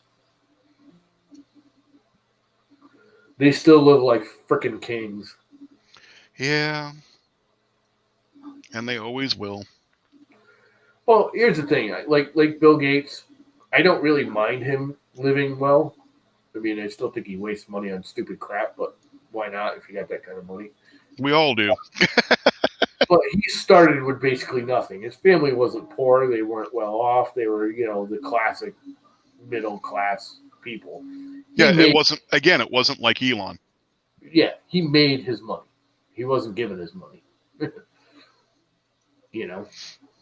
They still live like frickin' kings. Yeah. And they always will. Well, here's the thing. Like Bill Gates, I don't really mind him living well. I mean, I still think he wastes money on stupid crap, but why not if you got that kind of money? We all do. But he started with basically nothing. His family wasn't poor. They weren't well off. They were, the classic middle class people. It wasn't like Elon. Yeah, he made his money. He wasn't given his money.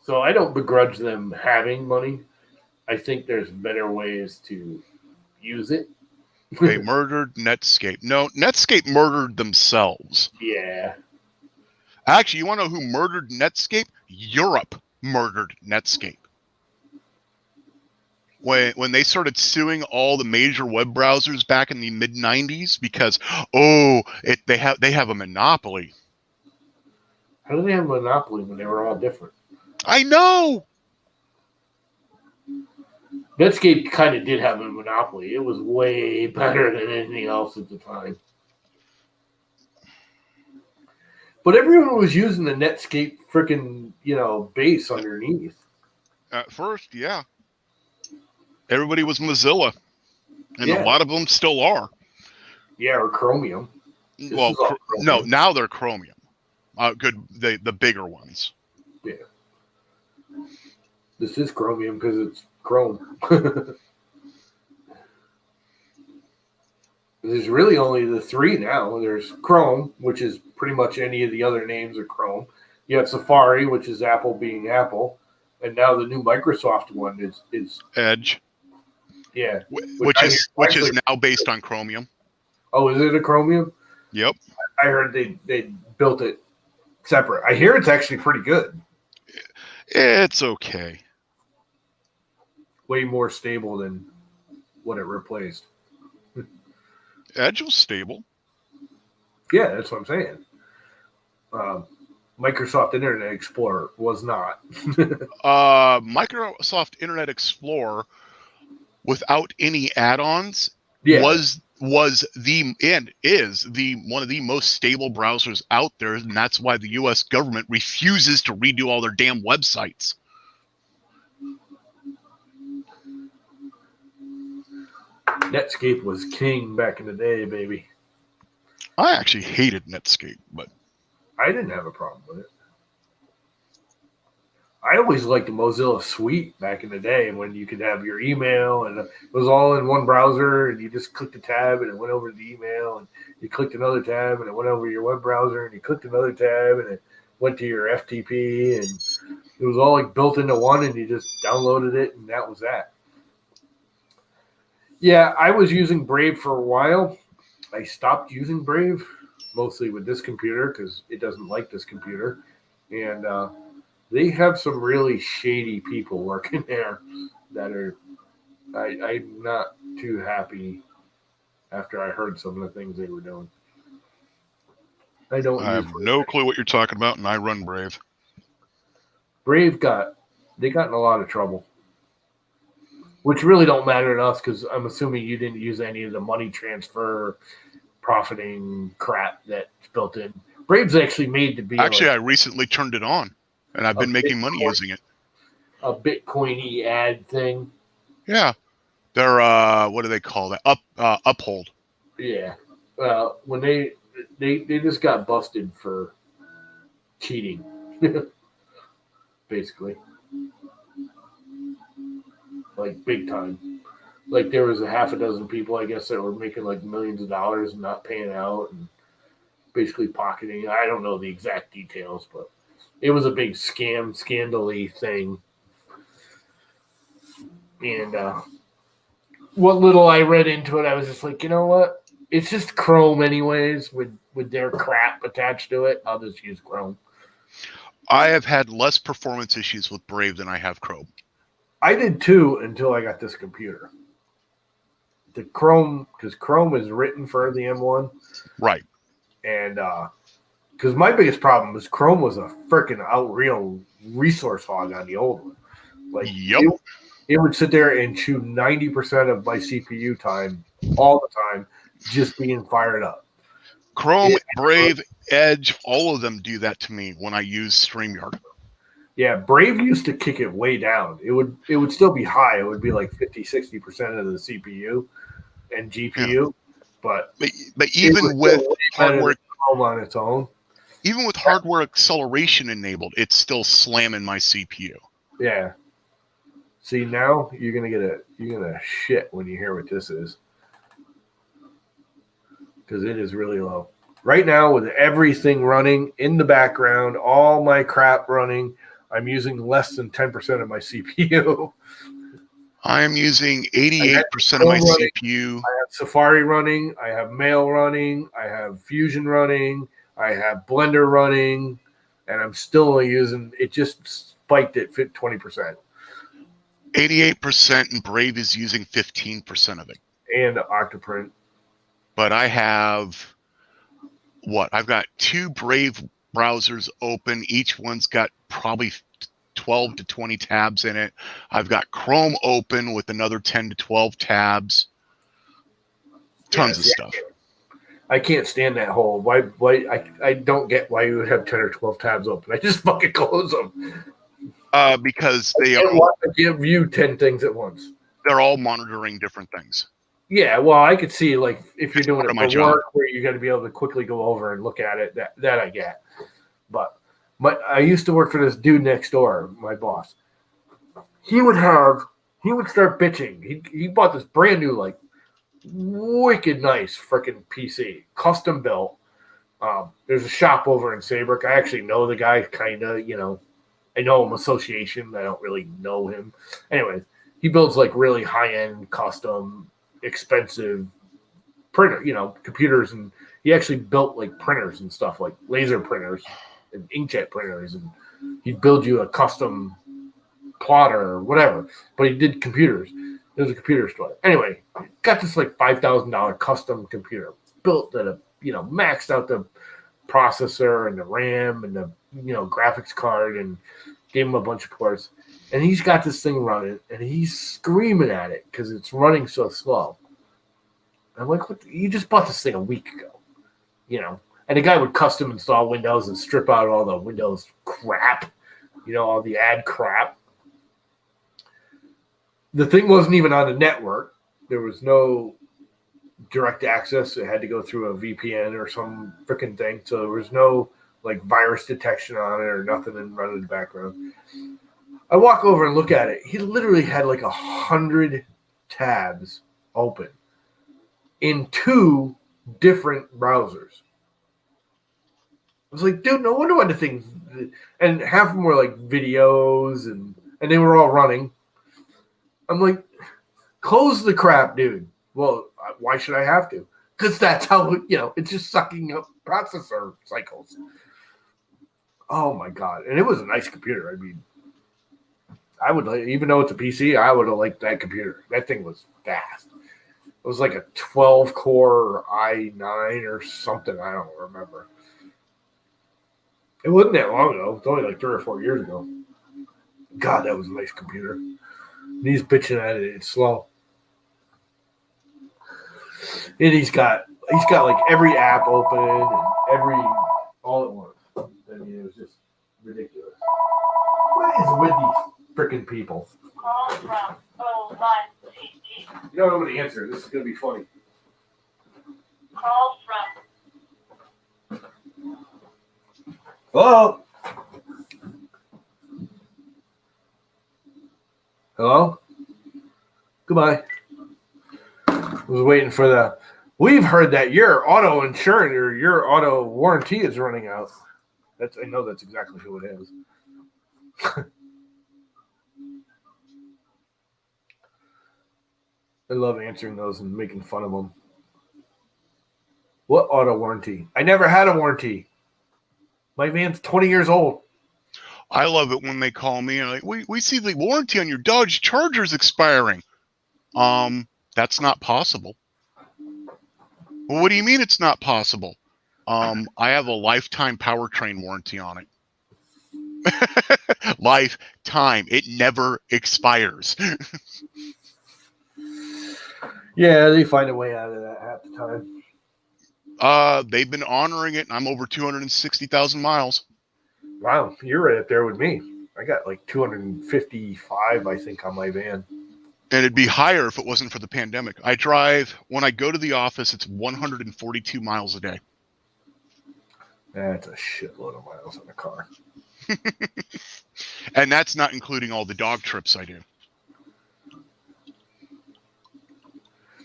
So I don't begrudge them having money. I think there's better ways to use it. They murdered Netscape. No, Netscape murdered themselves. Yeah. Actually, you want to know who murdered Netscape? Europe murdered Netscape. when they started suing all the major web browsers back in the mid '90s because they have a monopoly. How do they have a monopoly when they were all different? I know. Netscape kind of did have a monopoly. It was way better than anything else at the time. But everyone was using the Netscape freaking, base underneath. At first, yeah. Everybody was Mozilla, and Yeah. a lot of them still are. Yeah, or Chromium. Well, no, now they're Chromium. The bigger ones. Yeah. This is Chromium because it's Chrome. There's really only the three now. There's Chrome, which is pretty much any of the other names of Chrome. You have Safari, which is Apple being Apple. And now the new Microsoft one is Edge. Yeah. Which is now based on Chromium. Oh, is it a Chromium? Yep. I heard they built it separate. I hear it's actually pretty good. It's okay. Way more stable than what it replaced. Edge was stable. Yeah, that's what I'm saying. Microsoft Internet Explorer was not. Microsoft Internet Explorer, without any add-ons, was the and is the one of the most stable browsers out there, and that's why the U.S. government refuses to redo all their damn websites. Netscape was king back in the day, baby. I actually hated Netscape, but I didn't have a problem with it. I always liked the Mozilla Suite back in the day when you could have your email and it was all in one browser and you just clicked a tab and it went over to the email and you clicked another tab and it went over to your web browser and you clicked another tab and it went to your FTP and it was all like built into one and you just downloaded it and that was that. Yeah, I was using Brave for a while. I stopped using Brave, mostly with this computer because it doesn't like this computer. And they have some really shady people working there that are I'm not too happy after I heard some of the things they were doing. I have no clue what you're talking about, and I run Brave. Brave got in a lot of trouble. Which really don't matter to us because I'm assuming you didn't use any of the money transfer profiting crap that's built in. Brave's actually made to be. Actually, I recently turned it on, and I've been making money using it. A Bitcoin-y ad thing. Yeah, they're what do they call that? Uphold. Yeah, when they just got busted for cheating, basically. Like big time. Like there was a half a dozen people, I guess, that were making like millions of dollars and not paying out and basically pocketing. I don't know the exact details, but it was a big scandal-y thing. And what little I read into it, I was just like, you know what? It's just Chrome anyways with their crap attached to it. I'll just use Chrome. I have had less performance issues with Brave than I have Chrome. I did too until I got this computer. The Chrome, because Chrome is written for the M1. Right. And because my biggest problem was Chrome was a freaking real resource hog on the old one. Like, yep. It would sit there and chew 90% of my CPU time all the time just being fired up. Chrome, Brave, Edge, all of them do that to me when I use StreamYard. Yeah, Brave used to kick it way down. It would still be high. It would be like 50-60% of the CPU and GPU. Yeah. But even with hardware on its own. Even with hardware acceleration enabled, it's still slamming my CPU. Yeah. See, now you're gonna shit when you hear what this is. Because it is really low. Right now, with everything running in the background, all my crap running, I'm using less than 10% of my CPU. I am using 88% of my CPU. I have Safari running. I have Mail running. I have Fusion running. I have Blender running. And I'm still only using – it just spiked at 20%. 88%, and Brave is using 15% of it. And Octoprint. But I have I've got 2 Brave browsers open. Each one's got probably 12 to 20 tabs in it. I've got Chrome open with another 10 to 12 tabs. Tons of stuff. I can't stand that whole why I don't get why you would have 10 or 12 tabs open. I just fucking close them. Because they give you 10 things at once. They're all monitoring different things. Yeah, well, I could see like if you're doing it my for job. work where you got to be able to quickly go over and look at it. That I get. But I used to work for this dude next door, my boss. He would start bitching. He bought this brand new like wicked nice freaking PC, custom built. There's a shop over in Saybrook. I actually know the guy, kind of, I know him association. I don't really know him. Anyways, he builds like really high-end, custom, expensive printer, computers, and he actually built like printers and stuff, like laser printers and inkjet printers, and he'd build you a custom plotter or whatever. But he did computers. It was a computer store. Anyway, got this like $5,000 custom computer built that maxed out the processor and the RAM and the graphics card, and gave him a bunch of parts. And he's got this thing running, and he's screaming at it because it's running so slow. I'm like, what? You just bought this thing a week ago, And the guy would custom install Windows and strip out all the Windows crap, all the ad crap. The thing wasn't even on the network. There was no direct access. It had to go through a VPN or some freaking thing. So there was no like virus detection on it or nothing and run in the background. I walk over and look at it. He literally had like 100 tabs open in 2 different browsers. I was like, dude, no wonder why the things, and half of them were like videos and they were all running. I'm like, close the crap, dude. Well, why should I have to? Because that's how, it's just sucking up processor cycles. Oh my God. And it was a nice computer. I mean, I would like, even though it's a PC, I would have liked that computer. That thing was fast. It was like a 12-core i9 or something. I don't remember. It wasn't that long ago. It's only like 3 or 4 years ago. God, that was a nice computer. And he's bitching at it. It's slow. And he's got like every app open and all at once. I mean, it was just ridiculous. What is with these freaking people? Call from 016. You don't know the answer. This is going to be funny. Call from. Hello? Hello? Goodbye. I was waiting for the... We've heard that your auto insurance or your auto warranty is running out. I know that's exactly who it is. I love answering those and making fun of them. What auto warranty? I never had a warranty. My van's 20 years old. I love it when they call me and like, we see the warranty on your Dodge Charger's expiring. That's not possible. Well, what do you mean it's not possible? I have a lifetime powertrain warranty on it. Lifetime. It never expires. Yeah, they find a way out of that half the time. They've been honoring it, and I'm over 260,000 miles. Wow, you're right up there with me. I got like 255, I think, on my van. And it'd be higher if it wasn't for the pandemic. I drive, when I go to the office, it's 142 miles a day. That's a shitload of miles in the car. And that's not including all the dog trips I do.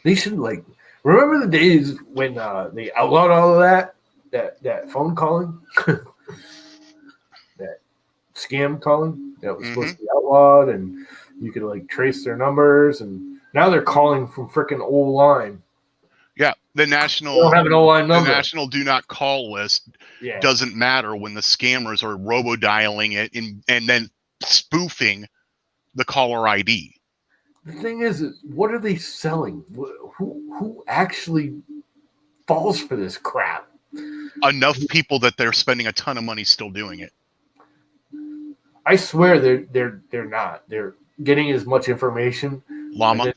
They should remember the days when they outlawed all of that phone calling, that scam calling that was supposed to be outlawed, and you could trace their numbers, and now they're calling from freaking old line. Yeah, the national. They don't have an old line number. The national do not call list doesn't matter when the scammers are robo dialing it and then spoofing the caller ID. The thing is, what are they selling? Who actually falls for this crap? Enough people that they're spending a ton of money still doing it. I swear they're not. They're getting as much information. Llama. And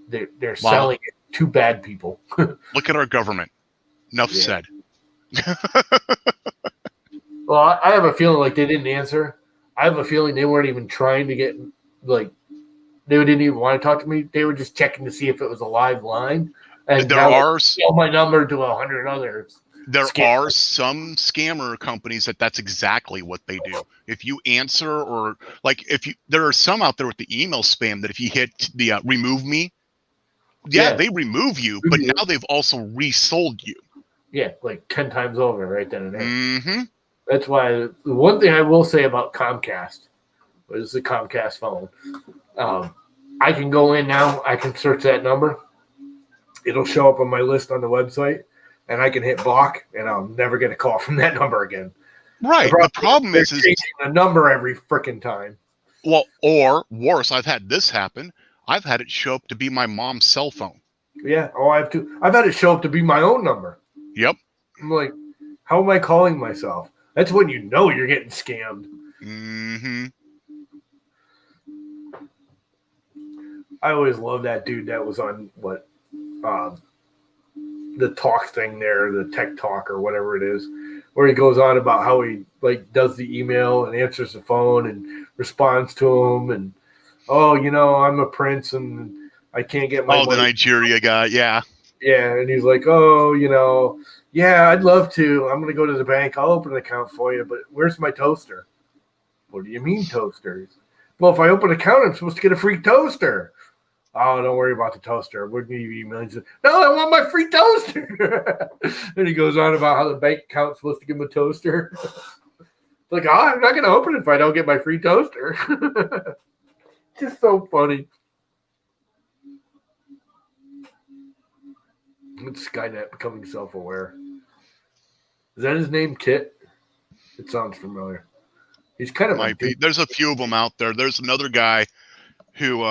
then they're selling it to bad people. Look at our government. Enough said. Well, I have a feeling like they didn't answer. I have a feeling they weren't even trying to get, like, they didn't even want to talk to me. They were just checking to see if it was a live line. And There are sell my number to 100 others. There are some scammer companies that's exactly what they do. If you answer, or like there are some out there with the email spam that if you hit the remove me, they remove you, but now they've also resold you. Yeah, like 10 times over right then and there. Mm-hmm. That's why the one thing I will say about Comcast is the Comcast phone. I can go in now. I can search that number. It'll show up on my list on the website. And I can hit block, and I'll never get a call from that number again. Right. The problem is changing the number every freaking time. Well, or worse, I've had this happen. I've had it show up to be my mom's cell phone. Yeah. Oh, I've had it show up to be my own number. Yep. I'm like, how am I calling myself? That's when you know you're getting scammed. Mm-hmm. I always loved that dude that was on the talk thing there, the tech talk or whatever it is, where he goes on about how he does the email and answers the phone and responds to him, and I'm a prince and I can't get my money. The Nigeria guy, yeah, and he's like, I'd love to. I'm gonna go to the bank. I'll open an account for you, but where's my toaster? What do you mean toasters? Well, if I open an account, I'm supposed to get a free toaster. Oh, don't worry about the toaster. We're going to give you emails. No, I want my free toaster. And he goes on about how the bank account's supposed to give him a toaster. Like, I'm not going to open it if I don't get my free toaster. Just so funny. It's Skynet becoming self-aware. Is that his name, Kit? It sounds familiar. He's kind of might be. There's a few of them out there. There's another guy who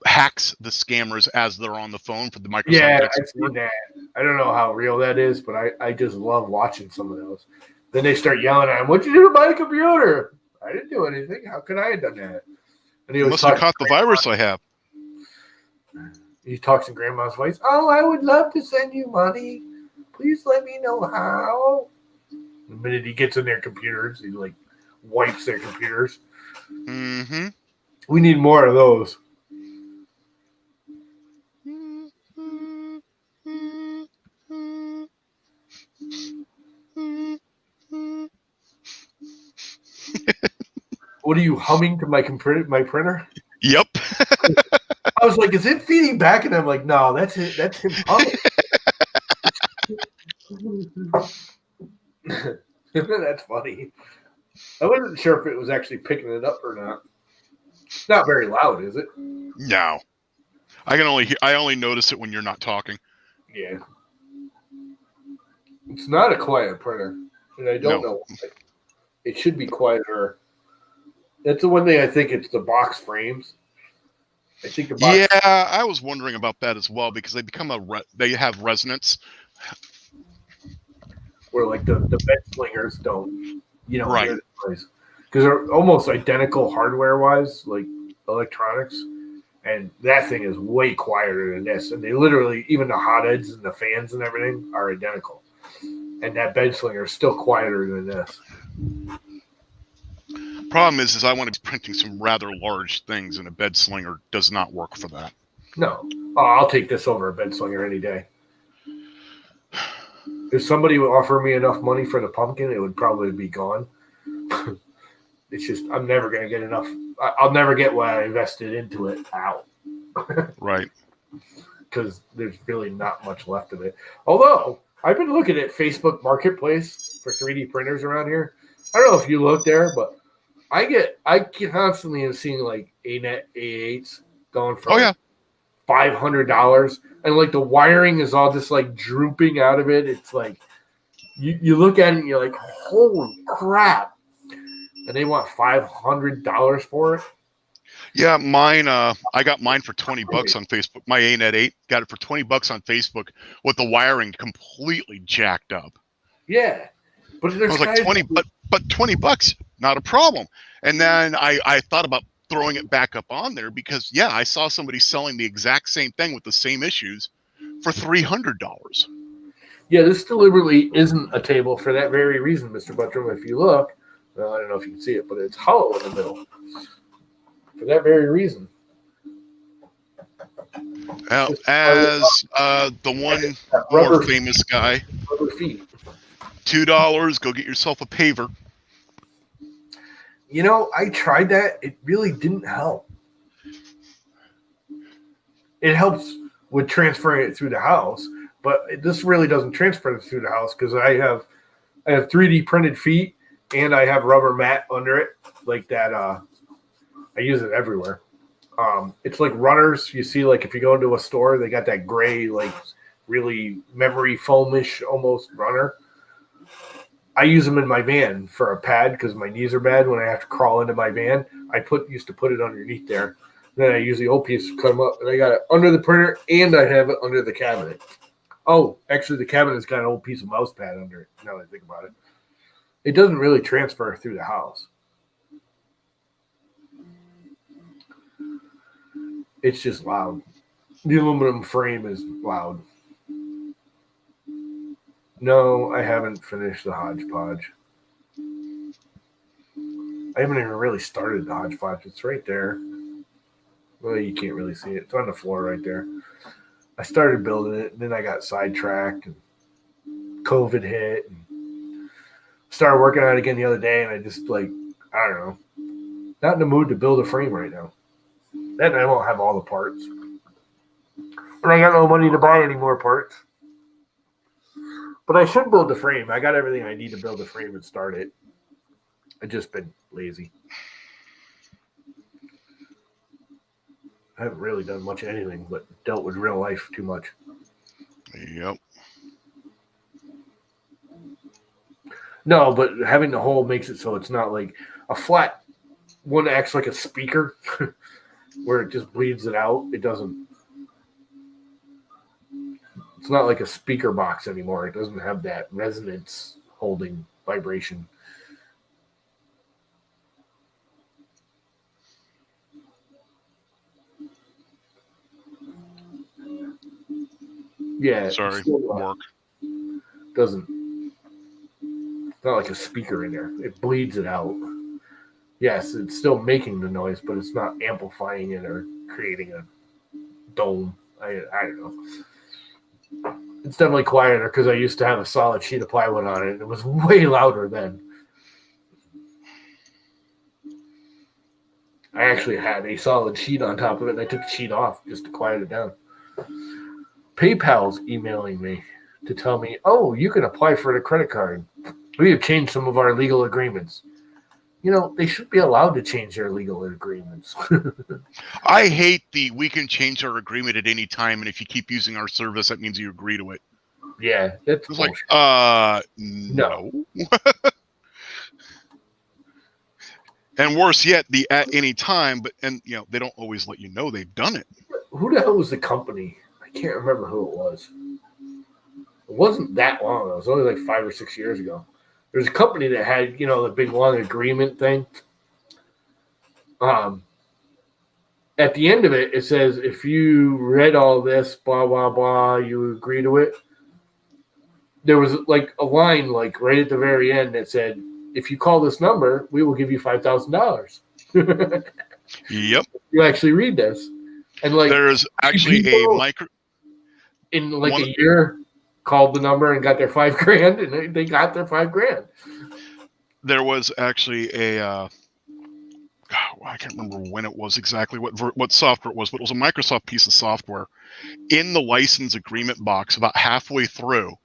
hacks the scammers as they're on the phone for the Microsoft. Yeah, I've seen that. I don't know how real that is, but I just love watching some of those. Then they start yelling at him, "What'd you do to my computer?" I didn't do anything. How could I have done that? And he must have caught the virus I have. He talks in grandma's voice. Oh, I would love to send you money. Please let me know how. The minute he gets in their computers, he wipes their computers. Mm-hmm. We need more of those. What are you humming to my printer? Yep. I was like, is it feeding back? And I'm like, no, that's it. That's him humming. That's funny. I wasn't sure if it was actually picking it up or not. It's not very loud, is it? No. I only notice it when you're not talking. Yeah. It's not a quiet printer, and I don't know why. It should be quieter. That's the one thing I think it's the box frames. I think the box. Yeah, I was wondering about that as well because they become they have resonance. Where the bed slingers don't, right? Because they're almost identical hardware-wise, like electronics, and that thing is way quieter than this. And they literally, even the hotheads and the fans and everything are identical. And that bed slinger is still quieter than this. Problem is I want to be printing some rather large things, and a bed slinger does not work for that. No. Oh, I'll take this over a bed slinger any day. If somebody would offer me enough money for the pumpkin, it would probably be gone. It's just, I'm never going to get enough. I'll never get what I invested into it out. Right. Because there's really not much left of it. Although, I've been looking at Facebook Marketplace for 3D printers around here. I don't know if you look there, but I constantly am seeing ANET A8s going for $500, and the wiring is all just drooping out of it. It's you look at it and you're like, holy crap! And they want $500 for it. Yeah, mine. I got mine for $20 on Facebook. My ANET 8 got it for $20 on Facebook with the wiring completely jacked up. Yeah, but I there's was like guys. 20, but $20, not a problem. And then I thought about throwing it back up on there because yeah, I saw somebody selling the exact same thing with the same issues for $300. Yeah, this deliberately isn't a table for that very reason, Mr. Buttram. If you look, well, I don't know if you can see it, but it's hollow in the middle for that very reason. Well, as the one more Rubber, famous guy, rubber feet. $2. Go get yourself a paver. You know, I tried that. It really didn't help. It helps with transferring it through the house, but this really doesn't transfer it through the house because I have 3D printed feet and I have rubber mat under it like that. I use it everywhere. It's like runners. You see, like if you go into a store, they got that gray, like really memory foamish almost runner. I use them in my van for a pad because my knees are bad when I have to crawl into my van. I used to put it underneath there. Then I use the old piece to cut them up, and I got it under the printer, and I have it under the cabinet. Oh, actually, the cabinet's got an old piece of mouse pad under it. Now that I think about it, it doesn't really transfer through the house. It's just loud. The aluminum frame is loud. No, I haven't finished the hodgepodge. I haven't even really started the hodgepodge. It's right there. Well, you can't really see it. It's on the floor right there. I started building it, and then I got sidetracked, and COVID hit, and started working on it again the other day, and I just, like, I don't know. Not in the mood to build a frame right now. Then I won't have all the parts. And I got no money to buy any more parts. But I should build the frame. I got everything I need to build the frame and start it. I've just been lazy. I haven't really done much of anything but dealt with real life too much. Yep. No, but having the hole makes it so it's not like a flat one acts like a speaker where it just bleeds it out. It doesn't. It's not like a speaker box anymore. It doesn't have that resonance holding vibration. Yeah. Sorry. Still, Work. Doesn't. It's not like a speaker in there. It bleeds it out. Yes, it's still making the noise, but it's not amplifying it or creating a dome. I don't know. It's definitely quieter because I used to have a solid sheet of plywood on it, and it was way louder then. I actually had a solid sheet on top of it, and I took the sheet off just to quiet it down. PayPal's emailing me to tell me, oh, you can apply for the credit card. We have changed some of our legal agreements. You know, they should be allowed to change their legal agreements. I hate we can change our agreement at any time, and if you keep using our service, that means you agree to it. Yeah, that's It's bullshit. like, no. And worse yet, the at any time, and they don't always let you know they've done it. Who the hell was the company? I can't remember who it was. It wasn't that long ago. It was only like 5 or 6 years ago. There's a company that had, the big long agreement thing. At the end of it, it says, if you read all this, blah, blah, blah, you agree to it. There was like a line like right at the very end that said, if you call this number, we will give you $5,000. Yep. You actually read this. And like there's actually a micro in like a year called the number and got their $5,000, and they got their $5,000. There was actually I can't remember when it was exactly what software it was, but it was a Microsoft piece of software. In the license agreement box, about halfway through,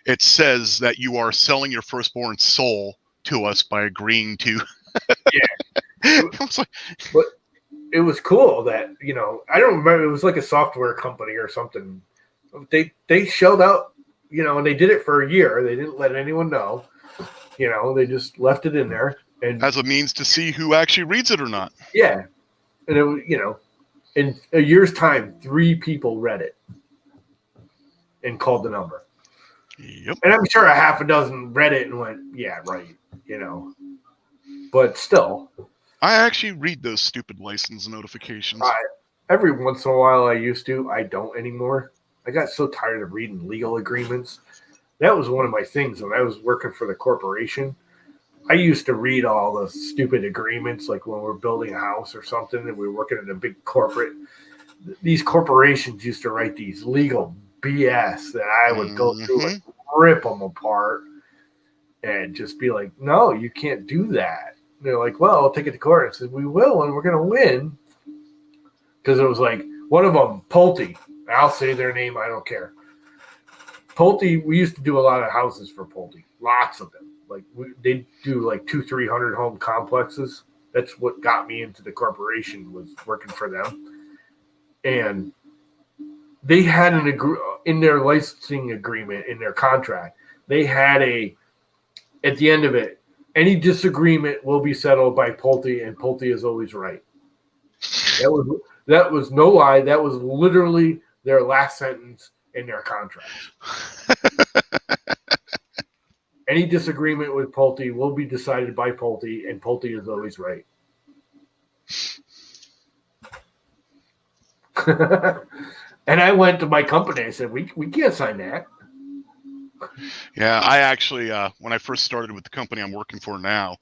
it says that you are selling your firstborn soul to us by agreeing to. Yeah. But it was cool that, I don't remember. It was like a software company or something. They shelled out, and they did it for a year. They didn't let anyone know. They just left it in there. And as a means to see who actually reads it or not. Yeah. And it was, in a year's time, 3 people read it and called the number. Yep. And I'm sure a half a dozen read it and went, yeah, right, But still. I actually read those stupid license notifications. Every once in a while I used to. I don't anymore. I got so tired of reading legal agreements. That was one of my things when I was working for the corporation. I used to read all the stupid agreements, like when we're building a house or something and we were working at a big corporate. These corporations used to write these legal BS that I would go through and rip them apart and just be like, no, you can't do that. And they're like, well, I'll take it to court. I said, we will, and we're going to win. Because it was like one of them, Pulte. I'll say their name. I don't care. Pulte, we used to do a lot of houses for Pulte. Lots of them. Like they do like 200-300 home complexes. That's what got me into the corporation, was working for them. And they had in their licensing agreement, in their contract, they had at the end of it, any disagreement will be settled by Pulte, and Pulte is always right. That was no lie. That was literally their last sentence in their contract. Any disagreement with Pulte will be decided by Pulte, and Pulte is always right. And I went to my company. I said, we can't sign that. Yeah, I actually, when I first started with the company I'm working for now,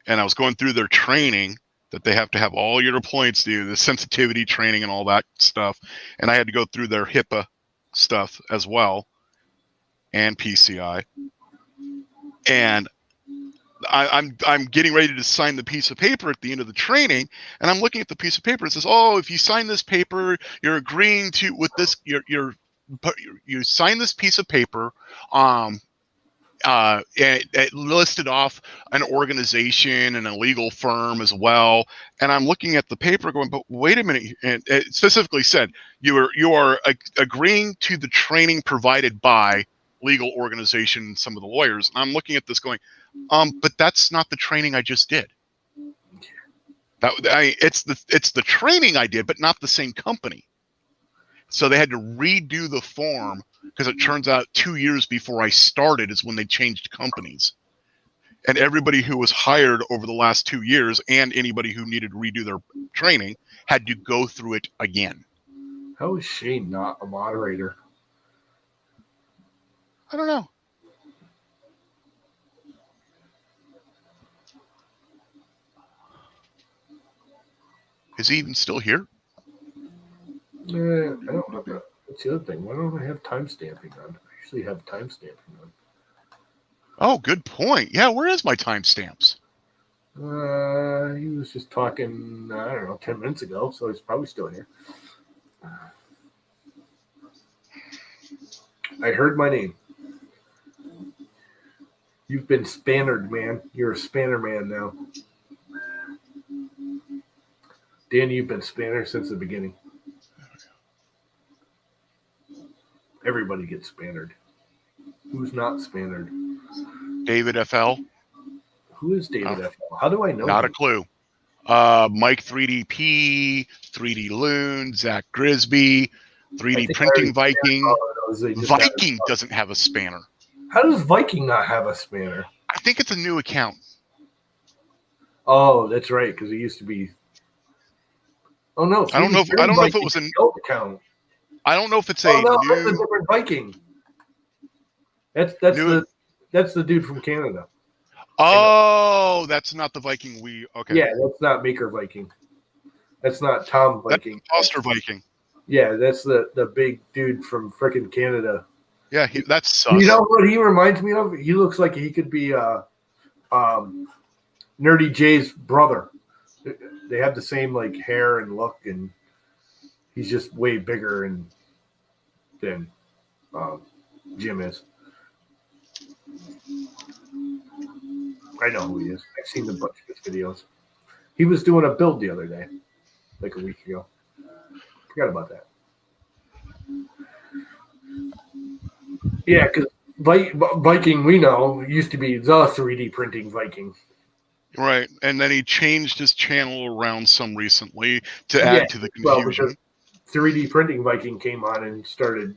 and I was going through their training that they have to have all your deployments do, the sensitivity training and all that stuff, and I had to go through their HIPAA stuff as well, and PCI. And I'm getting ready to sign the piece of paper at the end of the training, and I'm looking at the piece of paper. It says, "Oh, if you sign this paper, you're agreeing to with this. You sign this piece of paper." It listed off an organization and a legal firm as well. And I'm looking at the paper, going, "But wait a minute!" And it specifically said you are agreeing to the training provided by legal organization, some of the lawyers. And I'm looking at this going, but that's not the training I just did. It's the training I did, but not the same company. So they had to redo the form, because it turns out 2 years before I started is when they changed companies. And everybody who was hired over the last 2 years and anybody who needed to redo their training had to go through it again. How is Shane not a moderator? I don't know. Is he even still here? I don't have that. That's the other thing. Why don't I have timestamping on? I usually have timestamping on. Oh, good point. Yeah, where is my timestamps? He was just talking, I don't know, 10 minutes ago, so he's probably still here. I heard my name. You've been spannered, man. You're a spanner man now. Danny, you've been spanner since the beginning. Everybody gets spannered. Who's not spannered? David FL. Who is David FL? How do I know Not him? a clue. Mike 3DP, 3D Loon, Zach Grisby, 3D Printing Viking. Viking doesn't have a spanner. How does Viking not have a spanner? I think it's a new account. Oh, that's right, because it used to be. Oh no! I don't know if it was an old account. I don't know if it's new. That's a different Viking. That's the dude from Canada. Oh, that's not the Viking okay. Yeah, that's not Maker Viking. That's not Tom Viking. That's Foster Viking. Yeah, that's the big dude from frickin' Canada. Yeah, that's sus. You know what he reminds me of? He looks like he could be Nerdy Jay's brother. They have the same like hair and look, and he's just way bigger than Jim is. I know who he is. I've seen a bunch of his videos. He was doing a build the other day, like a week ago. Forgot about that. Yeah, because Viking, we know, used to be the 3D printing Viking. Right, and then he changed his channel around some recently to add to the confusion. Well, because 3D printing Viking came on and started,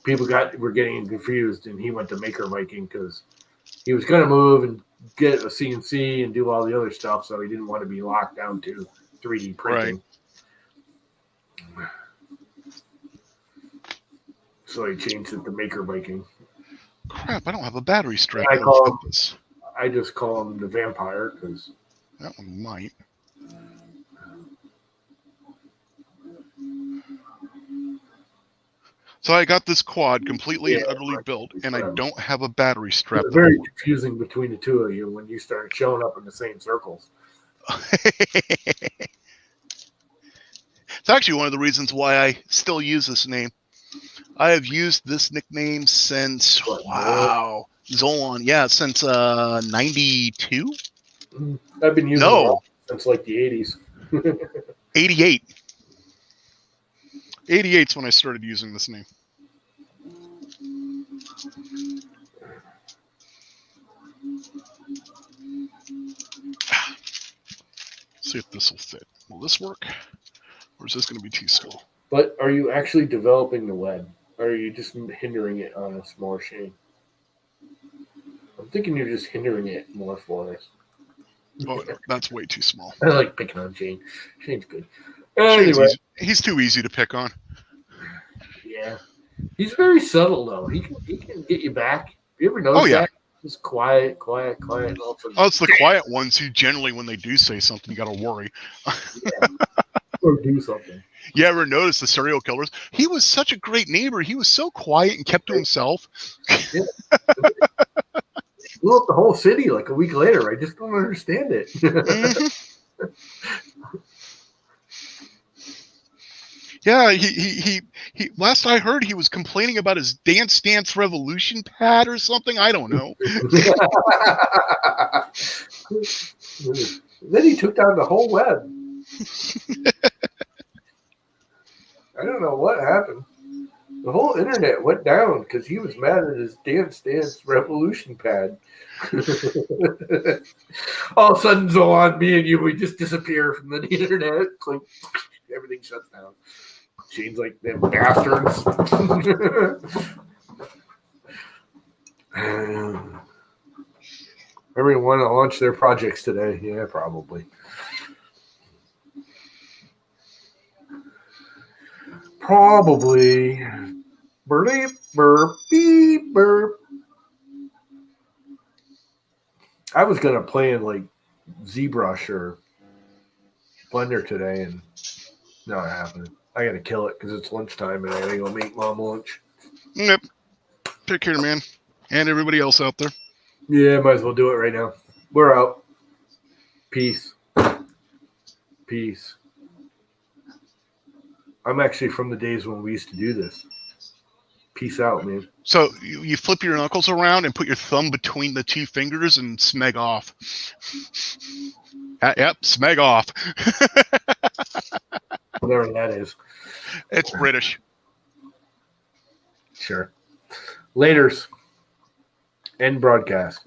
people were getting confused, and he went to Maker Viking because he was going to move and get a CNC and do all the other stuff, so he didn't want to be locked down to 3D printing. Right. So he changed it to Maker Viking. Crap, I don't have a battery strap. I just call him the Vampire because that one might. So I got this quad completely and utterly built, and I don't have a battery strap. It's very confusing between the two of you when you start showing up in the same circles. It's actually one of the reasons why I still use this name. I have used this nickname since, Zolan. Yeah, since 92? I've been using it since like the 80s. 88. 88's when I started using this name. See if this will fit. Will this work? Or is this going to be too small? But are you actually developing the web? Or are you just hindering it on a small Shane? I'm thinking you're just hindering it more for us. Oh, no, that's way too small. I like picking on Shane. Shane's good. Anyway. He's too easy to pick on. Yeah. He's very subtle, though. He can get you back. You ever notice that? Just quiet. Oh, it's the quiet ones who generally, when they do say something, you got to worry. Yeah. Or do something. You ever notice the serial killers? He was such a great neighbor. He was so quiet and kept to himself. Yeah. Blew up the whole city like a week later. I just don't understand it. Mm-hmm. Yeah, he last I heard he was complaining about his Dance Dance Revolution pad or something. I don't know. Then he took down the whole web. I don't know what happened. The whole internet went down because he was mad at his Dance Dance Revolution pad. All of a sudden, Zolan, me and you, we just disappear from the internet. It's like everything shuts down. Shane's like, them bastards. Everyone want to launch their projects today. Yeah, probably. Probably. Burp, burp, beep, burp. I was going to play in like ZBrush or Blender today, and not happening. I got to kill it because it's lunchtime, and I got to go make mom lunch. Yep. Take care, man. And everybody else out there. Yeah, might as well do it right now. We're out. Peace. Peace. I'm actually from the days when we used to do this. Peace out, man. So you flip your knuckles around and put your thumb between the two fingers and smeg off. Yep, smeg off. Whatever that is. It's British. Sure. Laters. End broadcast.